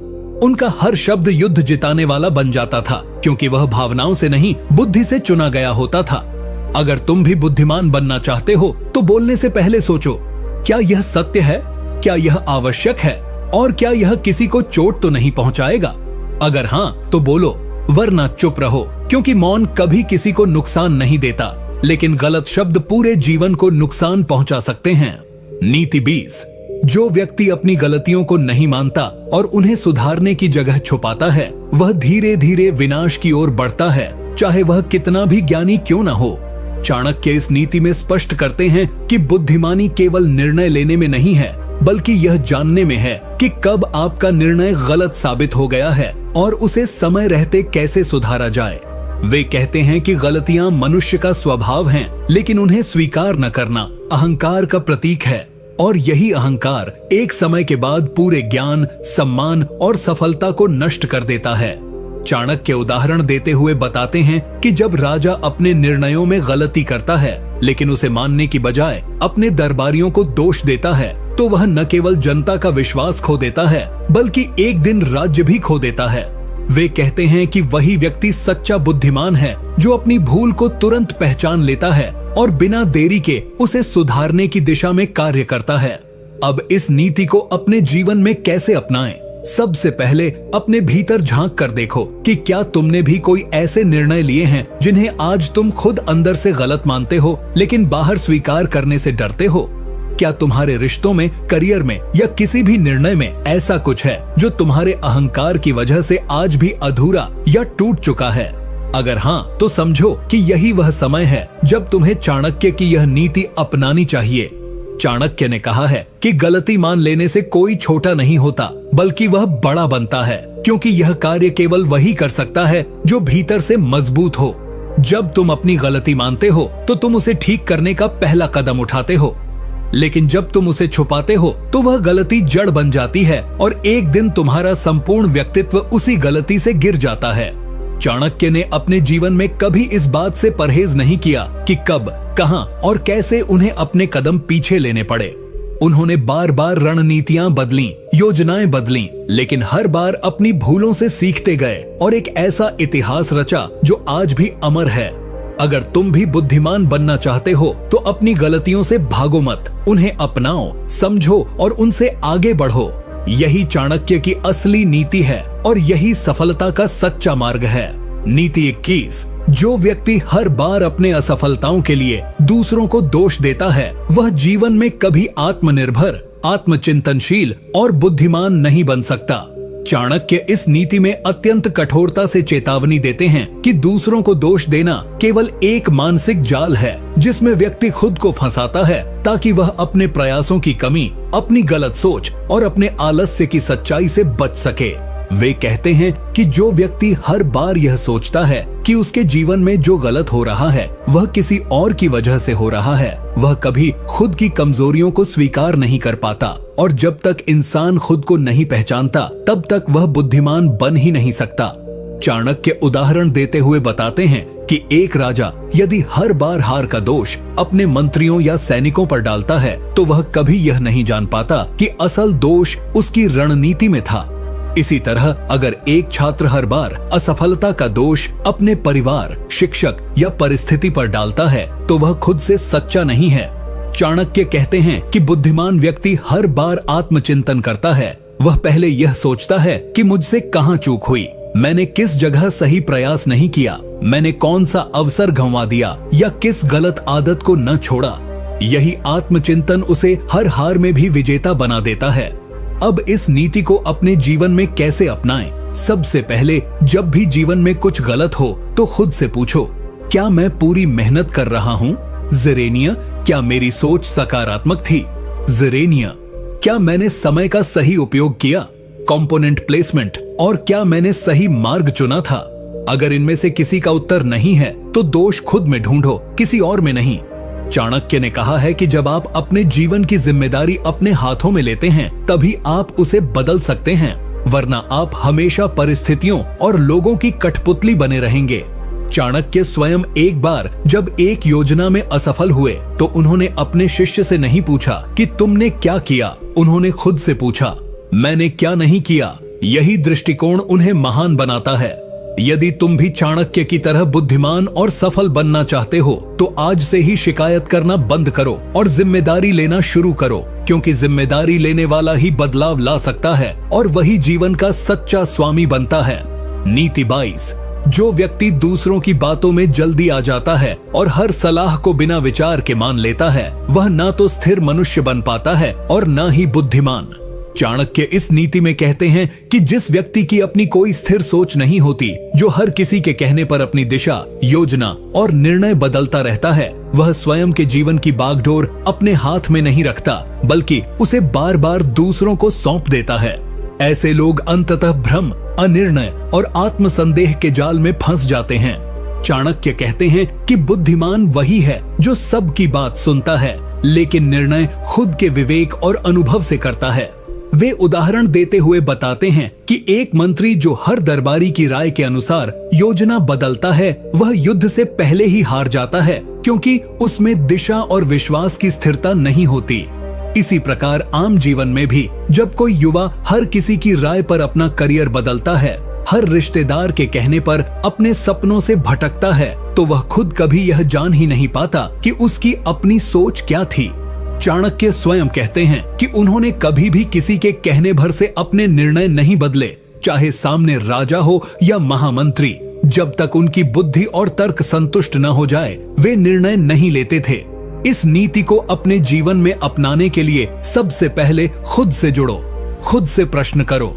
उनका हर शब्द युद्ध जिताने वाला बन जाता था, क्योंकि वह भावनाओं से नहीं, बुद्धि से चुना गया होता था। अगर तुम भी बुद्धिमान बनना चाहते हो तो बोलने से पहले सोचो, क्या यह सत्य है, क्या यह आवश्यक है और क्या यह किसी को चोट तो नहीं पहुंचाएगा। अगर हाँ तो बोलो, वरना चुप रहो, क्योंकि मौन कभी किसी को नुकसान नहीं देता, लेकिन गलत शब्द पूरे जीवन को नुकसान पहुंचा सकते हैं। नीति 20, जो व्यक्ति अपनी गलतियों को नहीं मानता और उन्हें सुधारने की जगह छुपाता है, वह धीरे धीरे विनाश की ओर बढ़ता है, चाहे वह कितना भी ज्ञानी क्यों न हो। चाणक्य इस नीति में स्पष्ट करते हैं कि बुद्धिमानी केवल निर्णय लेने में नहीं है, बल्कि यह जानने में है कि कब आपका निर्णय गलत साबित हो गया है और उसे समय रहते कैसे सुधारा जाए। वे कहते हैं कि गलतियां मनुष्य का स्वभाव हैं, लेकिन उन्हें स्वीकार न करना अहंकार का प्रतीक है, और यही अहंकार एक समय के बाद पूरे ज्ञान, सम्मान और सफलता को नष्ट कर देता है। चाणक्य उदाहरण देते हुए बताते हैं कि जब राजा अपने निर्णयों में गलती करता है, लेकिन उसे मानने की बजाय अपने दरबारियों को दोष देता है, तो वह न केवल जनता का विश्वास खो देता है, बल्कि एक दिन राज्य भी खो देता है। वे कहते हैं कि वही व्यक्ति सच्चा बुद्धिमान है जो अपनी भूल को तुरंत पहचान लेता है और बिना देरी के उसे सुधारने की दिशा में कार्य करता है। अब इस नीति को अपने जीवन में कैसे अपनाएं? सबसे पहले अपने भीतर झांक कर देखो कि क्या तुमने भी कोई ऐसे निर्णय लिए हैं जिन्हें आज तुम खुद अंदर से गलत मानते हो लेकिन बाहर स्वीकार करने से डरते हो। क्या तुम्हारे रिश्तों में, करियर में या किसी भी निर्णय में ऐसा कुछ है जो तुम्हारे अहंकार की वजह से आज भी अधूरा या टूट चुका है? अगर हाँ, तो समझो कि यही वह समय है जब तुम्हें चाणक्य की यह नीति अपनानी चाहिए। चाणक्य ने कहा है कि गलती मान लेने से कोई छोटा नहीं होता, बल्कि वह बड़ा बनता है, क्योंकि यह कार्य केवल वही कर सकता है जो भीतर से मजबूत हो। जब तुम अपनी गलती मानते हो तो तुम उसे ठीक करने का पहला कदम उठाते हो, लेकिन जब तुम उसे छुपाते हो तो वह गलती जड़ बन जाती है और एक दिन तुम्हारा संपूर्ण व्यक्तित्व उसी गलती से गिर जाता है। चाणक्य ने अपने जीवन में कभी इस बात से परहेज नहीं किया कि कब, कहां और कैसे उन्हें अपने कदम पीछे लेने पड़े। उन्होंने बार बार रणनीतियां बदली, योजनाएं बदली, लेकिन हर बार अपनी भूलों से सीखते गए और एक ऐसा इतिहास रचा जो आज भी अमर है। अगर तुम भी बुद्धिमान बनना चाहते हो तो अपनी गलतियों से भागो मत, उन्हें अपनाओ, समझो और उनसे आगे बढ़ो। यही चाणक्य की असली नीति है और यही सफलता का सच्चा मार्ग है। नीति 21। जो व्यक्ति हर बार अपने असफलताओं के लिए दूसरों को दोष देता है, वह जीवन में कभी आत्मनिर्भर, आत्मचिंतनशील और बुद्धिमान नहीं बन सकता। चाणक्य इस नीति में अत्यंत कठोरता से चेतावनी देते हैं कि दूसरों को दोष देना केवल एक मानसिक जाल है जिसमें व्यक्ति खुद को फंसाता है ताकि वह अपने प्रयासों की कमी, अपनी गलत सोच और अपने आलस्य की सच्चाई से बच सके। वे कहते हैं कि जो व्यक्ति हर बार यह सोचता है कि उसके जीवन में जो गलत हो रहा है वह किसी और की वजह से हो रहा है, वह कभी खुद की कमजोरियों को स्वीकार नहीं कर पाता, और जब तक इंसान खुद को नहीं पहचानता तब तक वह बुद्धिमान बन ही नहीं सकता। चाणक्य उदाहरण देते हुए बताते हैं कि एक राजा यदि हर बार हार का दोष अपने मंत्रियों या सैनिकों पर डालता है तो वह कभी यह नहीं जान पाता कि असल दोष उसकी रणनीति में था। इसी तरह अगर एक छात्र हर बार असफलता का दोष अपने परिवार, शिक्षक या परिस्थिति पर डालता है तो वह खुद से सच्चा नहीं है। चाणक्य कहते हैं कि बुद्धिमान व्यक्ति हर बार आत्मचिंतन करता है। वह पहले यह सोचता है कि मुझसे कहां चूक हुई, मैंने किस जगह सही प्रयास नहीं किया, मैंने कौन सा अवसर गंवा दिया या किस गलत आदत को न छोड़ा। यही आत्मचिंतन उसे हर हार में भी विजेता बना देता है। अब इस नीति को अपने जीवन में कैसे अपनाएं? सबसे पहले जब भी जीवन में कुछ गलत हो तो खुद से पूछो, क्या मैं पूरी मेहनत कर रहा हूँ? ज़ेरेनिया, क्या मेरी सोच सकारात्मक थी? ज़ेरेनिया, क्या मैंने समय का सही उपयोग किया? कंपोनेंट प्लेसमेंट, और क्या मैंने सही मार्ग चुना था? अगर इनमें से किसी का उत्तर नहीं है तो दोष खुद में ढूंढो, किसी और में नहीं। चाणक्य ने कहा है कि जब आप अपने जीवन की जिम्मेदारी अपने हाथों में लेते हैं तभी आप उसे बदल सकते हैं, वरना आप हमेशा परिस्थितियों और लोगों की कठपुतली बने रहेंगे। चाणक्य स्वयं एक बार जब एक योजना में असफल हुए तो उन्होंने अपने शिष्य से नहीं पूछा कि तुमने क्या किया, उन्होंने खुद से पूछा, मैंने क्या नहीं किया। यही दृष्टिकोण उन्हें महान बनाता है। यदि तुम भी चाणक्य की तरह बुद्धिमान और सफल बनना चाहते हो तो आज से ही शिकायत करना बंद करो और जिम्मेदारी लेना शुरू करो, क्योंकि जिम्मेदारी लेने वाला ही बदलाव ला सकता है और वही जीवन का सच्चा स्वामी बनता है। नीति 22। जो व्यक्ति दूसरों की बातों में जल्दी आ जाता है और हर सलाह को बिना विचार के मान लेता है, वह ना तो स्थिर मनुष्य बन पाता है और ना ही बुद्धिमान। चाणक्य इस नीति में कहते हैं कि जिस व्यक्ति की अपनी कोई स्थिर सोच नहीं होती, जो हर किसी के कहने पर अपनी दिशा, योजना और निर्णय बदलता रहता है, वह स्वयं के जीवन की बागडोर अपने हाथ में नहीं रखता, बल्कि उसे बार बार दूसरों को सौंप देता है। ऐसे लोग अंततः भ्रम, अनिर्णय और आत्मसंदेह के जाल में फंस जाते हैं। चाणक्य कहते हैं कि बुद्धिमान वही है जो सबकी बात सुनता है, लेकिन निर्णय खुद के विवेक और अनुभव से करता है। वे उदाहरण देते हुए बताते हैं कि एक मंत्री जो हर दरबारी की राय के अनुसार योजना बदलता है, वह युद्ध से पहले ही हार जाता है, क्योंकि उसमें दिशा और विश्वास की स्थिरता नहीं होती। इसी प्रकार आम जीवन में भी जब कोई युवा हर किसी की राय पर अपना करियर बदलता है, हर रिश्तेदार के कहने पर अपने सपनों से भटकता है तो वह खुद कभी यह जान ही नहीं पाता कि उसकी अपनी सोच क्या थी। चाणक्य स्वयं कहते हैं कि उन्होंने कभी भी किसी के कहने भर से अपने निर्णय नहीं बदले, चाहे सामने राजा हो या महामंत्री। जब तक उनकी बुद्धि और तर्क संतुष्ट न हो जाए, वे निर्णय नहीं लेते थे। इस नीति को अपने जीवन में अपनाने के लिए सबसे पहले खुद से जुड़ो। खुद से प्रश्न करो,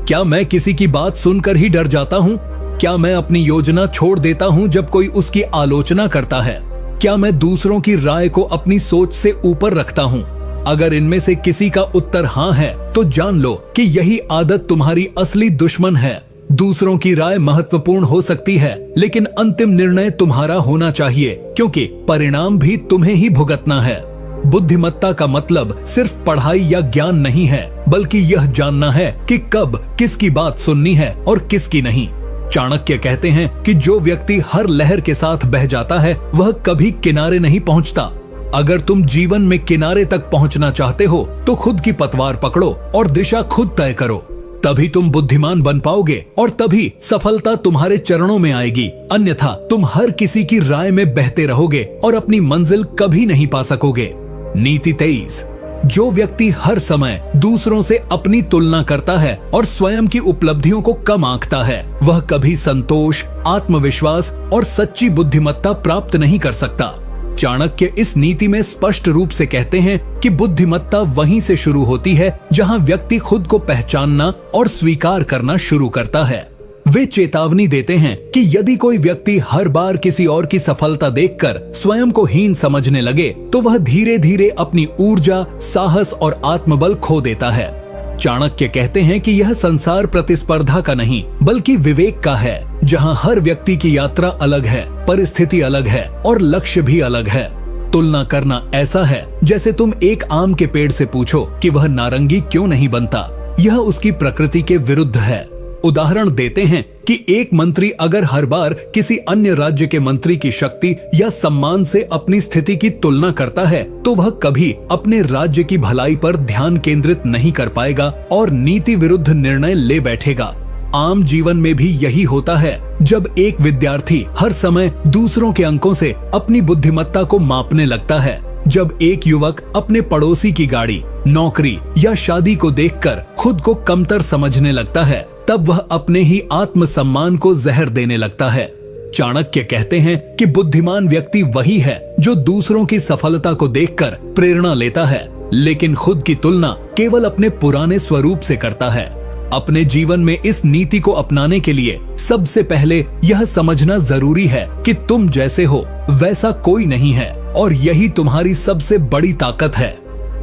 क्या मैं किसी की बात सुनकर ही डर जाता हूँ? क्या मैं अपनी योजना छोड़ देता हूँ जब कोई उसकी आलोचना करता है? क्या मैं दूसरों की राय को अपनी सोच से ऊपर रखता हूँ? अगर इनमें से किसी का उत्तर हाँ है, तो जान लो कि यही आदत तुम्हारी असली दुश्मन है। दूसरों की राय महत्वपूर्ण हो सकती है, लेकिन अंतिम निर्णय तुम्हारा होना चाहिए, क्योंकि परिणाम भी तुम्हें ही भुगतना है। बुद्धिमत्ता का मतलब सिर्फ पढ़ाई या ज्ञान नहीं है, बल्कि यह जानना है कि कब किसकी बात सुननी है और किसकी नहीं। चाणक्य कहते हैं कि जो व्यक्ति हर लहर के साथ बह जाता है, वह कभी किनारे नहीं पहुंचता। अगर तुम जीवन में किनारे तक पहुंचना चाहते हो, तो खुद की पतवार पकड़ो और दिशा खुद तय करो। तभी तुम बुद्धिमान बन पाओगे और तभी सफलता तुम्हारे चरणों में आएगी। अन्यथा तुम हर किसी की राय में बहते रहोगे और अपनी मंजिल कभी नहीं पा सकोगे। नीति 23। जो व्यक्ति हर समय दूसरों से अपनी तुलना करता है और स्वयं की उपलब्धियों को कम आंकता है, वह कभी संतोष, आत्मविश्वास और सच्ची बुद्धिमत्ता प्राप्त नहीं कर सकता। चाणक्य इस नीति में स्पष्ट रूप से कहते हैं कि बुद्धिमत्ता वहीं से शुरू होती है जहां व्यक्ति खुद को पहचानना और स्वीकार करना शुरू करता है। वे चेतावनी देते हैं कि यदि कोई व्यक्ति हर बार किसी और की सफलता देखकर स्वयं को हीन समझने लगे, तो वह धीरे धीरे अपनी ऊर्जा, साहस और आत्मबल खो देता है। चाणक्य कहते हैं कि यह संसार प्रतिस्पर्धा का नहीं, बल्कि विवेक का है, जहां हर व्यक्ति की यात्रा अलग है, परिस्थिति अलग है और लक्ष्य भी अलग है। तुलना करना ऐसा है जैसे तुम एक आम के पेड़ से पूछो कि वह नारंगी क्यों नहीं बनता। यह उसकी प्रकृति के विरुद्ध है। उदाहरण देते हैं कि एक मंत्री अगर हर बार किसी अन्य राज्य के मंत्री की शक्ति या सम्मान से अपनी स्थिति की तुलना करता है, तो वह कभी अपने राज्य की भलाई पर ध्यान केंद्रित नहीं कर पाएगा और नीति विरुद्ध निर्णय ले बैठेगा। आम जीवन में भी यही होता है। जब एक विद्यार्थी हर समय दूसरों के अंकों से अपनी बुद्धिमत्ता को मापने लगता है, जब एक युवक अपने पड़ोसी की गाड़ी, नौकरी या शादी को देखकर खुद को कमतर समझने लगता है, तब वह अपने ही आत्मसम्मान को जहर देने लगता है। चाणक्य कहते हैं कि बुद्धिमान व्यक्ति वही है जो दूसरों की सफलता को देखकर प्रेरणा लेता है, लेकिन खुद की तुलना केवल अपने पुराने स्वरूप से करता है। अपने जीवन में इस नीति को अपनाने के लिए सबसे पहले यह समझना जरूरी है कि तुम जैसे हो वैसा कोई नहीं है, और यही तुम्हारी सबसे बड़ी ताकत है।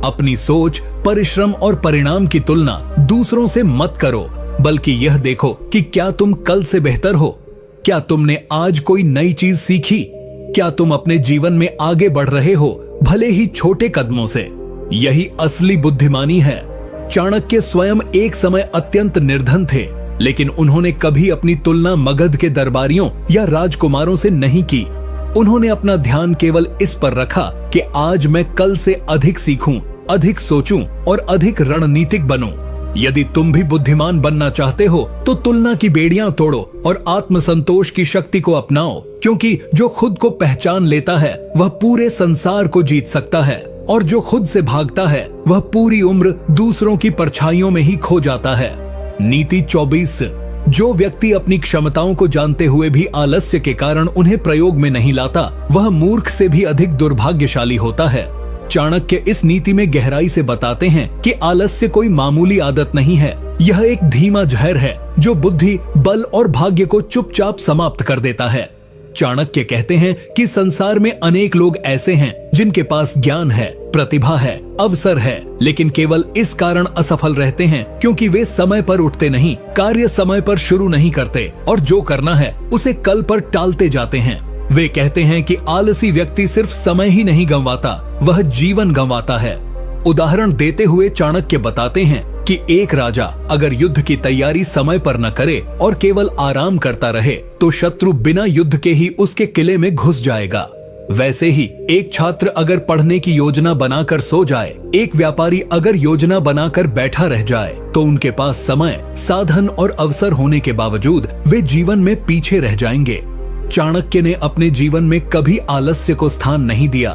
अपनी सोच, परिश्रम और परिणाम की तुलना दूसरों से मत करो, बल्कि यह देखो कि क्या तुम कल से बेहतर हो। क्या तुमने आज कोई नई चीज सीखी? क्या तुम अपने जीवन में आगे बढ़ रहे हो, भले ही छोटे कदमों से? यही असली बुद्धिमानी है। चाणक्य स्वयं एक समय अत्यंत निर्धन थे, लेकिन उन्होंने कभी अपनी तुलना मगध के दरबारियों या राजकुमारों से नहीं की। उन्होंने अपना ध्यान केवल इस पर रखा कि आज मैं कल से अधिक सीखूं, अधिक सोचूं और अधिक रणनीतिक बनूं। यदि तुम भी बुद्धिमान बनना चाहते हो, तो तुलना की बेड़ियां तोड़ो और आत्मसंतोष की शक्ति को अपनाओ, क्योंकि जो खुद को पहचान लेता है वह पूरे संसार को जीत सकता है, और जो खुद से भागता है वह पूरी उम्र दूसरों की परछाइयों में ही खो जाता है। नीति 24। जो व्यक्ति अपनी क्षमताओं को जानते हुए भी आलस्य के कारण उन्हें प्रयोग में नहीं लाता, वह मूर्ख से भी अधिक दुर्भाग्यशाली होता है। चाणक्य इस नीति में गहराई से बताते हैं कि आलस्य कोई मामूली आदत नहीं है। यह एक धीमा जहर है जो बुद्धि, बल और भाग्य को चुपचाप समाप्त कर देता है। चाणक्य कहते हैं कि संसार में अनेक लोग ऐसे हैं जिनके पास ज्ञान है, प्रतिभा है, अवसर है, लेकिन केवल इस कारण असफल रहते हैं क्योंकि वे समय पर उठते नहीं, कार्य समय पर शुरू नहीं करते और जो करना है उसे कल पर टालते जाते हैं। वे कहते हैं कि आलसी व्यक्ति सिर्फ समय ही नहीं गंवाता, वह जीवन गंवाता है। उदाहरण देते हुए चाणक्य बताते हैं कि एक राजा अगर युद्ध की तैयारी समय पर न करे और केवल आराम करता रहे, तो शत्रु बिना युद्ध के ही उसके किले में घुस जाएगा। वैसे ही एक छात्र अगर पढ़ने की योजना बनाकर सो जाए, एक व्यापारी अगर योजना बनाकर बैठा रह जाए, तो उनके पास समय, साधन और अवसर होने के बावजूद वे जीवन में पीछे रह जाएंगे। चाणक्य ने अपने जीवन में कभी आलस्य को स्थान नहीं दिया।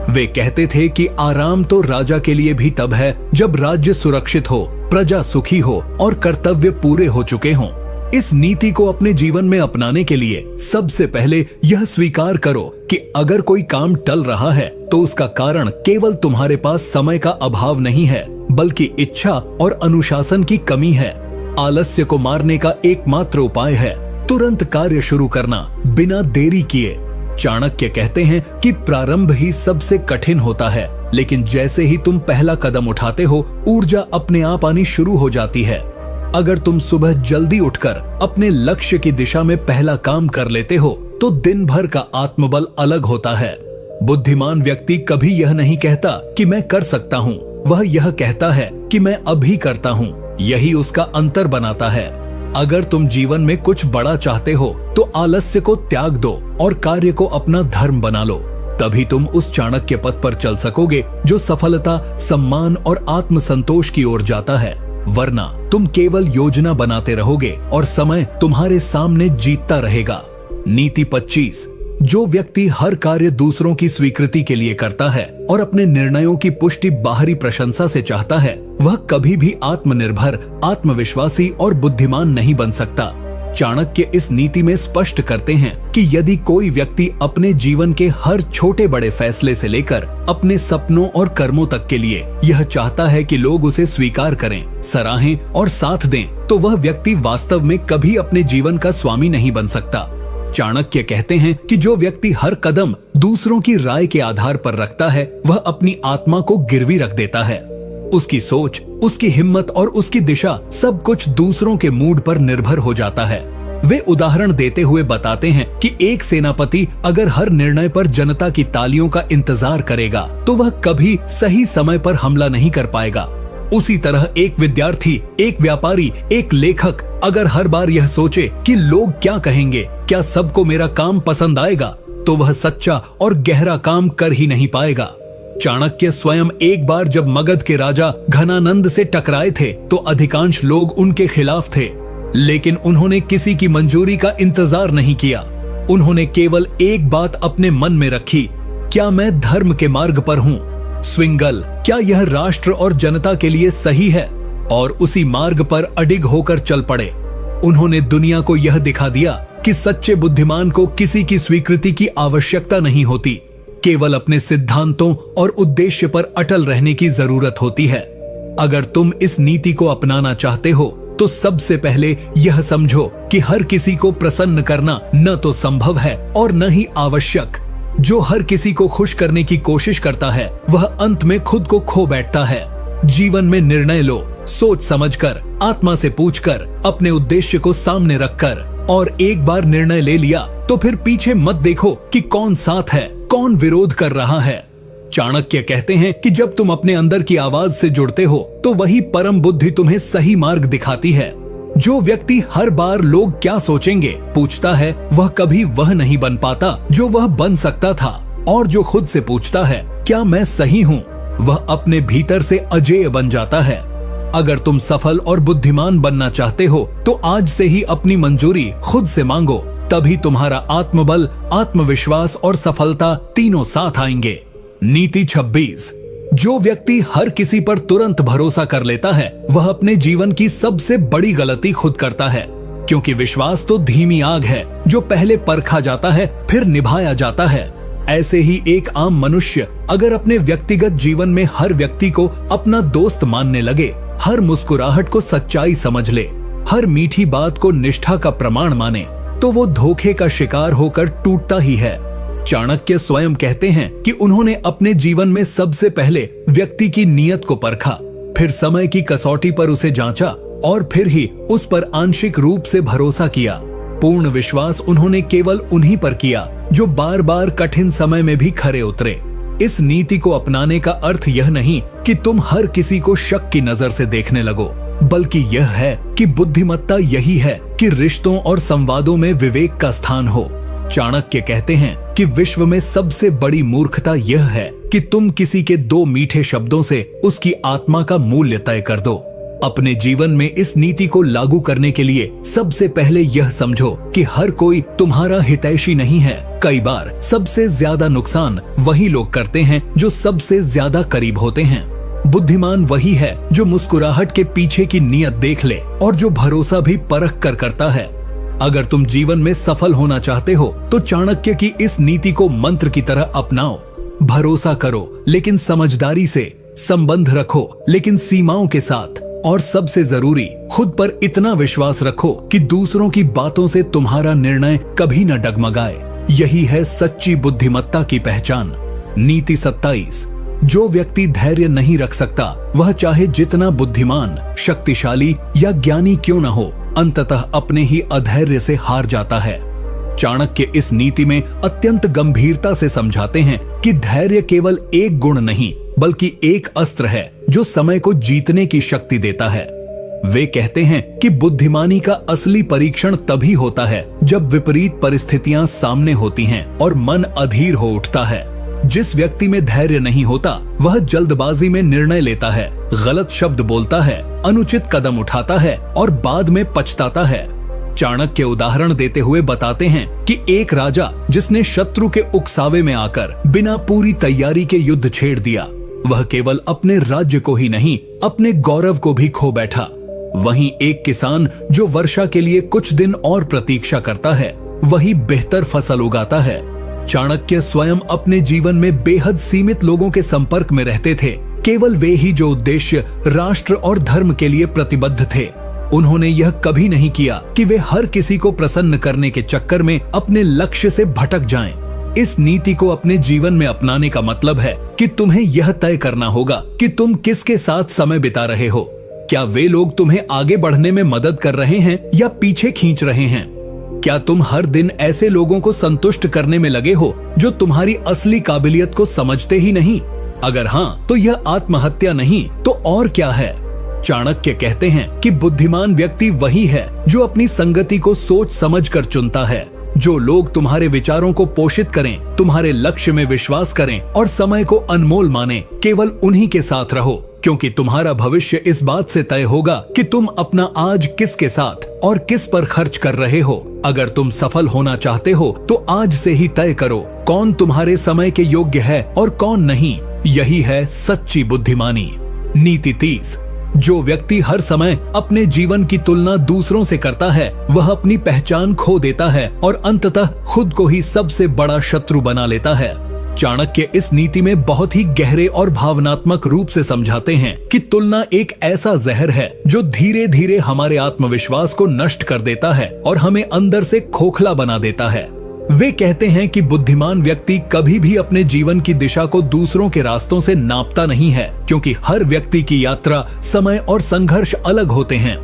वे कहते थे कि आराम तो राजा के लिए भी तब है जब राज्य सुरक्षित हो, प्रजा सुखी हो और कर्तव्य पूरे हो चुके हों। इस नीति को अपने जीवन में अपनाने के लिए सबसे पहले यह स्वीकार करो कि अगर कोई काम टल रहा है तो उसका कारण केवल तुम्हारे पास समय का अभाव नहीं है, बल्कि इच्छा और अनुशासन की कमी है। आलस्य को मारने का एकमात्र उपाय है तुरंत कार्य शुरू करना, बिना देरी किए। चाणक्य कहते हैं कि प्रारंभ ही सबसे कठिन होता है, लेकिन जैसे ही तुम पहला कदम उठाते हो, ऊर्जा अपने आप आनी शुरू हो जाती है। अगर तुम सुबह जल्दी उठकर अपने लक्ष्य की दिशा में पहला काम कर लेते हो, तो दिन भर का आत्मबल अलग होता है। बुद्धिमान व्यक्ति कभी यह नहीं कहता कि मैं कर सकता हूँ, वह यह कहता है कि मैं अभी करता हूँ। यही उसका अंतर बनाता है। अगर तुम जीवन में कुछ बड़ा चाहते हो तो आलस्य को त्याग दो और कार्य को अपना धर्म बना लो। तभी तुम उस चाणक्य पथ पर चल सकोगे जो सफलता, सम्मान और आत्मसंतोष की ओर जाता है। वरना तुम केवल योजना बनाते रहोगे और समय तुम्हारे सामने जीतता रहेगा। नीति 25। जो व्यक्ति हर कार्य दूसरों की स्वीकृति के लिए करता है और अपने निर्णयों की पुष्टि बाहरी प्रशंसा से चाहता है, वह कभी भी आत्मनिर्भर, आत्मविश्वासी और बुद्धिमान नहीं बन सकता। चाणक्य इस नीति में स्पष्ट करते हैं कि यदि कोई व्यक्ति अपने जीवन के हर छोटे बड़े फैसले से लेकर अपने सपनों और कर्मों तक के लिए यह चाहता है कि लोग उसे स्वीकार करें, सराहें और साथ दें, तो वह व्यक्ति वास्तव में कभी अपने जीवन का स्वामी नहीं बन सकता। चाणक्य कहते हैं कि जो व्यक्ति हर कदम दूसरों की राय के आधार पर रखता है, वह अपनी आत्मा को गिरवी रख देता है। उसकी सोच, उसकी हिम्मत और उसकी दिशा सब कुछ दूसरों के मूड पर निर्भर हो जाता है। वे उदाहरण देते हुए बताते हैं कि एक सेनापति अगर हर निर्णय पर जनता की तालियों का इंतजार करेगा तो वह कभी सही समय पर हमला नहीं कर पाएगा। उसी तरह एक विद्यार्थी, एक व्यापारी, एक लेखक अगर हर बार यह सोचे कि लोग क्या कहेंगे, क्या सबको मेरा काम पसंद आएगा, तो वह सच्चा और गहरा काम कर ही नहीं पाएगा। चाणक्य स्वयं एक बार जब मगध के राजा घनानंद से टकराए थे तो अधिकांश लोग उनके खिलाफ थे, लेकिन उन्होंने किसी की मंजूरी का इंतजार नहीं किया। उन्होंने केवल एक बात अपने मन में रखी, क्या मैं धर्म के मार्ग पर हूँ? स्विंगल, क्या यह राष्ट्र और जनता के लिए सही है? और उसी मार्ग पर अडिग होकर चल पड़े। उन्होंने दुनिया को यह दिखा दिया कि सच्चे बुद्धिमान को किसी की स्वीकृति की आवश्यकता नहीं होती, केवल अपने सिद्धांतों और उद्देश्य पर अटल रहने की जरूरत होती है। अगर तुम इस नीति को अपनाना चाहते हो तो सबसे पहले यह समझो कि हर किसी को प्रसन्न करना न तो संभव है और न ही आवश्यक। जो हर किसी को खुश करने की कोशिश करता है वह अंत में खुद को खो बैठता है। जीवन में निर्णय लो, सोच समझकर, आत्मा से पूछकर, अपने उद्देश्य को सामने रखकर, और एक बार निर्णय ले लिया तो फिर पीछे मत देखो कि कौन साथ है, कौन विरोध कर रहा है। चाणक्य कहते हैं कि जब तुम अपने अंदर की आवाज से जुड़ते हो तो वही परम बुद्धि तुम्हें सही मार्ग दिखाती है। जो व्यक्ति हर बार लोग क्या सोचेंगे पूछता है, वह कभी वह नहीं बन पाता जो वह बन सकता था। और जो खुद से पूछता है क्या मैं सही हूँ, वह अपने भीतर से अजेय बन जाता है। अगर तुम सफल और बुद्धिमान बनना चाहते हो तो आज से ही अपनी मंजूरी खुद से मांगो, तभी तुम्हारा आत्मबल, आत्मविश्वास और सफलता तीनों साथ आएंगे। नीति 26। जो व्यक्ति हर किसी पर तुरंत भरोसा कर लेता है वह अपने जीवन की सबसे बड़ी गलती खुद करता है, क्योंकि विश्वास तो धीमी आग है जो पहले परखा जाता है फिर निभाया जाता है। ऐसे ही एक आम मनुष्य अगर अपने व्यक्तिगत जीवन में हर व्यक्ति को अपना दोस्त मानने लगे, हर मुस्कुराहट को सच्चाई समझ ले, हर मीठी बात को निष्ठा का प्रमाण माने, तो वो धोखे का शिकार होकर टूटता ही है। चाणक्य स्वयं कहते हैं कि उन्होंने अपने जीवन में सबसे पहले व्यक्ति की नीयत को परखा, फिर समय की कसौटी पर उसे जांचा और फिर ही उस पर आंशिक रूप से भरोसा किया। पूर्ण विश्वास उन्होंने केवल उन्हीं पर किया जो बार बार कठिन समय में भी खरे उतरे। इस नीति को अपनाने का अर्थ यह नहीं कि तुम हर किसी को शक की नजर से देखने लगो, बल्कि यह है कि बुद्धिमत्ता यही है कि रिश्तों और संवादों में विवेक का स्थान हो। चाणक्य कहते हैं कि विश्व में सबसे बड़ी मूर्खता यह है कि तुम किसी के दो मीठे शब्दों से उसकी आत्मा का मूल्य तय कर दो। अपने जीवन में इस नीति को लागू करने के लिए सबसे पहले यह समझो कि हर कोई तुम्हारा हितैषी नहीं है। कई बार सबसे ज्यादा नुकसान वही लोग करते हैं जो सबसे ज्यादा करीब होते हैं। बुद्धिमान वही है जो मुस्कुराहट के पीछे की नीयत देख ले और जो भरोसा भी परख कर करता है। अगर तुम जीवन में सफल होना चाहते हो तो चाणक्य की इस नीति को मंत्र की तरह अपनाओ। भरोसा करो लेकिन समझदारी से, संबंध रखो लेकिन सीमाओं के साथ, और सबसे जरूरी खुद पर इतना विश्वास रखो कि दूसरों की बातों से तुम्हारा निर्णय कभी न डगमगाए। यही है सच्ची बुद्धिमत्ता की पहचान। नीति 27। जो व्यक्ति धैर्य नहीं रख सकता वह चाहे जितना बुद्धिमान, शक्तिशाली या ज्ञानी क्यों न हो, अंततः अपने ही अधैर्य से हार जाता है। चाणक्य इस नीति में अत्यंत गंभीरता से समझाते हैं कि धैर्य केवल एक गुण नहीं बल्कि एक अस्त्र है जो समय को जीतने की शक्ति देता है। वे कहते हैं कि बुद्धिमानी का असली परीक्षण तभी होता है जब विपरीत परिस्थितियां सामने होती हैं और मन अधीर हो उठता है। जिस व्यक्ति में धैर्य नहीं होता वह जल्दबाजी में निर्णय लेता है, गलत शब्द बोलता है, अनुचित कदम उठाता है और बाद में पछताता है। चाणक्य उदाहरण देते हुए बताते हैं कि एक राजा जिसने शत्रु के उकसावे में आकर बिना पूरी तैयारी के युद्ध छेड़ दिया, वह केवल अपने राज्य को ही नहीं अपने गौरव को भी खो बैठा। वहीं एक किसान जो वर्षा के लिए कुछ दिन और प्रतीक्षा करता है, वही बेहतर फसल उगाता है। चाणक्य स्वयं अपने जीवन में बेहद सीमित लोगों के संपर्क में रहते थे, केवल वे ही जो उद्देश्य राष्ट्र और धर्म के लिए प्रतिबद्ध थे। उन्होंने यह कभी नहीं किया कि वे हर किसी को प्रसन्न करने के चक्कर में अपने लक्ष्य से भटक जाएं। इस नीति को अपने जीवन में अपनाने का मतलब है कि तुम्हें यह तय करना होगा कि तुम किसके साथ समय बिता रहे हो। क्या वे लोग तुम्हें आगे बढ़ने में मदद कर रहे हैं या पीछे खींच रहे हैं? क्या तुम हर दिन ऐसे लोगों को संतुष्ट करने में लगे हो जो तुम्हारी असली काबिलियत को समझते ही नहीं? अगर हाँ, तो यह आत्महत्या नहीं तो और क्या है। चाणक्य कहते हैं कि बुद्धिमान व्यक्ति वही है जो अपनी संगति को सोच समझकर चुनता है। जो लोग तुम्हारे विचारों को पोषित करें, तुम्हारे लक्ष्य में विश्वास करें और समय को अनमोल माने, केवल उन्हीं के साथ रहो, क्योंकि तुम्हारा भविष्य इस बात से तय होगा कि तुम अपना आज किसके साथ और किस पर खर्च कर रहे हो। अगर तुम सफल होना चाहते हो तो आज से ही तय करो कौन तुम्हारे समय के योग्य है और कौन नहीं। यही है सच्ची बुद्धिमानी। नीति 30। जो व्यक्ति हर समय अपने जीवन की तुलना दूसरों से करता है वह अपनी पहचान खो देता है और अंततः खुद को ही सबसे बड़ा शत्रु बना लेता है। चाणक्य इस नीति में बहुत ही गहरे और भावनात्मक रूप से समझाते हैं कि तुलना एक ऐसा जहर है जो धीरे धीरे हमारे आत्मविश्वास को नष्ट कर देता है और हमें अंदर से खोखला बना देता है। वे कहते हैं कि बुद्धिमान व्यक्ति कभी भी अपने जीवन की दिशा को दूसरों के रास्तों से नापता नहीं है, क्योंकि हर व्यक्ति की यात्रा, समय और संघर्ष अलग होते हैं।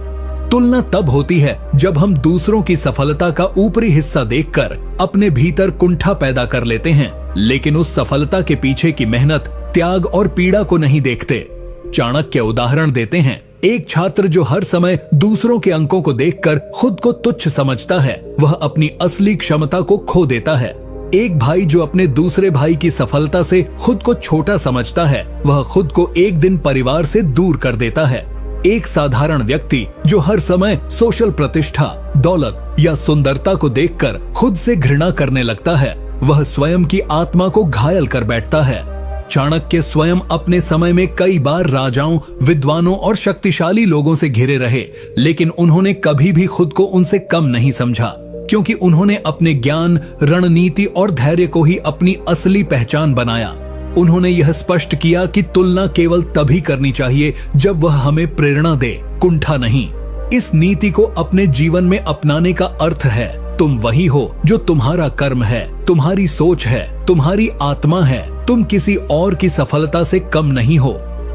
तुलना तब होती है जब हम दूसरों की सफलता का ऊपरी हिस्सा देखकर अपने भीतर कुंठा पैदा कर लेते हैं, लेकिन उस सफलता के पीछे की मेहनत, त्याग और पीड़ा को नहीं देखते। चाणक्य उदाहरण देते हैं, एक छात्र जो हर समय दूसरों के अंकों को देखकर खुद को तुच्छ समझता है, वह अपनी असली क्षमता को खो देता है। एक भाई जो अपने दूसरे भाई की सफलता से खुद को छोटा समझता है, वह खुद को एक दिन परिवार से दूर कर देता है। एक साधारण व्यक्ति जो हर समय सोशल प्रतिष्ठा, दौलत या सुंदरता को देखकर खुद से घृणा करने लगता है, वह स्वयं की आत्मा को घायल कर बैठता है। चाणक्य स्वयं अपने समय में कई बार राजाओं, विद्वानों और शक्तिशाली लोगों से घिरे रहे, लेकिन उन्होंने कभी भी खुद को उनसे कम नहीं समझा, क्योंकि उन्होंने अपने ज्ञान, रणनीति और धैर्य को ही अपनी असली पहचान बनाया। उन्होंने यह स्पष्ट किया कि तुलना केवल तभी करनी चाहिए जब वह हमें प्रेरणा दे, कुंठा नहीं। इस नीति को अपने जीवन में अपनाने का अर्थ है तुम वही हो जो तुम्हारा कर्म है, तुम्हारी सोच है, तुम्हारी आत्मा है। तुम किसी और की सफलता से कम नहीं हो।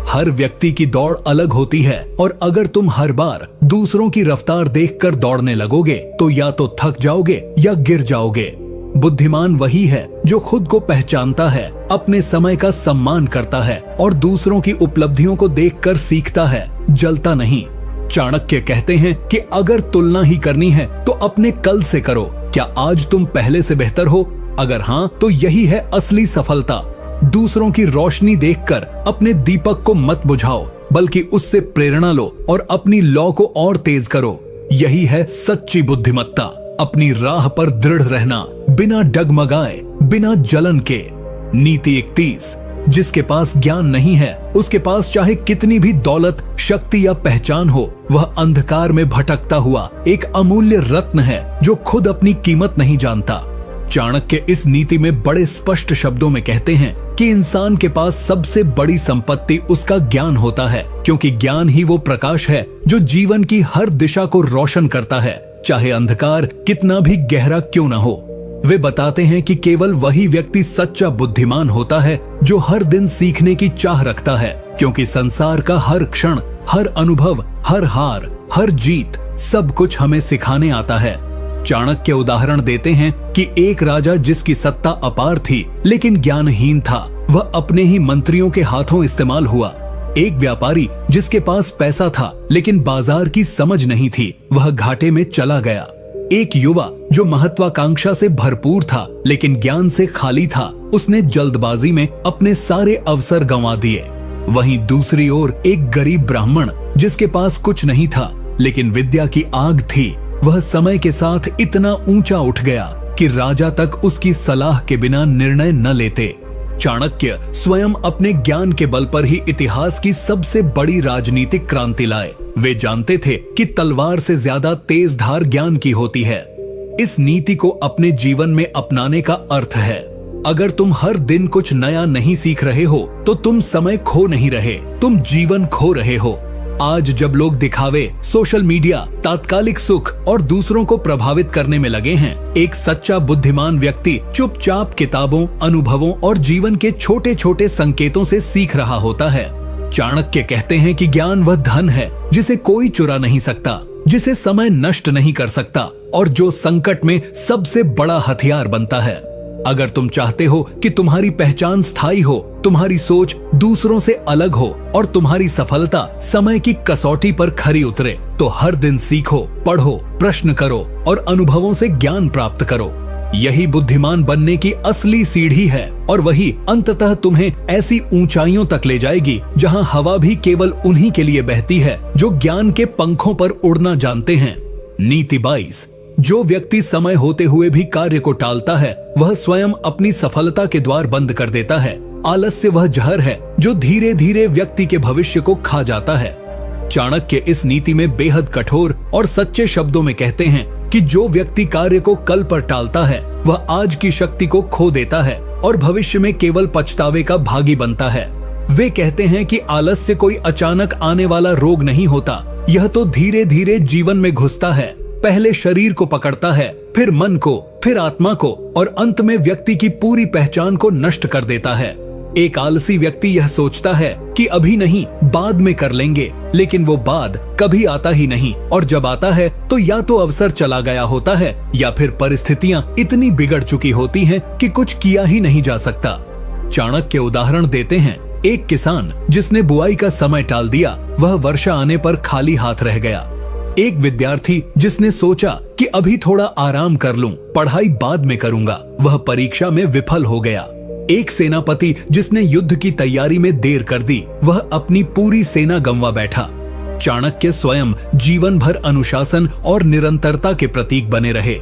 हर व्यक्ति की दौड़ अलग होती है और अगर तुम हर बार दूसरों की रफ्तार देखकर दौड़ने लगोगे तो या तो थक जाओगे या गिर जाओगे। बुद्धिमान वही है जो खुद को पहचानता है, अपने समय का सम्मान करता है और दूसरों की उपलब्धियों को देखकर सीखता है, जलता नहीं। चाणक्य कहते हैं कि अगर तुलना ही करनी है तो अपने कल से करो। क्या आज तुम पहले से बेहतर हो? अगर हाँ, तो यही है असली सफलता। दूसरों की रोशनी देखकर अपने दीपक को मत बुझाओ। बल्कि उससे प्रेरणा लो और अपनी लौ को और तेज करो। यही है सच्ची बुद्धिमत्ता, अपनी राह पर दृढ़ रहना, बिना डगमगाए, बिना जलन के। नीति 31, जिसके पास ज्ञान नहीं है उसके पास चाहे कितनी भी दौलत, शक्ति या पहचान हो, वह अंधकार में भटकता हुआ एक अमूल्य रत्न है जो खुद अपनी कीमत नहीं जानता। चाणक्य इस नीति में बड़े स्पष्ट शब्दों में कहते हैं कि इंसान के पास सबसे बड़ी संपत्ति उसका ज्ञान होता है, क्योंकि ज्ञान ही वो प्रकाश है जो जीवन की हर दिशा को रोशन करता है, चाहे अंधकार कितना भी गहरा क्यों न हो। वे बताते हैं कि केवल वही व्यक्ति सच्चा बुद्धिमान होता है जो हर दिन सीखने की चाह रखता है, क्योंकि संसार का हर क्षण, हर अनुभव, हर हार, हर जीत, सब कुछ हमें सिखाने आता है। चाणक्य उदाहरण देते हैं कि एक राजा जिसकी सत्ता अपार थी लेकिन ज्ञानहीन था, वह अपने ही मंत्रियों के हाथों इस्तेमाल हुआ। एक व्यापारी जिसके पास पैसा था लेकिन बाजार की समझ नहीं थी, वह घाटे में चला गया। एक युवा जो महत्वाकांक्षा से भरपूर था लेकिन ज्ञान से खाली था, उसने जल्दबाजी में अपने सारे अवसर गंवा दिए। वहीं दूसरी ओर एक गरीब ब्राह्मण जिसके पास कुछ नहीं था लेकिन विद्या की आग थी, वह समय के साथ इतना ऊंचा उठ गया कि राजा तक उसकी सलाह के बिना निर्णय न लेते। चाणक्य स्वयं अपने ज्ञान के बल पर ही इतिहास की सबसे बड़ी राजनीतिक क्रांति लाए। वे जानते थे कि तलवार से ज्यादा तेज धार ज्ञान की होती है। इस नीति को अपने जीवन में अपनाने का अर्थ है, अगर तुम हर दिन कुछ नया नहीं सीख रहे हो तो तुम समय खो नहीं रहे, तुम जीवन खो रहे हो। आज जब लोग दिखावे, सोशल मीडिया, तात्कालिक सुख और दूसरों को प्रभावित करने में लगे हैं, एक सच्चा बुद्धिमान व्यक्ति चुपचाप किताबों, अनुभवों और जीवन के छोटे छोटे संकेतों से सीख रहा होता है। चाणक्य कहते हैं कि ज्ञान वह धन है जिसे कोई चुरा नहीं सकता, जिसे समय नष्ट नहीं कर सकता और जो संकट में सबसे बड़ा हथियार बनता है। अगर तुम चाहते हो कि तुम्हारी पहचान स्थायी हो, तुम्हारी सोच दूसरों से अलग हो और तुम्हारी सफलता समय की कसौटी पर खरी उतरे, तो हर दिन सीखो, पढ़ो, प्रश्न करो और अनुभवों से ज्ञान प्राप्त करो। यही बुद्धिमान बनने की असली सीढ़ी है और वही अंततः तुम्हें ऐसी ऊंचाइयों तक ले जाएगी जहां हवा भी केवल उन्हीं के लिए बहती है जो ज्ञान के पंखों पर उड़ना जानते हैं। नीति 22, जो व्यक्ति समय होते हुए भी कार्य को टालता है वह स्वयं अपनी सफलता के द्वार बंद कर देता है। आलस्य वह जहर है जो धीरे धीरे व्यक्ति के भविष्य को खा जाता है। चाणक्य इस नीति में बेहद कठोर और सच्चे शब्दों में कहते हैं कि जो व्यक्ति कार्य को कल पर टालता है वह आज की शक्ति को खो देता है और भविष्य में केवल पछतावे का भागी बनता है। वे कहते हैं कि आलस्य कोई अचानक आने वाला रोग नहीं होता, यह तो धीरे धीरे जीवन में घुसता है। पहले शरीर को पकड़ता है, फिर मन को, फिर आत्मा को और अंत में व्यक्ति की पूरी पहचान को नष्ट कर देता है। एक आलसी व्यक्ति यह सोचता है कि अभी नहीं, बाद में कर लेंगे, लेकिन वो बाद कभी आता ही नहीं और जब आता है तो या तो अवसर चला गया होता है या फिर परिस्थितियां इतनी बिगड़ चुकी होती हैं कि कुछ किया ही नहीं जा सकता। चाणक्य उदाहरण देते हैं, एक किसान जिसने बुआई का समय टाल दिया, वह वर्षा आने पर खाली हाथ रह गया। एक विद्यार्थी जिसने सोचा कि अभी थोड़ा आराम कर लूं, पढ़ाई बाद में करूंगा, वह परीक्षा में विफल हो गया। एक सेनापति जिसने युद्ध की तैयारी में देर कर दी, वह अपनी पूरी सेना गंवा बैठा। चाणक्य स्वयं जीवन भर अनुशासन और निरंतरता के प्रतीक बने रहे।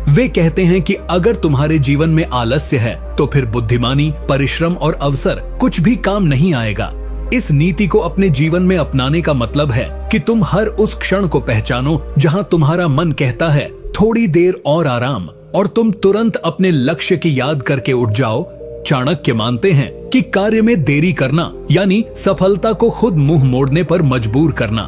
वे कहते हैं कि अगर तुम्हारे जीवन में आलस्य है तो फिर बुद्धिमानी, परिश्रम और अवसर कुछ भी काम नहीं आएगा। इस नीति को अपने जीवन में अपनाने का मतलब है कि तुम हर उस क्षण को पहचानो जहां तुम्हारा मन कहता है थोड़ी देर और आराम, और तुम तुरंत अपने लक्ष्य की याद करके उठ जाओ। चाणक्य मानते हैं कि कार्य में देरी करना यानी सफलता को खुद मुंह मोड़ने पर मजबूर करना।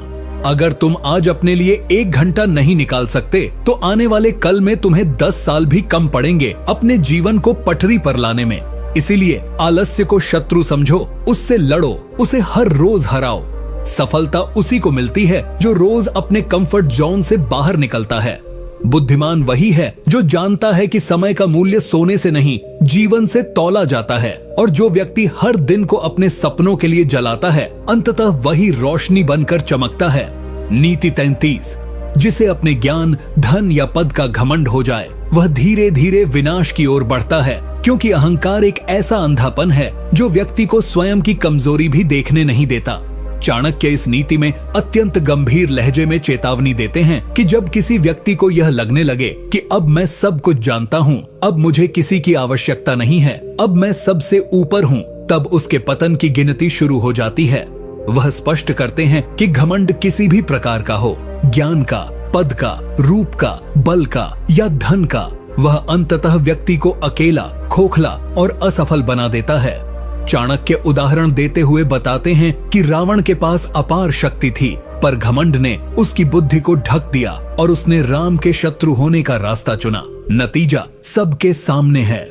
अगर तुम आज अपने लिए 1 घंटा नहीं निकाल सकते तो आने वाले कल में तुम्हें 10 साल भी कम पड़ेंगे अपने जीवन को पटरी पर लाने में। इसीलिए आलस्य को शत्रु समझो, उससे लड़ो, उसे हर रोज हराओ। सफलता उसी को मिलती है जो रोज अपने कंफर्ट जोन से बाहर निकलता है। बुद्धिमान वही है जो जानता है कि समय का मूल्य सोने से नहीं, जीवन से तौला जाता है, और जो व्यक्ति हर दिन को अपने सपनों के लिए जलाता है अंततः वही रोशनी बनकर चमकता है। नीति 33, जिसे अपने ज्ञान, धन या पद का घमंड हो जाए वह धीरे धीरे विनाश की ओर बढ़ता है, क्योंकि अहंकार एक ऐसा अंधापन है जो व्यक्ति को स्वयं की कमजोरी भी देखने नहीं देता। चाणक्य इस नीति में अत्यंत गंभीर लहजे में चेतावनी देते हैं कि जब किसी व्यक्ति को यह लगने लगे कि अब मैं सब कुछ जानता हूँ, अब मुझे किसी की आवश्यकता नहीं है, अब मैं सबसे ऊपर हूँ, तब उसके पतन की गिनती शुरू हो जाती है। वह स्पष्ट करते हैं कि घमंड किसी भी प्रकार का हो, ज्ञान का, पद का, रूप का, बल का या धन का, वह अंततः व्यक्ति को अकेला, खोखला और असफल बना देता है। चाणक्य उदाहरण देते हुए बताते हैं कि रावण के पास अपार शक्ति थी, पर घमंड ने उसकी बुद्धि को ढक दिया और उसने राम के शत्रु होने का रास्ता चुना। नतीजा सबके सामने है।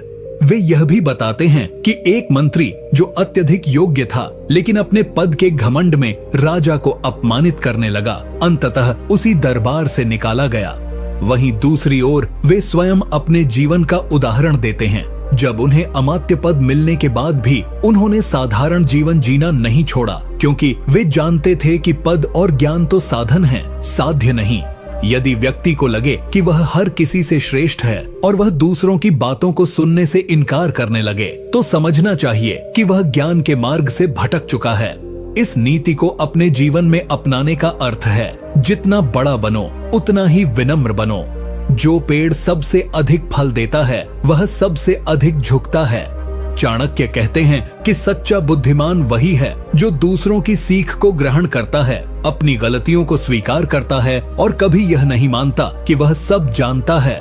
वे यह भी बताते हैं कि एक मंत्री जो अत्यधिक योग्य था, लेकिन अपने पद के घमंड में राजा को अपमानित करने लगा, अंततः उसी दरबार से निकाला गया। वहीं दूसरी ओर वे स्वयं अपने जीवन का उदाहरण देते हैं। जब उन्हें अमात्य पद मिलने के बाद भी उन्होंने साधारण जीवन जीना नहीं छोड़ा, क्योंकि वे जानते थे कि पद और ज्ञान तो साधन है, साध्य नहीं। यदि व्यक्ति को लगे कि वह हर किसी से श्रेष्ठ है और वह दूसरों की बातों को सुनने से इनकार करने लगे, तो समझना चाहिए कि वह ज्ञान के मार्ग से भटक चुका है। इस नीति को अपने जीवन में अपनाने का अर्थ है, जितना बड़ा बनो उतना ही विनम्र बनो। जो पेड़ सबसे अधिक फल देता है, वह सबसे अधिक झुकता है। चाणक्य कहते हैं कि सच्चा बुद्धिमान वही है जो दूसरों की सीख को ग्रहण करता है, अपनी गलतियों को स्वीकार करता है और कभी यह नहीं मानता कि वह सब जानता है।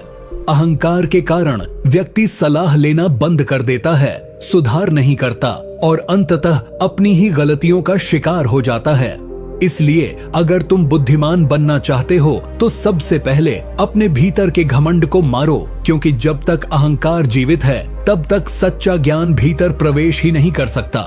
अहंकार के कारण व्यक्ति सलाह लेना बंद कर देता है, सुधार नहीं करता और अंततः अपनी ही गलतियों का शिकार हो जाता है। इसलिए अगर तुम बुद्धिमान बनना चाहते हो तो सबसे पहले अपने भीतर के घमंड को मारो, क्योंकि जब तक अहंकार जीवित है तब तक सच्चा ज्ञान भीतर प्रवेश ही नहीं कर सकता।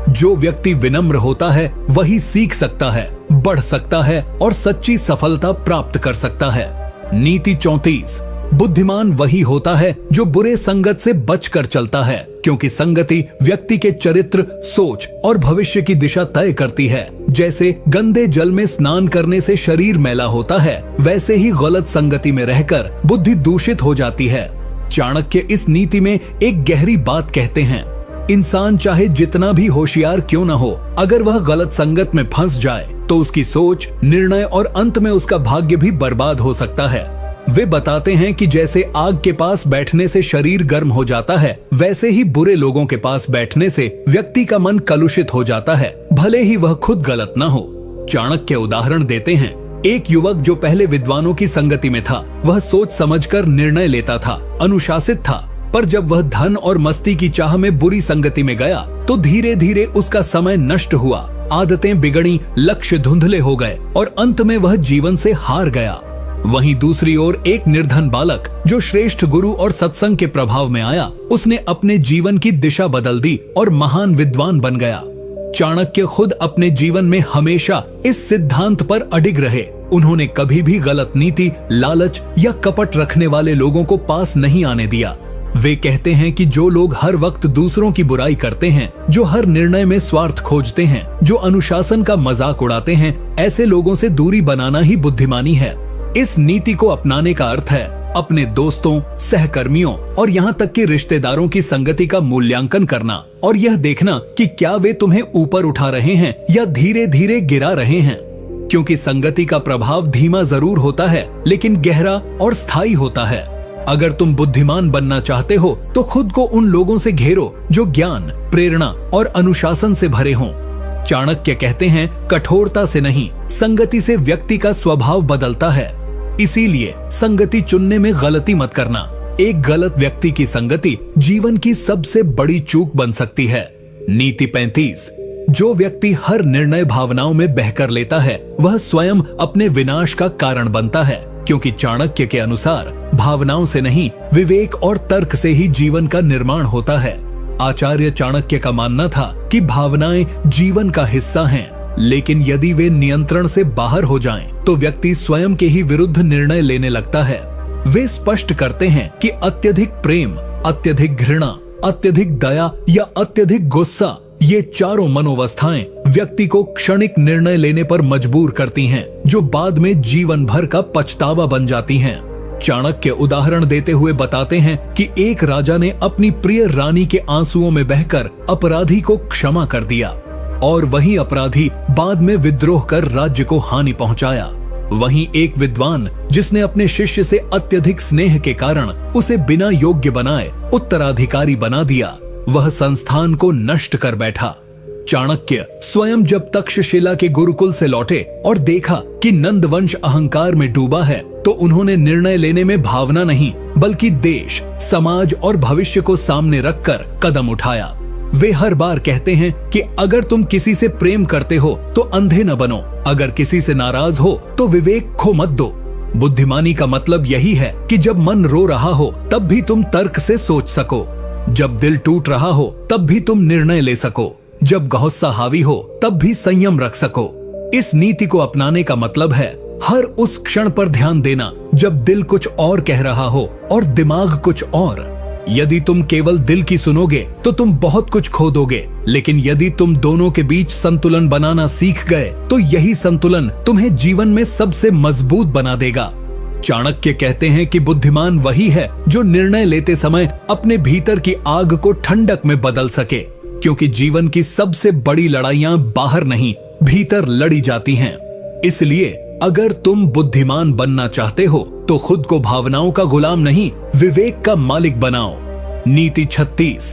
जो व्यक्ति विनम्र होता है वही सीख सकता है, बढ़ सकता है और सच्ची सफलता प्राप्त कर सकता है। नीति 34। बुद्धिमान वही होता है जो बुरे संगत से बचकर चलता है, क्योंकि संगति व्यक्ति के चरित्र, सोच और भविष्य की दिशा तय करती है। जैसे गंदे जल में स्नान करने से शरीर मैला होता है, वैसे ही गलत संगति में रहकर बुद्धि दूषित हो जाती है। चाणक्य इस नीति में एक गहरी बात कहते हैं। इंसान चाहे जितना भी होशियार क्यों न हो, अगर वह गलत संगत में फंस जाए तो उसकी सोच, निर्णय और अंत में उसका भाग्य भी बर्बाद हो सकता है। वे बताते हैं कि जैसे आग के पास बैठने से शरीर गर्म हो जाता है, वैसे ही बुरे लोगों के पास बैठने से व्यक्ति का मन कलुषित हो जाता है, भले ही वह खुद गलत ना हो। चाणक्य उदाहरण देते हैं, एक युवक जो पहले विद्वानों की संगति में था, वह सोच समझकर निर्णय लेता था, अनुशासित था, पर जब वह धन और मस्ती की चाह में बुरी संगति में गया तो धीरे धीरे उसका समय नष्ट हुआ, आदतें बिगड़ी, लक्ष्य धुंधले हो गए और अंत में वह जीवन से हार गया। वहीं दूसरी ओर एक निर्धन बालक जो श्रेष्ठ गुरु और सत्संग के प्रभाव में आया, उसने अपने जीवन की दिशा बदल दी और महान विद्वान बन गया। चाणक्य खुद अपने जीवन में हमेशा इस सिद्धांत पर अडिग रहे। उन्होंने कभी भी गलत नीति, लालच या कपट रखने वाले लोगों को पास नहीं आने दिया। वे कहते हैं कि जो लोग हर वक्त दूसरों की बुराई करते हैं, जो हर निर्णय में स्वार्थ खोजते हैं, जो अनुशासन का मजाक उड़ाते हैं, ऐसे लोगों से दूरी बनाना ही बुद्धिमानी है। इस नीति को अपनाने का अर्थ है अपने दोस्तों, सहकर्मियों और यहाँ तक कि रिश्तेदारों की संगति का मूल्यांकन करना और यह देखना कि क्या वे तुम्हें ऊपर उठा रहे हैं या धीरे धीरे गिरा रहे हैं, क्योंकि संगति का प्रभाव धीमा जरूर होता है लेकिन गहरा और स्थायी होता है। अगर तुम बुद्धिमान बनना चाहते हो तो खुद को उन लोगों से घेरो जो ज्ञान, प्रेरणा और अनुशासन से भरे हों। चाणक्य कहते हैं, कठोरता से नहीं, संगति से व्यक्ति का स्वभाव बदलता है। इसीलिए संगति चुनने में गलती मत करना। एक गलत व्यक्ति की संगति जीवन की सबसे बड़ी चूक बन सकती है। नीति 35। जो व्यक्ति हर निर्णय भावनाओं में बहकर लेता है, वह स्वयं अपने विनाश का कारण बनता है, क्योंकि चाणक्य के अनुसार भावनाओं से नहीं, विवेक और तर्क से ही जीवन का निर्माण होता है। आचार्य चाणक्य का मानना था कि भावनाएं जीवन का हिस्सा हैं, लेकिन यदि वे नियंत्रण से बाहर हो जाएं, तो व्यक्ति स्वयं के ही विरुद्ध निर्णय लेने लगता है। वे स्पष्ट करते हैं कि अत्यधिक प्रेम, अत्यधिक घृणा, अत्यधिक दया या अत्यधिक गुस्सा, ये चारों मनोवस्थाएं व्यक्ति को क्षणिक निर्णय लेने पर मजबूर करती हैं, जो बाद में जीवन भर का पछतावा बन जाती हैं। चाणक्य उदाहरण देते हुए बताते हैं कि एक राजा ने अपनी प्रिय रानी के आंसुओं में बहकर अपराधी को क्षमा कर दिया। और वही अपराधी बाद में विद्रोह कर राज्य को हानि पहुंचाया। वहीं एक विद्वान जिसने अपने शिष्य से अत्यधिक स्नेह के कारण उसे बिना योग्य बनाए उत्तराधिकारी बना दिया, वह संस्थान को नष्ट कर बैठा। चाणक्य स्वयं जब तक्षशिला के गुरुकुल से लौटे और देखा कि नंदवंश अहंकार में डूबा है, तो उन्होंने निर्णय लेने में भावना नहीं बल्कि देश, समाज और भविष्य को सामने रखकर कदम उठाया। वे हर बार कहते हैं कि अगर तुम किसी से प्रेम करते हो तो अंधे न बनो, अगर किसी से नाराज हो तो विवेक खो मत दो। बुद्धिमानी का मतलब यही है कि जब मन रो रहा हो तब भी तुम तर्क से सोच सको, जब दिल टूट रहा हो तब भी तुम निर्णय ले सको, जब गुस्सा हावी हो तब भी संयम रख सको। इस नीति को अपनाने का मतलब है हर उस क्षण पर ध्यान देना जब दिल कुछ और कह रहा हो और दिमाग कुछ और। यदि तुम केवल दिल की सुनोगे तो तुम बहुत कुछ खो दोगे, लेकिन यदि तुम दोनों के बीच संतुलन बनाना सीख गए तो यही संतुलन तुम्हें जीवन में सबसे मजबूत बना देगा। चाणक्य कहते हैं कि बुद्धिमान वही है जो निर्णय लेते समय अपने भीतर की आग को ठंडक में बदल सके, क्योंकि जीवन की सबसे बड़ी लड़ाइयां बाहर नहीं भीतर लड़ी जाती हैं। इसलिए अगर तुम बुद्धिमान बनना चाहते हो तो खुद को भावनाओं का गुलाम नहीं, विवेक का मालिक बनाओ। नीति 36।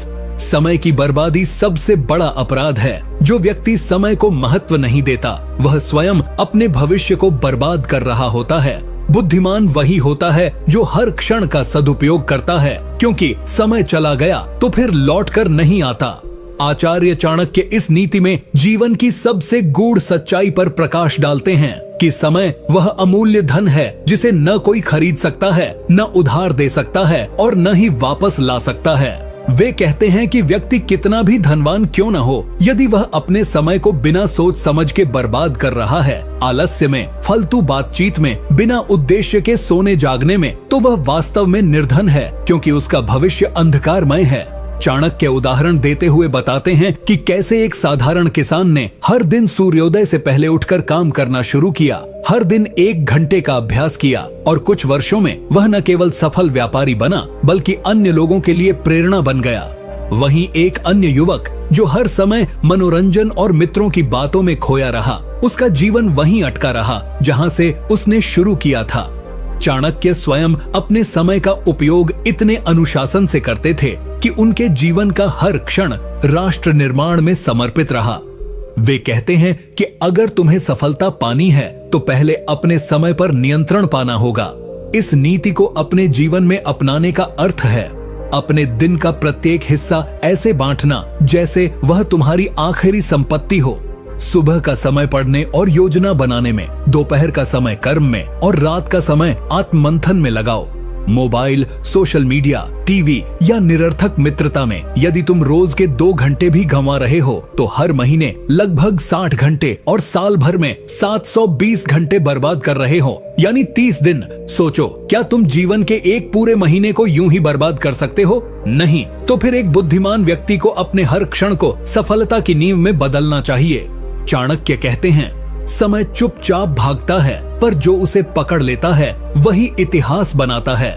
समय की बर्बादी सबसे बड़ा अपराध है। जो व्यक्ति समय को महत्व नहीं देता वह स्वयं अपने भविष्य को बर्बाद कर रहा होता है। बुद्धिमान वही होता है जो हर क्षण का सदुपयोग करता है, क्योंकि समय चला गया तो फिर लौट कर नहीं आता। आचार्य चाणक्य इस नीति में जीवन की सबसे गूढ़ सच्चाई पर प्रकाश डालते हैं कि समय वह अमूल्य धन है जिसे न कोई खरीद सकता है, न उधार दे सकता है और न ही वापस ला सकता है। वे कहते हैं कि व्यक्ति कितना भी धनवान क्यों न हो, यदि वह अपने समय को बिना सोच समझ के बर्बाद कर रहा है, आलस्य में, फालतू बातचीत में, बिना उद्देश्य के सोने जागने में, तो वह वास्तव में निर्धन है, क्योंकि उसका भविष्य अंधकारमय है। चाणक्य उदाहरण देते हुए बताते हैं कि कैसे एक साधारण किसान ने हर दिन सूर्योदय से पहले उठकर काम करना शुरू किया, हर दिन 1 घंटे का अभ्यास किया और कुछ वर्षों में वह न केवल सफल व्यापारी बना बल्कि अन्य लोगों के लिए प्रेरणा बन गया। वहीं एक अन्य युवक जो हर समय मनोरंजन और मित्रों की बातों में खोया रहा, उसका जीवन वहीं अटका रहा जहां से उसने शुरू किया था। चाणक्य स्वयं अपने समय का उपयोग इतने अनुशासन से करते थे कि उनके जीवन का हर क्षण राष्ट्र निर्माण में समर्पित रहा। वे कहते हैं कि अगर तुम्हें सफलता पानी है तो पहले अपने समय पर नियंत्रण पाना होगा। इस नीति को अपने जीवन में अपनाने का अर्थ है अपने दिन का प्रत्येक हिस्सा ऐसे बांटना जैसे वह तुम्हारी आखिरी संपत्ति हो। सुबह का समय पढ़ने और योजना बनाने में, दोपहर का समय कर्म में और रात का समय आत्ममंथन में लगाओ। मोबाइल, सोशल मीडिया, टीवी या निरर्थक मित्रता में यदि तुम रोज के 2 घंटे भी गंवा रहे हो तो हर महीने लगभग 60 घंटे और साल भर में 720 घंटे बर्बाद कर रहे हो, यानी 30 दिन। सोचो, क्या तुम जीवन के एक पूरे महीने को यूं ही बर्बाद कर सकते हो? नहीं। तो फिर एक बुद्धिमान व्यक्ति को अपने हर क्षण को सफलता की नींव में बदलना चाहिए। चाणक्य कहते हैं, समय चुपचाप भागता है पर जो उसे पकड़ लेता है वही इतिहास बनाता है।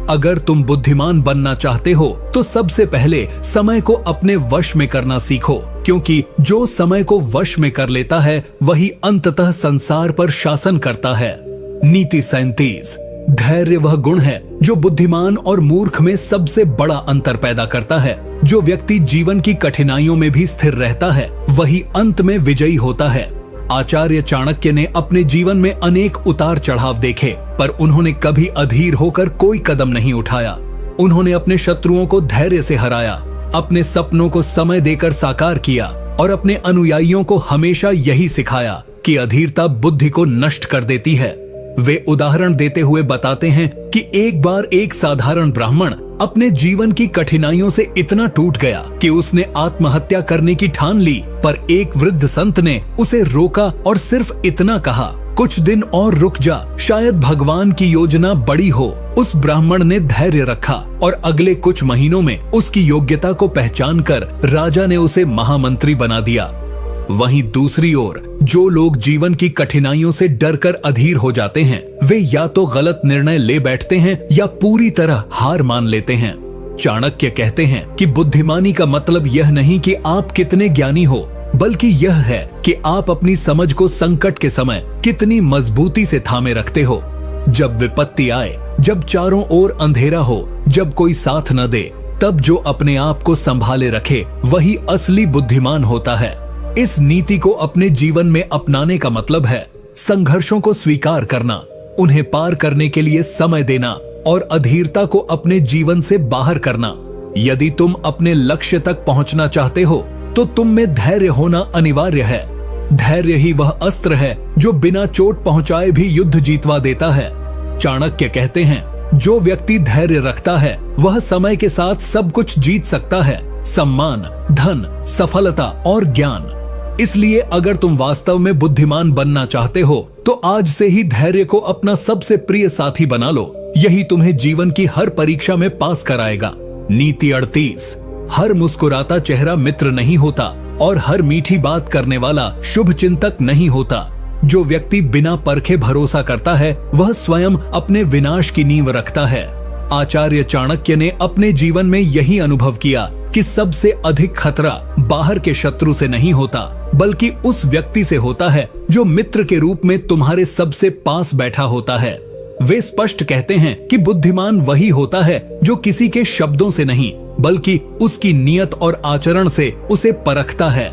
अगर तुम बुद्धिमान बनना चाहते हो तो सबसे पहले समय को अपने वश में करना सीखो, क्योंकि जो समय को वश में कर लेता है वही अंततः संसार पर शासन करता है। नीति 37। धैर्य वह गुण है जो बुद्धिमान और मूर्ख में सबसे बड़ा अंतर पैदा करता है। जो व्यक्ति जीवन की कठिनाइयों में भी स्थिर रहता है वही अंत में विजयी होता है। आचार्य चाणक्य ने अपने जीवन में अनेक उतार चढ़ाव देखे, पर उन्होंने कभी अधीर होकर कोई कदम नहीं उठाया। उन्होंने अपने शत्रुओं को धैर्य से हराया, अपने सपनों को समय देकर साकार किया और अपने अनुयायियों को हमेशा यही सिखाया कि अधीरता बुद्धि को नष्ट कर देती है। वे उदाहरण देते हुए बताते हैं कि एक बार एक साधारण ब्राह्मण अपने जीवन की कठिनाइयों से इतना टूट गया कि उसने आत्महत्या करने की ठान ली, पर एक वृद्ध संत ने उसे रोका और सिर्फ इतना कहा, कुछ दिन और रुक जा, शायद भगवान की योजना बड़ी हो। उस ब्राह्मण ने धैर्य रखा और अगले कुछ महीनों में उसकी योग्यता को पहचान कर राजा ने उसे महामंत्री बना दिया। वहीं दूसरी ओर जो लोग जीवन की कठिनाइयों से डरकर अधीर हो जाते हैं, वे या तो गलत निर्णय ले बैठते हैं या पूरी तरह हार मान लेते हैं। चाणक्य कहते हैं कि बुद्धिमानी का मतलब यह नहीं कि आप कितने ज्ञानी हो, बल्कि यह है कि आप अपनी समझ को संकट के समय कितनी मजबूती से थामे रखते हो। जब विपत्ति आए, जब चारों ओर अंधेरा हो, जब कोई साथ न दे, तब जो अपने आप को संभाले रखे वही असली बुद्धिमान होता है। इस नीति को अपने जीवन में अपनाने का मतलब है संघर्षों को स्वीकार करना, उन्हें पार करने के लिए समय देना और अधीरता को अपने जीवन से बाहर करना। यदि तुम अपने लक्ष्य तक पहुंचना चाहते हो तो तुम में धैर्य होना अनिवार्य है। धैर्य ही वह अस्त्र है जो बिना चोट पहुंचाए भी युद्ध जीतवा देता है। चाणक्य कहते हैं, जो व्यक्ति धैर्य रखता है वह समय के साथ सब कुछ जीत सकता है, सम्मान, धन, सफलता और ज्ञान। इसलिए अगर तुम वास्तव में बुद्धिमान बनना चाहते हो तो आज से ही धैर्य को अपना सबसे प्रिय साथी बना लो। यही तुम्हें जीवन की हर परीक्षा में पास कराएगा। नीति 38। हर मुस्कुराता चेहरा मित्र नहीं होता और हर मीठी बात करने वाला शुभ चिंतक नहीं होता। जो व्यक्ति बिना परखे भरोसा करता है वह स्वयं अपने विनाश की नींव रखता है। आचार्य चाणक्य ने अपने जीवन में यही अनुभव किया कि सबसे अधिक खतरा बाहर के शत्रु से नहीं होता बल्कि उस व्यक्ति से होता है जो मित्र के रूप में तुम्हारे सबसे पास बैठा होता है। वे स्पष्ट कहते हैं कि बुद्धिमान वही होता है जो किसी के शब्दों से नहीं बल्कि उसकी नियत और आचरण से उसे परखता है।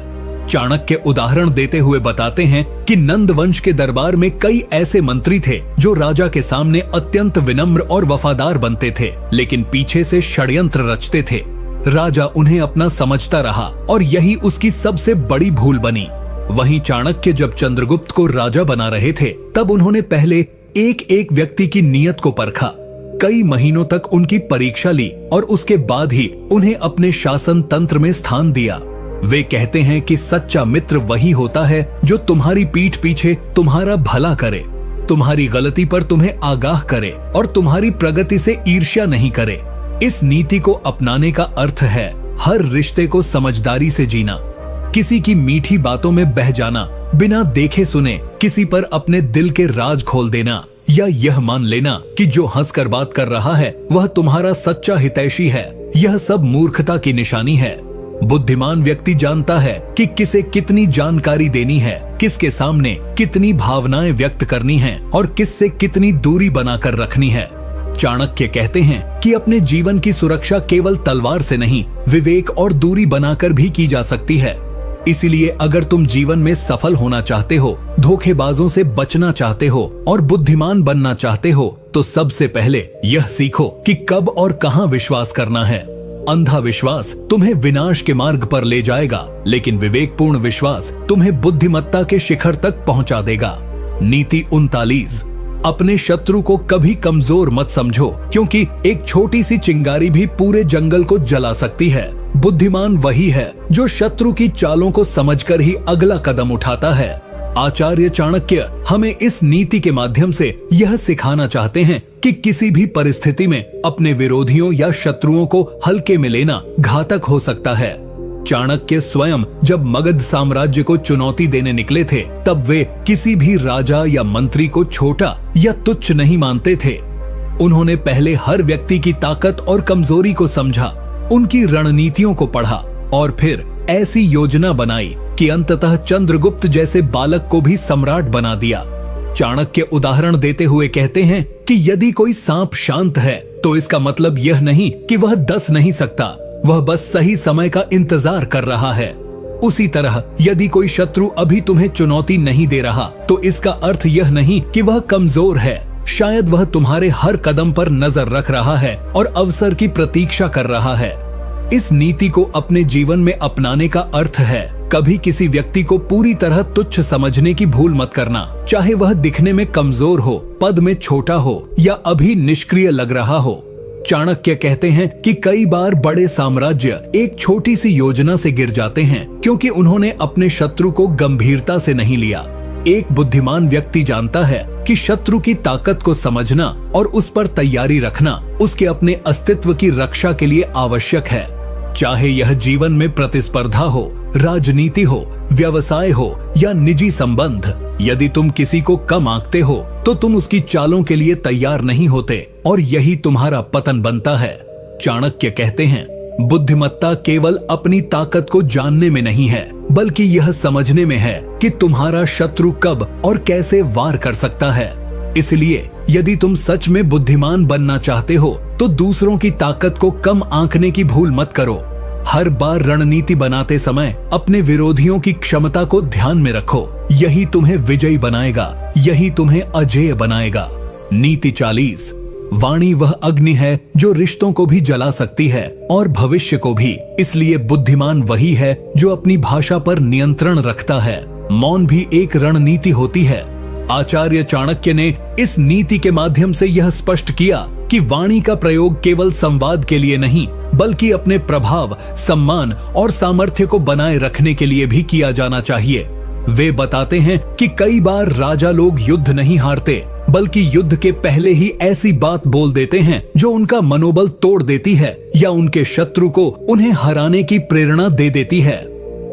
चाणक्य उदाहरण देते हुए बताते हैं कि नंद वंश के दरबार में कई ऐसे मंत्री थे जो राजा के सामने अत्यंत विनम्र और वफादार बनते थे, लेकिन पीछे से षड्यंत्र रचते थे। राजा उन्हें अपना समझता रहा और यही उसकी सबसे बड़ी भूल बनी। वहीं चाणक्य जब चंद्रगुप्त को राजा बना रहे थे तब उन्होंने पहले एक एक व्यक्ति की नियत को परखा, कई महीनों तक उनकी परीक्षा ली और उसके बाद ही उन्हें अपने शासन तंत्र में स्थान दिया। वे कहते हैं कि सच्चा मित्र वही होता है जो तुम्हारी पीठ पीछे तुम्हारा भला करे, तुम्हारी गलती पर तुम्हें आगाह करे और तुम्हारी प्रगति से ईर्ष्या नहीं करे। इस नीति को अपनाने का अर्थ है हर रिश्ते को समझदारी से जीना, किसी की मीठी बातों में बह जाना, बिना देखे सुने किसी पर अपने दिल के राज खोल देना या यह मान लेना कि जो हंसकर बात कर रहा है वह तुम्हारा सच्चा हितैषी है, यह सब मूर्खता की निशानी है। बुद्धिमान व्यक्ति जानता है कि किसे कितनी जानकारी देनी है, किसके सामने कितनी भावनाएं व्यक्त करनी है और किससे कितनी दूरी बनाकर रखनी है। चाणक्य कहते हैं कि अपने जीवन की सुरक्षा केवल तलवार से नहीं, विवेक और दूरी बनाकर भी की जा सकती है। इसीलिए अगर तुम जीवन में सफल होना चाहते हो, धोखेबाजों से बचना चाहते हो और बुद्धिमान बनना चाहते हो तो सबसे पहले यह सीखो कि कब और कहां विश्वास करना है। अंधा विश्वास तुम्हें विनाश के मार्ग पर ले जाएगा, लेकिन विवेकपूर्ण विश्वास तुम्हें बुद्धिमत्ता के शिखर तक पहुंचा देगा। नीति 39। अपने शत्रु को कभी कमजोर मत समझो, क्योंकि एक छोटी सी चिंगारी भी पूरे जंगल को जला सकती है। बुद्धिमान वही है जो शत्रु की चालों को समझकर ही अगला कदम उठाता है। आचार्य चाणक्य हमें इस नीति के माध्यम से यह सिखाना चाहते हैं कि किसी भी परिस्थिति में अपने विरोधियों या शत्रुओं को हल्के में लेना घातक हो सकता है। चाणक्य स्वयं जब मगध साम्राज्य को चुनौती देने निकले थे तब वे किसी भी राजा या मंत्री को छोटा या तुच्छ नहीं मानते थे। उन्होंने पहले हर व्यक्ति की ताकत और कमजोरी को समझा, उनकी रणनीतियों को पढ़ा और फिर ऐसी योजना बनाई कि अंततः चंद्रगुप्त जैसे बालक को भी सम्राट बना दिया। चाणक्य उदाहरण देते हुए कहते हैं कि यदि कोई सांप शांत है तो इसका मतलब यह नहीं कि वह डस नहीं सकता, वह बस सही समय का इंतजार कर रहा है। उसी तरह यदि कोई शत्रु अभी तुम्हें चुनौती नहीं दे रहा तो इसका अर्थ यह नहीं कि वह कमजोर है, शायद वह तुम्हारे हर कदम पर नजर रख रहा है और अवसर की प्रतीक्षा कर रहा है। इस नीति को अपने जीवन में अपनाने का अर्थ है कभी किसी व्यक्ति को पूरी तरह तुच्छ समझने की भूल मत करना, चाहे वह दिखने में कमजोर हो, पद में छोटा हो या अभी निष्क्रिय लग रहा हो। चाणक्य कहते हैं कि कई बार बड़े साम्राज्य एक छोटी सी योजना से गिर जाते हैं क्योंकि उन्होंने अपने शत्रु को गंभीरता से नहीं लिया। एक बुद्धिमान व्यक्ति जानता है कि शत्रु की ताकत को समझना और उस पर तैयारी रखना उसके अपने अस्तित्व की रक्षा के लिए आवश्यक है। चाहे यह जीवन में प्रतिस्पर्धा हो, राजनीति हो, व्यवसाय हो या निजी संबंध, यदि तुम किसी को कम आंकते हो तो तुम उसकी चालों के लिए तैयार नहीं होते और यही तुम्हारा पतन बनता है। चाणक्य कहते हैं, बुद्धिमत्ता केवल अपनी ताकत को जानने में नहीं है बल्कि यह समझने में है कि तुम्हारा शत्रु कब और कैसे वार कर सकता है। इसलिए यदि तुम सच में बुद्धिमान बनना चाहते हो तो दूसरों की ताकत को कम आंकने की भूल मत करो। हर बार रणनीति बनाते समय अपने विरोधियों की क्षमता को ध्यान में रखो। यही तुम्हें विजयी बनाएगा, यही तुम्हें अजेय बनाएगा। नीति 40। वाणी वह अग्नि है जो रिश्तों को भी जला सकती है और भविष्य को भी। इसलिए बुद्धिमान वही है जो अपनी भाषा पर नियंत्रण रखता है। मौन भी एक रणनीति होती है। आचार्य चाणक्य ने इस नीति के माध्यम से यह स्पष्ट किया कि वाणी का प्रयोग केवल संवाद के लिए नहीं, बल्कि अपने प्रभाव, सम्मान और सामर्थ्य को बनाए रखने के लिए भी किया जाना चाहिए। वे बताते हैं कि कई बार राजा लोग युद्ध नहीं हारते, बल्कि युद्ध के पहले ही ऐसी बात बोल देते हैं जो उनका मनोबल तोड़ देती है या उनके शत्रु को उन्हें हराने की प्रेरणा दे देती है।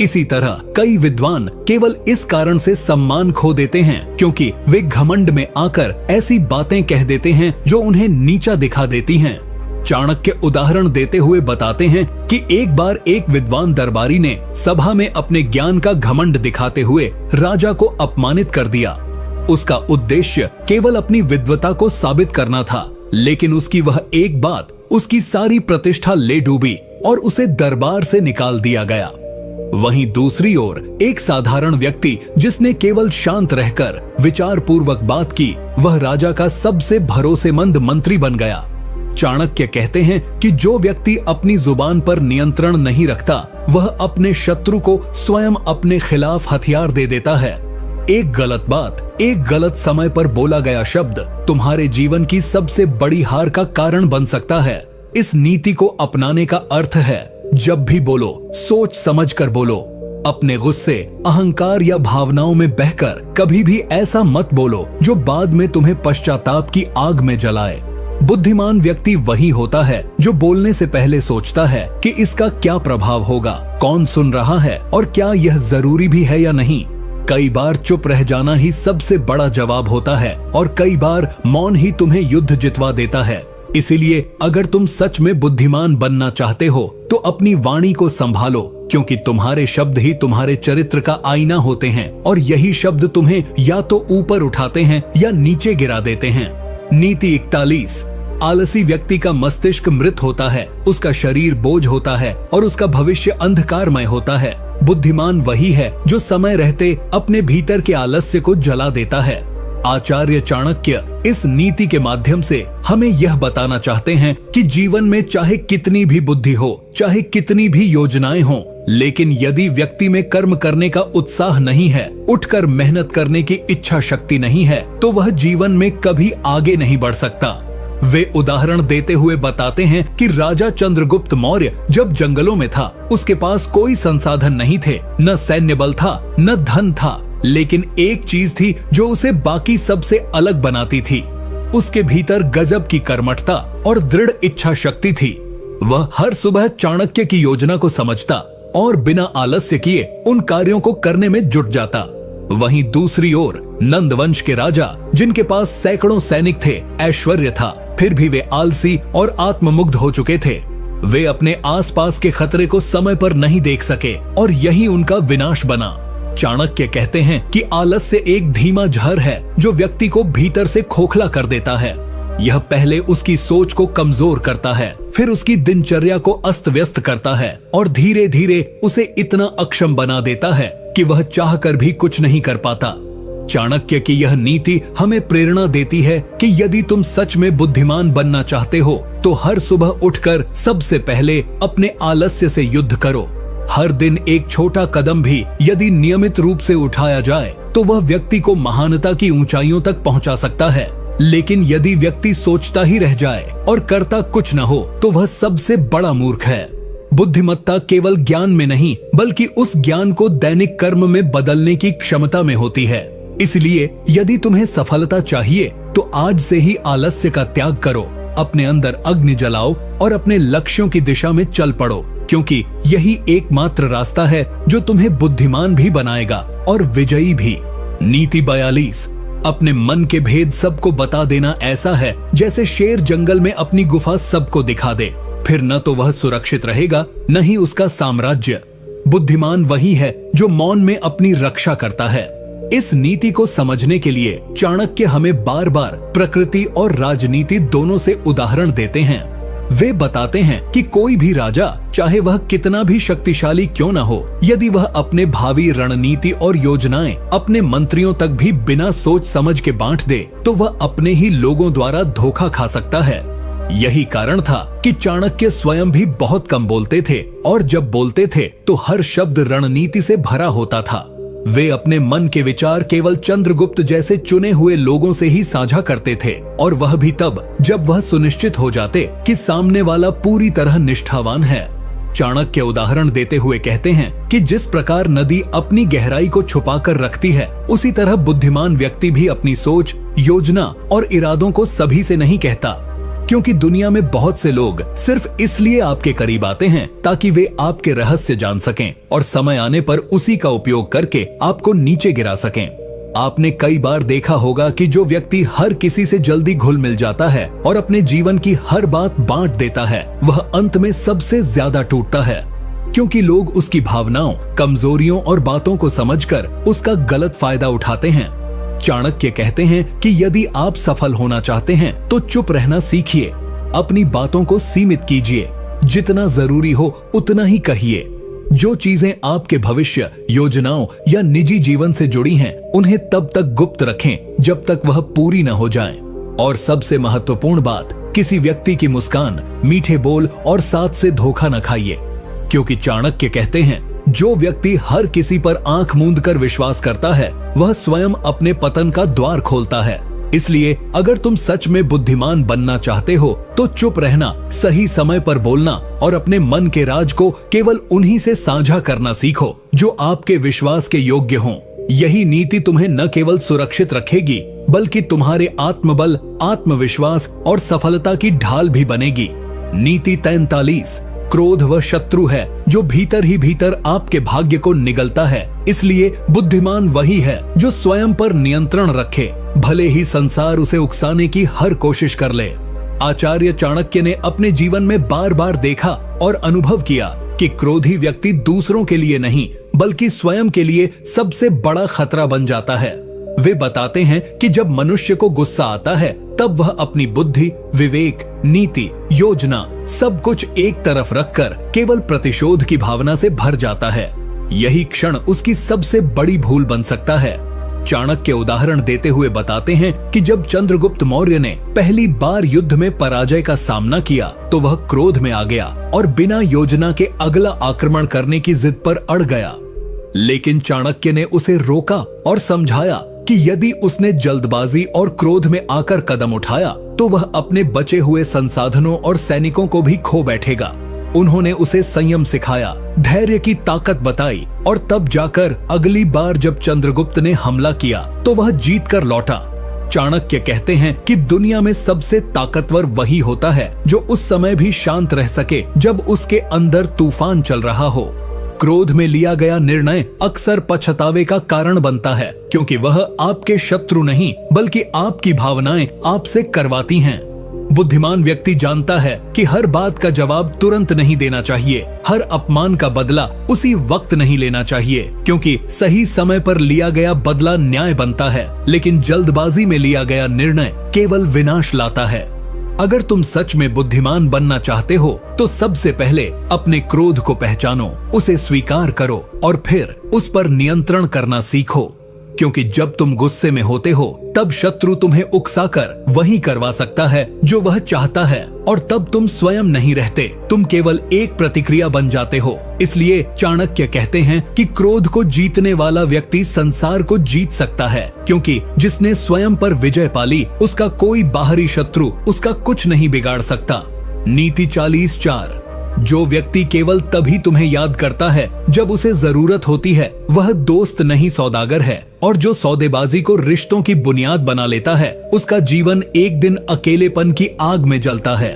इसी तरह कई विद्वान केवल इस कारण से सम्मान खो देते हैं क्योंकि वे घमंड में आकर ऐसी बातें कह देते हैं जो उन्हें नीचा दिखा देती हैं। चाणक्य उदाहरण देते हुए बताते हैं कि एक बार एक विद्वान दरबारी ने सभा में अपने ज्ञान का घमंड दिखाते हुए राजा को अपमानित कर दिया। उसका उद्देश्य केवल अपनी विद्वता को साबित करना था, लेकिन उसकी वह एक बात उसकी सारी प्रतिष्ठा ले डूबी और उसे दरबार से निकाल दिया गया। वहीं दूसरी ओर एक साधारण व्यक्ति जिसने केवल शांत रहकर विचार पूर्वक बात की, वह राजा का सबसे भरोसेमंद मंत्री बन गया। चाणक्य कहते हैं कि जो व्यक्ति अपनी जुबान पर नियंत्रण नहीं रखता, वह अपने शत्रु को स्वयं अपने खिलाफ हथियार दे देता है। एक गलत बात, एक गलत समय पर बोला गया शब्द तुम्हारे जीवन की सबसे बड़ी हार का कारण बन सकता है। इस नीति को अपनाने का अर्थ है, जब भी बोलो सोच समझ कर बोलो। अपने गुस्से, अहंकार या भावनाओं में बहकर कभी भी ऐसा मत बोलो जो बाद में तुम्हें पश्चाताप की आग में जलाए। बुद्धिमान व्यक्ति वही होता है जो बोलने से पहले सोचता है कि इसका क्या प्रभाव होगा, कौन सुन रहा है और क्या यह जरूरी भी है या नहीं। कई बार चुप रह जाना ही सबसे बड़ा जवाब होता है और कई बार मौन ही तुम्हें युद्ध जितवा देता है। इसीलिए अगर तुम सच में बुद्धिमान बनना चाहते हो तो अपनी वाणी को संभालो, क्योंकि तुम्हारे शब्द ही तुम्हारे चरित्र का आईना होते हैं और यही शब्द तुम्हें या तो ऊपर उठाते हैं या नीचे गिरा देते हैं। नीति 41। आलसी व्यक्ति का मस्तिष्क मृत होता है, उसका शरीर बोझ होता है और उसका भविष्य अंधकारमय होता है। बुद्धिमान वही है जो समय रहते अपने भीतर के आलस्य को जला देता है। आचार्य चाणक्य इस नीति के माध्यम से हमें यह बताना चाहते हैं कि जीवन में चाहे कितनी भी बुद्धि हो, चाहे कितनी भी योजनाएं हों, लेकिन यदि व्यक्ति में कर्म करने का उत्साह नहीं है, उठकर मेहनत करने की इच्छा शक्ति नहीं है, तो वह जीवन में कभी आगे नहीं बढ़ सकता। वे उदाहरण देते हुए बताते हैं कि राजा चंद्रगुप्त मौर्य जब जंगलों में था, उसके पास कोई संसाधन नहीं थे, न सैन्य बल था, न धन था, लेकिन एक चीज थी जो उसे बाकी सबसे अलग बनाती थी। उसके भीतर गजब की कर्मठता और दृढ़ इच्छा शक्ति थी। वह हर सुबह चाणक्य की योजना को समझता और बिना आलस्य किए उन कार्यों को करने में जुट जाता। वहीं दूसरी ओर नंद वंश के राजा, जिनके पास सैकड़ों सैनिक थे, ऐश्वर्य था, फिर भी वे आलसी और आत्ममुग्ध हो चुके थे। वे अपने आसपास के खतरे को समय पर नहीं देख सके और यही उनका विनाश बना। चाणक्य कहते हैं कि आलस्य एक धीमा जहर है जो व्यक्ति को भीतर से खोखला कर देता है। यह पहले उसकी सोच को कमजोर करता है, फिर उसकी दिनचर्या को अस्त व्यस्त करता है और धीरे धीरे उसे इतना अक्षम बना देता है कि वह चाहकर भी कुछ नहीं कर पाता। चाणक्य की यह नीति हमें प्रेरणा देती है कि यदि तुम सच में बुद्धिमान बनना चाहते हो तो हर सुबह उठकर सबसे पहले अपने आलस्य से युद्ध करो। हर दिन एक छोटा कदम भी यदि नियमित रूप से उठाया जाए तो वह व्यक्ति को महानता की ऊंचाइयों तक पहुंचा सकता है। लेकिन यदि व्यक्ति सोचता ही रह जाए और करता कुछ न हो तो वह सबसे बड़ा मूर्ख है। बुद्धिमत्ता केवल ज्ञान में नहीं, बल्कि उस ज्ञान को दैनिक कर्म में बदलने की क्षमता में होती है। इसलिए यदि तुम्हें सफलता चाहिए तो आज से ही आलस्य का त्याग करो, अपने अंदर अग्नि जलाओ और अपने लक्ष्यों की दिशा में चल पड़ो, क्योंकि यही एकमात्र रास्ता है जो तुम्हें बुद्धिमान भी बनाएगा और विजयी भी। नीति 42। अपने मन के भेद सबको बता देना ऐसा है जैसे शेर जंगल में अपनी गुफा सबको दिखा दे, फिर न तो वह सुरक्षित रहेगा न ही उसका साम्राज्य। बुद्धिमान वही है जो मौन में अपनी रक्षा करता है। इस नीति को समझने के लिए चाणक्य हमें बार बार प्रकृति और राजनीति दोनों से उदाहरण देते हैं। वे बताते हैं कि कोई भी राजा, चाहे वह कितना भी शक्तिशाली क्यों न हो, यदि वह अपने भावी रणनीति और योजनाएं अपने मंत्रियों तक भी बिना सोच समझ के बांट दे, तो वह अपने ही लोगों द्वारा धोखा खा सकता है। यही कारण था कि चाणक्य स्वयं भी बहुत कम बोलते थे, और जब बोलते थे तो हर शब्द रणनीति से भरा होता था। वे अपने मन के विचार केवल चंद्रगुप्त जैसे चुने हुए लोगों से ही साझा करते थे, और वह भी तब जब वह सुनिश्चित हो जाते कि सामने वाला पूरी तरह निष्ठावान है। चाणक्य उदाहरण देते हुए कहते हैं कि जिस प्रकार नदी अपनी गहराई को छुपाकर रखती है, उसी तरह बुद्धिमान व्यक्ति भी अपनी सोच, योजना और इरादों को सभी से नहीं कहता, क्योंकि दुनिया में बहुत से लोग सिर्फ इसलिए आपके करीब आते हैं ताकि वे आपके रहस्य जान सकें और समय आने पर उसी का उपयोग करके आपको नीचे गिरा सकें। आपने कई बार देखा होगा कि जो व्यक्ति हर किसी से जल्दी घुल मिल जाता है और अपने जीवन की हर बात बांट देता है, वह अंत में सबसे ज्यादा टूटता है, क्योंकि लोग उसकी भावनाओं, कमजोरियों और बातों को समझकर उसका गलत फायदा उठाते हैं। चाणक्य कहते हैं कि यदि आप सफल होना चाहते हैं तो चुप रहना सीखिए, अपनी बातों को सीमित कीजिए, जितना जरूरी हो उतना ही कहिए। जो चीजें आपके भविष्य, योजनाओं या निजी जीवन से जुड़ी हैं, उन्हें तब तक गुप्त रखें जब तक वह पूरी न हो जाएं। और सबसे महत्वपूर्ण बात, किसी व्यक्ति की मुस्कान, मीठे बोल और साथ से धोखा न खाइए, क्योंकि चाणक्य कहते हैं जो व्यक्ति हर किसी पर आंख मूंद कर विश्वास करता है, वह स्वयं अपने पतन का द्वार खोलता है। इसलिए अगर तुम सच में बुद्धिमान बनना चाहते हो तो चुप रहना, सही समय पर बोलना और अपने मन के राज को केवल उन्हीं से साझा करना सीखो जो आपके विश्वास के योग्य हों। यही नीति तुम्हें न केवल सुरक्षित रखेगी, बल्कि तुम्हारे आत्मबल, आत्मविश्वास और सफलता की ढाल भी बनेगी। नीति 43, क्रोध वह शत्रु है जो भीतर ही भीतर आपके भाग्य को निगलता है। इसलिए बुद्धिमान वही है जो स्वयं पर नियंत्रण रखे, भले ही संसार उसे उकसाने की हर कोशिश कर ले। आचार्य चाणक्य ने अपने जीवन में बार बार देखा और अनुभव किया कि क्रोधी व्यक्ति दूसरों के लिए नहीं बल्कि स्वयं के लिए सबसे बड़ा खतरा बन जाता है। वे बताते हैं कि जब मनुष्य को गुस्सा आता है तब वह अपनी बुद्धि, विवेक, नीति, योजना सब कुछ एक तरफ रखकर केवल प्रतिशोध की भावना से भर जाता है। यही क्षण उसकी सबसे बड़ी भूल बन सकता है। चाणक्य उदाहरण देते हुए बताते हैं कि जब चंद्रगुप्त मौर्य ने पहली बार युद्ध में पराजय का सामना किया तो वह क्रोध में आ गया और बिना योजना के अगला आक्रमण करने की जिद पर अड़ गया। लेकिन चाणक्य ने उसे रोका और समझाया कि यदि उसने जल्दबाजी और क्रोध में आकर कदम उठाया तो वह अपने बचे हुए संसाधनों और सैनिकों को भी खो बैठेगा। उन्होंने उसे संयम सिखाया, धैर्य की ताकत बताई और तब जाकर अगली बार जब चंद्रगुप्त ने हमला किया तो वह जीत कर लौटा। चाणक्य कहते हैं कि दुनिया में सबसे ताकतवर वही होता है जो उस समय भी शांत रह सके जब उसके अंदर तूफान चल रहा हो। क्रोध में लिया गया निर्णय अक्सर पछतावे का कारण बनता है, क्योंकि वह आपके शत्रु नहीं बल्कि आपकी भावनाएं आपसे करवाती हैं। बुद्धिमान व्यक्ति जानता है कि हर बात का जवाब तुरंत नहीं देना चाहिए, हर अपमान का बदला उसी वक्त नहीं लेना चाहिए, क्योंकि सही समय पर लिया गया बदला न्याय बनता है, लेकिन जल्दबाजी में लिया गया निर्णय केवल विनाश लाता है। अगर तुम सच में बुद्धिमान बनना चाहते हो तो सबसे पहले अपने क्रोध को पहचानो, उसे स्वीकार करो और फिर उस पर नियंत्रण करना सीखो, क्योंकि जब तुम गुस्से में होते हो तब शत्रु तुम्हें उकसाकर वही करवा सकता है जो वह चाहता है, और तब तुम स्वयं नहीं रहते, तुम केवल एक प्रतिक्रिया बन जाते हो। इसलिए चाणक्य कहते हैं कि क्रोध को जीतने वाला व्यक्ति संसार को जीत सकता है, क्योंकि जिसने स्वयं पर विजय पाली उसका कोई बाहरी शत्रु उसका कुछ नहीं बिगाड़ सकता। नीति 40-4, जो व्यक्ति केवल तभी तुम्हें याद करता है जब उसे जरूरत होती है, वह दोस्त नहीं सौदागर है, और जो सौदेबाजी को रिश्तों की बुनियाद बना लेता है उसका जीवन एक दिन अकेलेपन की आग में जलता है।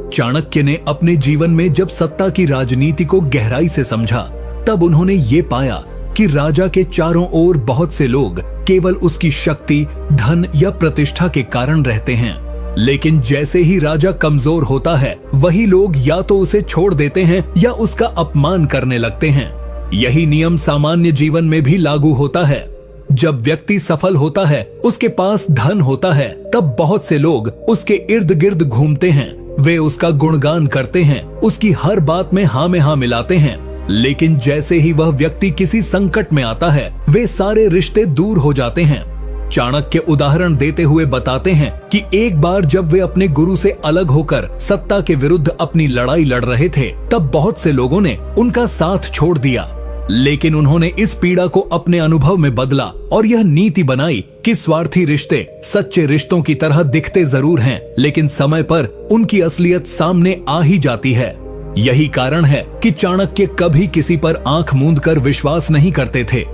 चाणक्य ने अपने जीवन में जब सत्ता की राजनीति को गहराई से समझा तब उन्होंने ये पाया कि राजा के चारों ओर बहुत से लोग केवल उसकी शक्ति, धन या प्रतिष्ठा के कारण रहते हैं, लेकिन जैसे ही राजा कमजोर होता है वही लोग या तो उसे छोड़ देते हैं या उसका अपमान करने लगते हैं। यही नियम सामान्य जीवन में भी लागू होता है। जब व्यक्ति सफल होता है, उसके पास धन होता है, तब बहुत से लोग उसके इर्द गिर्द घूमते हैं। वे उसका गुणगान करते हैं, उसकी हर बात में हाँ में हाँ मिलाते हैं। लेकिन जैसे ही वह व्यक्ति किसी संकट में आता है, वे सारे रिश्ते दूर हो जाते हैं। चाणक्य उदाहरण देते हुए बताते हैं कि एक बार जब वे अपने गुरु से अलग होकर सत्ता के विरुद्ध अपनी लड़ाई लड़ रहे थे, तब बहुत से लोगों ने उनका साथ छोड़ दिया। लेकिन उन्होंने इस पीड़ा को अपने अनुभव में बदला और यह नीति बनाई कि स्वार्थी रिश्ते सच्चे रिश्तों की तरह दिखते जरूर हैं, लेकिन समय पर उनकी असलियत सामने आ ही जाती है। यही कारण है कि चाणक्य कभी किसी पर आंख मूंद कर विश्वास नहीं करते थे।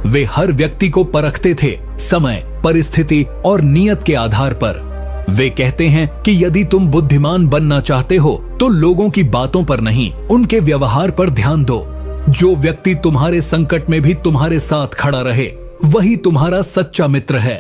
वे हर व्यक्ति को परखते थे, समय, परिस्थिति और नियत के आधार पर। वे कहते हैं कि यदि तुम बुद्धिमान बनना चाहते हो तो लोगों की बातों पर नहीं, उनके व्यवहार पर ध्यान दो। जो व्यक्ति तुम्हारे संकट में भी तुम्हारे साथ खड़ा रहे, वही तुम्हारा सच्चा मित्र है।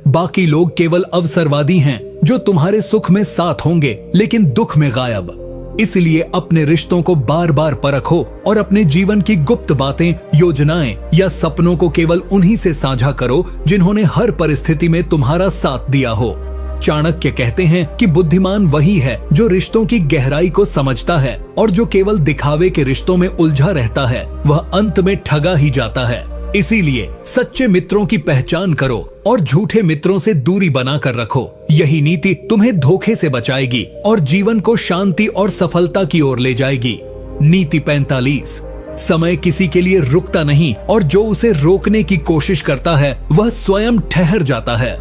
बाकी लोग केवल अवसरवादी हैं, जो तुम्हारे सुख में साथ होंगे लेकिन दुख में गायब। इसलिए अपने रिश्तों को बार बार परखो और अपने जीवन की गुप्त बातें, योजनाएं या सपनों को केवल उन्हीं से साझा करो जिन्होंने हर परिस्थिति में तुम्हारा साथ दिया हो। चाणक्य कहते हैं कि बुद्धिमान वही है जो रिश्तों की गहराई को समझता है, और जो केवल दिखावे के रिश्तों में उलझा रहता है वह अंत में ठगा ही जाता है। इसीलिए सच्चे मित्रों की पहचान करो और झूठे मित्रों से दूरी बनाकर रखो। यही नीति तुम्हें धोखे से बचाएगी और जीवन को शांति और सफलता की ओर ले जाएगी। नीति 45। समय किसी के लिए रुकता नहीं, और जो उसे रोकने की कोशिश करता है वह स्वयं ठहर जाता है।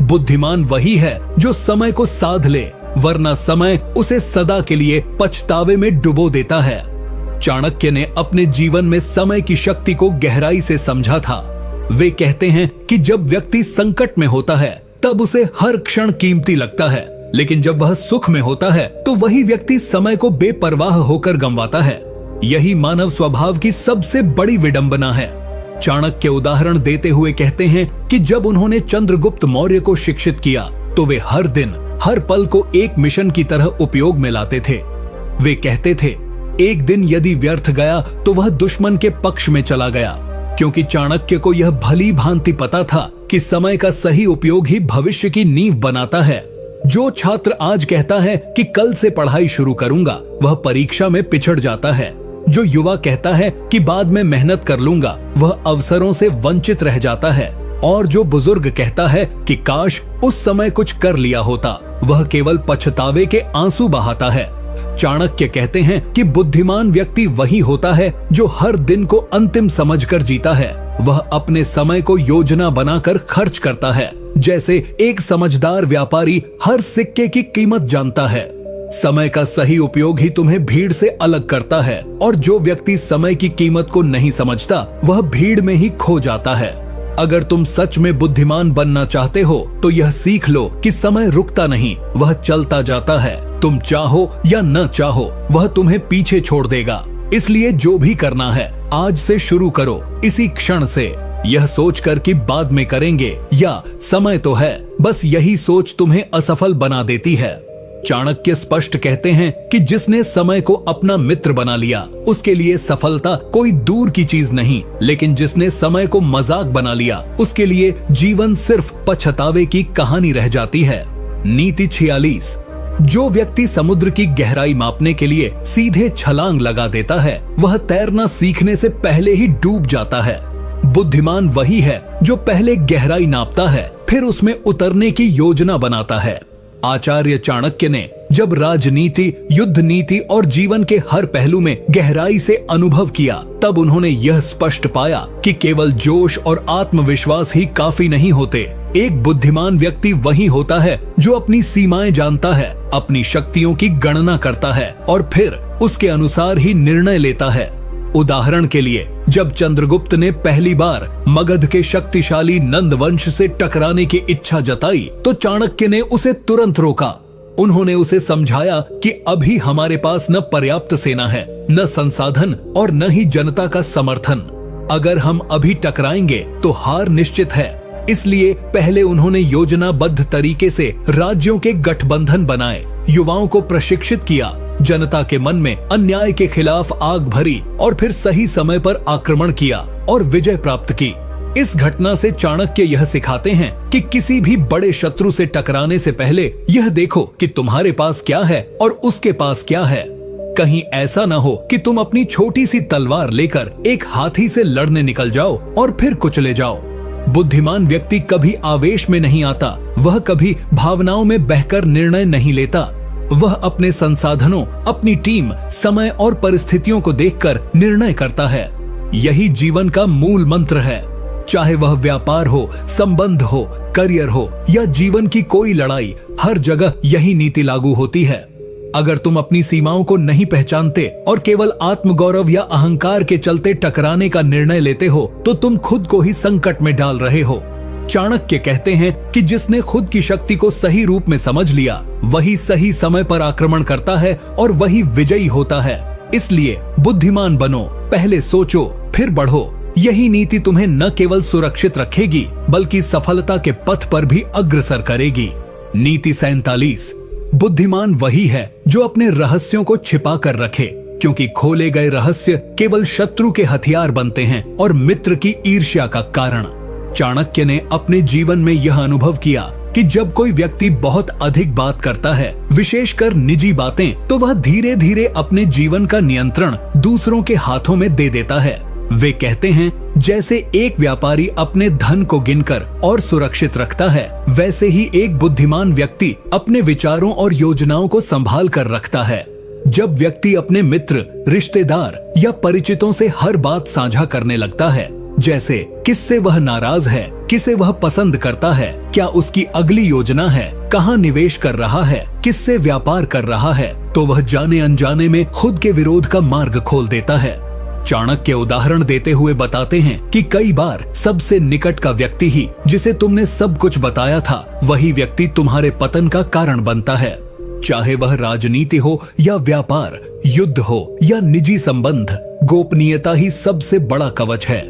बुद्धिमान वही है जो समय को साध ले, वरना समय उसे सदा के लिए पछतावे में डुबो देता है। चाणक्य ने अपने जीवन में समय की शक्ति को गहराई से समझा था। वे कहते हैं कि जब व्यक्ति संकट में होता है तब उसे हर क्षण कीमती लगता है, लेकिन जब वह सुख में होता है तो वही व्यक्ति समय को बेपरवाह होकर गंवाता है। यही मानव स्वभाव की सबसे बड़ी विडंबना है। चाणक्य उदाहरण देते हुए कहते हैं कि जब उन्होंने चंद्रगुप्त मौर्य को शिक्षित किया तो वे हर दिन, हर पल को एक मिशन की तरह उपयोग में लाते थे। वे कहते थे, एक दिन यदि व्यर्थ गया तो वह दुश्मन के पक्ष में चला गया, क्योंकि चाणक्य को यह भली भांति पता था कि समय का सही उपयोग ही भविष्य की नींव बनाता है। जो छात्र आज कहता है कि कल से पढ़ाई शुरू करूंगा, वह परीक्षा में पिछड़ जाता है। जो युवा कहता है कि बाद में मेहनत कर लूंगा, वह अवसरों से वंचित रह जाता है। और जो बुजुर्ग कहता है कि काश उस समय कुछ कर लिया होता, वह केवल पछतावे के आंसू बहाता है। चाणक्य कहते हैं कि बुद्धिमान व्यक्ति वही होता है जो हर दिन को अंतिम समझकर जीता है। वह अपने समय को योजना बनाकर खर्च करता है, जैसे एक समझदार व्यापारी हर सिक्के की कीमत जानता है। समय का सही उपयोग ही तुम्हें भीड़ से अलग करता है, और जो व्यक्ति समय की कीमत को नहीं समझता वह भीड़ में ही खो जाता है। अगर तुम सच में बुद्धिमान बनना चाहते हो तो यह सीख लो कि समय रुकता नहीं, वह चलता जाता है। तुम चाहो या न चाहो वह तुम्हें पीछे छोड़ देगा। इसलिए जो भी करना है आज से शुरू करो, इसी क्षण से। यह सोचकर कि बाद में करेंगे या समय तो है, बस यही सोच तुम्हें असफल बना देती है। चाणक्य स्पष्ट कहते हैं कि जिसने समय को अपना मित्र बना लिया, उसके लिए सफलता कोई दूर की चीज नहीं, लेकिन जिसने समय को मजाक बना लिया, उसके लिए जीवन सिर्फ पछतावे की कहानी रह जाती है। नीति 46। जो व्यक्ति समुद्र की गहराई मापने के लिए सीधे छलांग लगा देता है, वह तैरना सीखने से पहले ही डूब जाता है। बुद्धिमान वही है जो पहले गहराई नापता है, फिर उसमें उतरने की योजना बनाता है। आचार्य चाणक्य ने जब राजनीति, युद्ध नीति और जीवन के हर पहलू में गहराई से अनुभव किया, तब उन्होंने यह स्पष्ट पाया कि केवल जोश और आत्मविश्वास ही काफी नहीं होते। एक बुद्धिमान व्यक्ति वही होता है जो अपनी सीमाएं जानता है, अपनी शक्तियों की गणना करता है और फिर उसके अनुसार ही निर्णय लेता है। उदाहरण के लिए, जब चंद्रगुप्त ने पहली बार मगध के शक्तिशाली नंद वंश से टकराने की इच्छा जताई, तो चाणक्य ने उसे तुरंत रोका। उन्होंने उसे समझाया कि अभी हमारे पास न पर्याप्त सेना है, न संसाधन और न ही जनता का समर्थन। अगर हम अभी टकराएंगे तो हार निश्चित है। इसलिए पहले उन्होंने योजनाबद्ध तरीके से राज्यों के गठबंधन बनाए, युवाओं को प्रशिक्षित किया जनता के मन में अन्याय के खिलाफ आग भरी और फिर सही समय पर आक्रमण किया और विजय प्राप्त की। इस घटना से चाणक्य यह सिखाते हैं कि किसी भी बड़े शत्रु से टकराने से पहले यह देखो कि तुम्हारे पास क्या है और उसके पास क्या है। कहीं ऐसा ना हो कि तुम अपनी छोटी सी तलवार लेकर एक हाथी से लड़ने निकल जाओ और फिर कुचले जाओ। बुद्धिमान व्यक्ति कभी आवेश में नहीं आता, वह कभी भावनाओं में बहकर निर्णय नहीं लेता। वह अपने संसाधनों, अपनी टीम, समय और परिस्थितियों को देखकर निर्णय करता है। यही जीवन का मूल मंत्र है। चाहे वह व्यापार हो, संबंध हो, करियर हो या जीवन की कोई लड़ाई, हर जगह यही नीति लागू होती है। अगर तुम अपनी सीमाओं को नहीं पहचानते और केवल आत्मगौरव या अहंकार के चलते टकराने का निर्णय लेते हो तो तुम खुद को ही संकट में डाल रहे हो। चाणक्य कहते हैं कि जिसने खुद की शक्ति को सही रूप में समझ लिया, वही सही समय पर आक्रमण करता है और वही विजयी होता है। इसलिए बुद्धिमान बनो, पहले सोचो फिर बढ़ो। यही नीति तुम्हें न केवल सुरक्षित रखेगी बल्कि सफलता के पथ पर भी अग्रसर करेगी। नीति 47। बुद्धिमान वही है जो अपने रहस्यों को छिपा कर रखे, क्योंकि खोले गए रहस्य केवल शत्रु के हथियार बनते हैं और मित्र की ईर्ष्या का कारण। चाणक्य ने अपने जीवन में यह अनुभव किया कि जब कोई व्यक्ति बहुत अधिक बात करता है, विशेषकर निजी बातें, तो वह धीरे धीरे अपने जीवन का नियंत्रण दूसरों के हाथों में दे देता है। वे कहते हैं, जैसे एक व्यापारी अपने धन को गिनकर और सुरक्षित रखता है, वैसे ही एक बुद्धिमान व्यक्ति अपने विचारों और योजनाओं को संभाल कर रखता है। जब व्यक्ति अपने मित्र, रिश्तेदार या परिचितों से हर बात साझा करने लगता है, जैसे किससे वह नाराज है, किसे वह पसंद करता है, क्या उसकी अगली योजना है, कहाँ निवेश कर रहा है, किससे व्यापार कर रहा है, तो वह जाने अनजाने में खुद के विरोध का मार्ग खोल देता है। चाणक्य उदाहरण देते हुए बताते हैं कि कई बार सबसे निकट का व्यक्ति ही, जिसे तुमने सब कुछ बताया था, वही व्यक्ति तुम्हारे पतन का कारण बनता है। चाहे वह राजनीति हो या व्यापार, युद्ध हो या निजी संबंध, गोपनीयता ही सबसे बड़ा कवच है।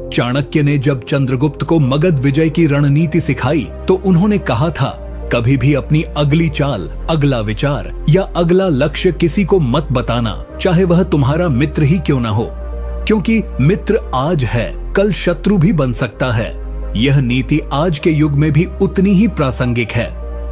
चाणक्य ने जब चंद्रगुप्त को मगध विजय की रणनीति सिखाई तो उन्होंने कहा था, कभी भी अपनी अगली चाल, अगला विचार या अगला लक्ष्य किसी को मत बताना, चाहे वह तुम्हारा मित्र ही क्यों ना हो, क्योंकि मित्र आज है, कल शत्रु भी बन सकता है। यह नीति आज के युग में भी उतनी ही प्रासंगिक है।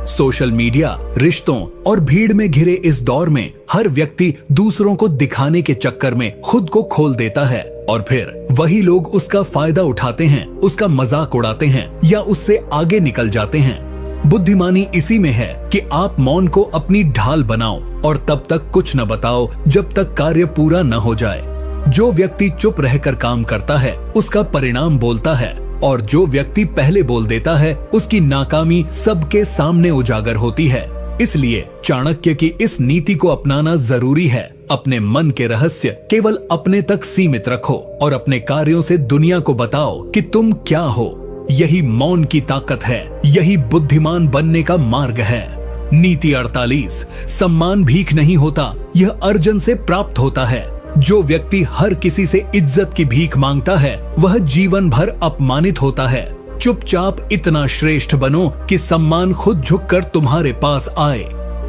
सोशल मीडिया, रिश्तों और भीड़ में घिरे इस दौर में हर व्यक्ति दूसरों को दिखाने के चक्कर में खुद को खोल देता है और फिर वही लोग उसका फायदा उठाते हैं, उसका मजाक उड़ाते हैं या उससे आगे निकल जाते हैं। बुद्धिमानी इसी में है कि आप मौन को अपनी ढाल बनाओ और तब तक कुछ न बताओ जब तक कार्य पूरा न हो जाए। जो व्यक्ति चुप रहकर काम करता है उसका परिणाम बोलता है, और जो व्यक्ति पहले बोल देता है उसकी नाकामी सबके सामने उजागर होती है। इसलिए चाणक्य की इस नीति को अपनाना जरूरी है। अपने मन के रहस्य केवल अपने तक सीमित रखो और अपने कार्यों से दुनिया को बताओ कि तुम क्या हो। यही मौन की ताकत है, यही बुद्धिमान बनने का मार्ग है। नीति 48। सम्मान भीख नहीं होता, यह अर्जन से प्राप्त होता है। जो व्यक्ति हर किसी से इज्जत की भीख मांगता है वह जीवन भर अपमानित होता है। चुपचाप इतना श्रेष्ठ बनो कि सम्मान खुद झुककर तुम्हारे पास आए।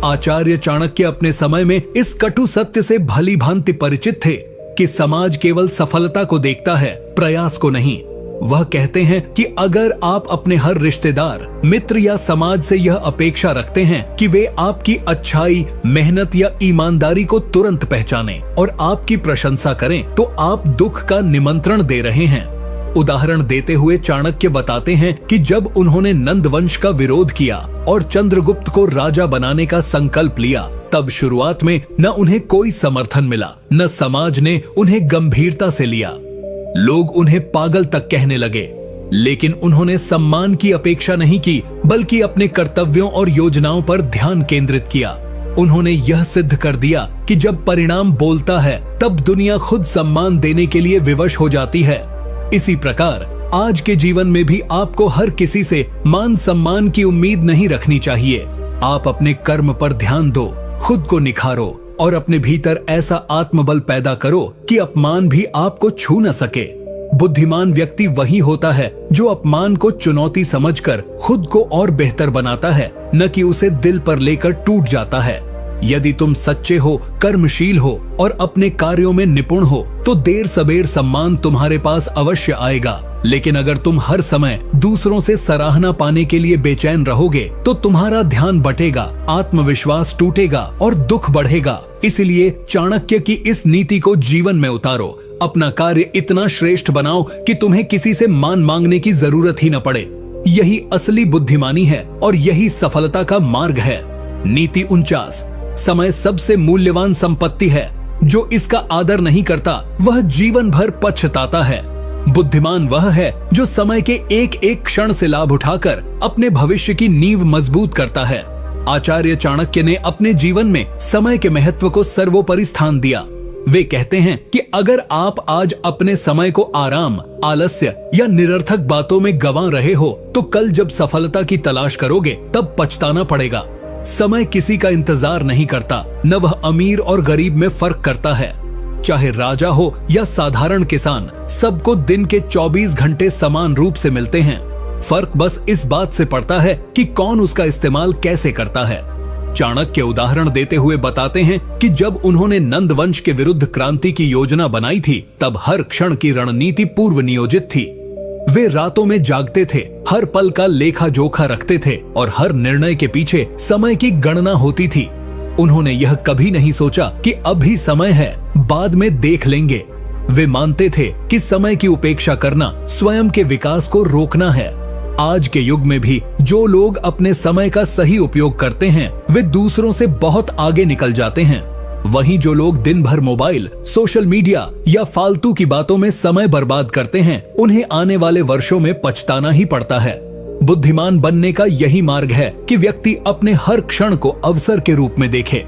आचार्य चाणक्य अपने समय में इस कटु सत्य से भली भांति परिचित थे कि समाज केवल सफलता को देखता है, प्रयास को नहीं। वह कहते हैं कि अगर आप अपने हर रिश्तेदार, मित्र या समाज से यह अपेक्षा रखते हैं कि वे आपकी अच्छाई, मेहनत या ईमानदारी को तुरंत पहचानें और आपकी प्रशंसा करें, तो आप दुख का निमंत्रण दे रहे हैं। उदाहरण देते हुए चाणक्य बताते हैं कि जब उन्होंने नंद वंश का विरोध किया और चंद्रगुप्त को राजा बनाने का संकल्प लिया, तब शुरुआत में न उन्हें कोई समर्थन मिला, न समाज ने उन्हें गंभीरता से लिया। लोग उन्हें पागल तक कहने लगे, लेकिन उन्होंने सम्मान की अपेक्षा नहीं की, बल्कि अपने कर्तव्यों और योजनाओं पर ध्यान केंद्रित किया। उन्होंने यह सिद्ध कर दिया कि जब परिणाम बोलता है तब दुनिया खुद सम्मान देने के लिए विवश हो जाती है। इसी प्रकार आज के जीवन में भी आपको हर किसी से मान सम्मान की उम्मीद नहीं रखनी चाहिए। आप अपने कर्म पर ध्यान दो, खुद को निखारो और अपने भीतर ऐसा आत्मबल पैदा करो कि अपमान भी आपको छू न सके। बुद्धिमान व्यक्ति वही होता है जो अपमान को चुनौती समझकर खुद को और बेहतर बनाता है, न कि उसे दिल पर लेकर टूट जाता है। यदि तुम सच्चे हो, कर्मशील हो और अपने कार्यों में निपुण हो तो देर सबेर सम्मान तुम्हारे पास अवश्य आएगा। लेकिन अगर तुम हर समय दूसरों से सराहना पाने के लिए बेचैन रहोगे तो तुम्हारा ध्यान बटेगा, आत्मविश्वास टूटेगा और दुख बढ़ेगा। इसलिए चाणक्य की इस नीति को जीवन में उतारो। अपना कार्य इतना श्रेष्ठ बनाओ कि तुम्हें किसी से मान मांगने की जरूरत ही न पड़े। यही असली बुद्धिमानी है और यही सफलता का मार्ग है। नीति 49। समय सबसे मूल्यवान संपत्ति है। जो इसका आदर नहीं करता वह जीवन भर पछताता है। बुद्धिमान वह है जो समय के एक एक क्षण से लाभ उठाकर अपने भविष्य की नींव मजबूत करता है। आचार्य चाणक्य ने अपने जीवन में समय के महत्व को सर्वोपरि स्थान दिया। वे कहते हैं कि अगर आप आज अपने समय को आराम, आलस्य या निरर्थक बातों में गंवा रहे हो तो कल जब सफलता की तलाश करोगे तब पछताना पड़ेगा। समय किसी का इंतजार नहीं करता, न वह अमीर और गरीब में फर्क करता है। चाहे राजा हो या साधारण किसान, सबको दिन के 24 घंटे समान रूप से मिलते हैं। फर्क बस इस बात से पड़ता है कि कौन उसका इस्तेमाल कैसे करता है। चाणक्य उदाहरण देते हुए बताते हैं कि जब उन्होंने नंद वंश के विरुद्ध क्रांति की योजना बनाई थी तब हर क्षण की रणनीति पूर्व नियोजित थी। वे रातों में जागते थे, हर पल का लेखा जोखा रखते थे और हर निर्णय के पीछे समय की गणना होती थी। उन्होंने यह कभी नहीं सोचा कि अभी समय है, बाद में देख लेंगे। वे मानते थे कि समय की उपेक्षा करना स्वयं के विकास को रोकना है। आज के युग में भी जो लोग अपने समय का सही उपयोग करते हैं वे दूसरों से बहुत आगे निकल जाते हैं। वहीं जो लोग दिन भर मोबाइल, सोशल मीडिया या फालतू की बातों में समय बर्बाद करते हैं उन्हें आने वाले वर्षों में पछताना ही पड़ता है। बुद्धिमान बनने का यही मार्ग है कि व्यक्ति अपने हर क्षण को अवसर के रूप में देखे।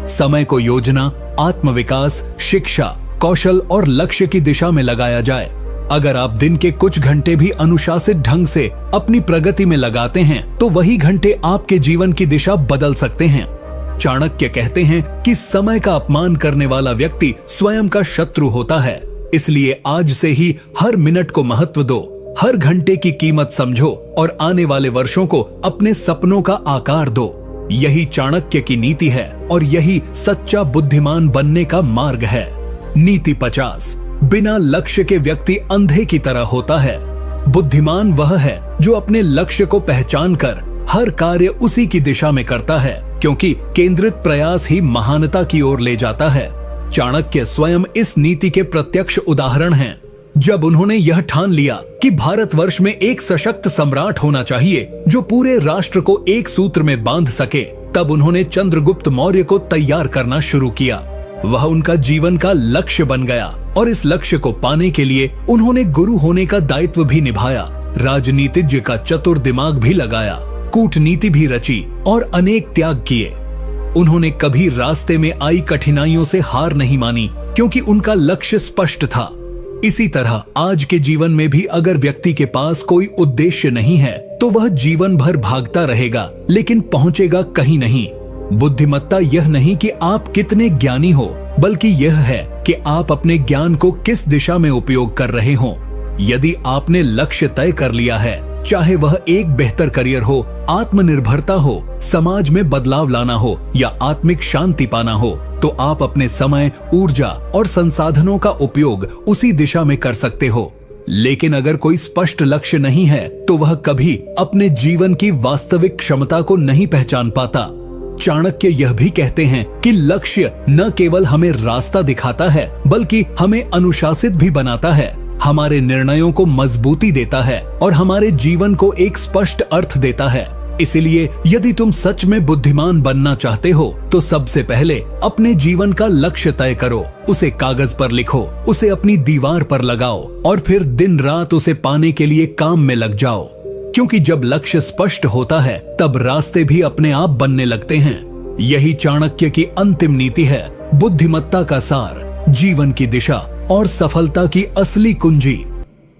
समय को योजना, आत्मविकास, शिक्षा, कौशल और लक्ष्य की दिशा में लगाया जाए। अगर आप दिन के कुछ घंटे भी अनुशासित ढंग से अपनी प्रगति में लगाते हैं तो वही घंटे आपके जीवन की दिशा बदल सकते हैं। चाणक्य कहते हैं कि समय का अपमान करने वाला व्यक्ति स्वयं का शत्रु होता है। इसलिए आज से ही हर मिनट को महत्व दो, हर घंटे की कीमत समझो और आने वाले वर्षों को अपने सपनों का आकार दो। यही चाणक्य की नीति है और यही सच्चा बुद्धिमान बनने का मार्ग है। नीति 50। बिना लक्ष्य के व्यक्ति अंधे की तरह होता है। बुद्धिमान वह है जो अपने लक्ष्य को पहचान कर हर कार्य उसी की दिशा में करता है, क्योंकि केंद्रित प्रयास ही महानता की ओर ले जाता है। चाणक्य स्वयं इस नीति के प्रत्यक्ष उदाहरण हैं। जब उन्होंने यह ठान लिया कि भारतवर्ष में एक सशक्त सम्राट होना चाहिए जो पूरे राष्ट्र को एक सूत्र में बांध सके, तब उन्होंने चंद्रगुप्त मौर्य को तैयार करना शुरू किया। वह उनका जीवन का लक्ष्य बन गया और इस लक्ष्य को पाने के लिए उन्होंने गुरु होने का दायित्व भी निभाया, राजनीतिज्ञ का चतुर दिमाग भी लगाया, कूटनीति भी रची और अनेक त्याग किए। उन्होंने कभी रास्ते में आई कठिनाइयों से हार नहीं मानी, क्योंकि उनका लक्ष्य स्पष्ट था। इसी तरह आज के जीवन में भी अगर व्यक्ति के पास कोई उद्देश्य नहीं है तो वह जीवन भर भागता रहेगा लेकिन पहुंचेगा कहीं नहीं। बुद्धिमत्ता यह नहीं कि आप कितने ज्ञानी हो, बल्कि यह है कि आप अपने ज्ञान को किस दिशा में उपयोग कर रहे हो। यदि आपने लक्ष्य तय कर लिया है, चाहे वह एक बेहतर करियर हो, आत्मनिर्भरता हो, समाज में बदलाव लाना हो या आत्मिक शांति पाना हो, तो आप अपने समय, ऊर्जा और संसाधनों का उपयोग उसी दिशा में कर सकते हो। लेकिन अगर कोई स्पष्ट लक्ष्य नहीं है तो वह कभी अपने जीवन की वास्तविक क्षमता को नहीं पहचान पाता। चाणक्य यह भी कहते हैं कि लक्ष्य न केवल हमें रास्ता दिखाता है बल्कि हमें अनुशासित भी बनाता है, हमारे निर्णयों को मजबूती देता है और हमारे जीवन को एक स्पष्ट अर्थ देता है। इसलिए यदि तुम सच में बुद्धिमान बनना चाहते हो तो सबसे पहले अपने जीवन का लक्ष्य तय करो, उसे कागज पर लिखो, उसे अपनी दीवार पर लगाओ और फिर दिन रात उसे पाने के लिए काम में लग जाओ। क्योंकि जब लक्ष्य स्पष्ट होता है तब रास्ते भी अपने आप बनने लगते हैं। यही चाणक्य की अंतिम नीति है, बुद्धिमत्ता का सार, जीवन की दिशा और सफलता की असली कुंजी।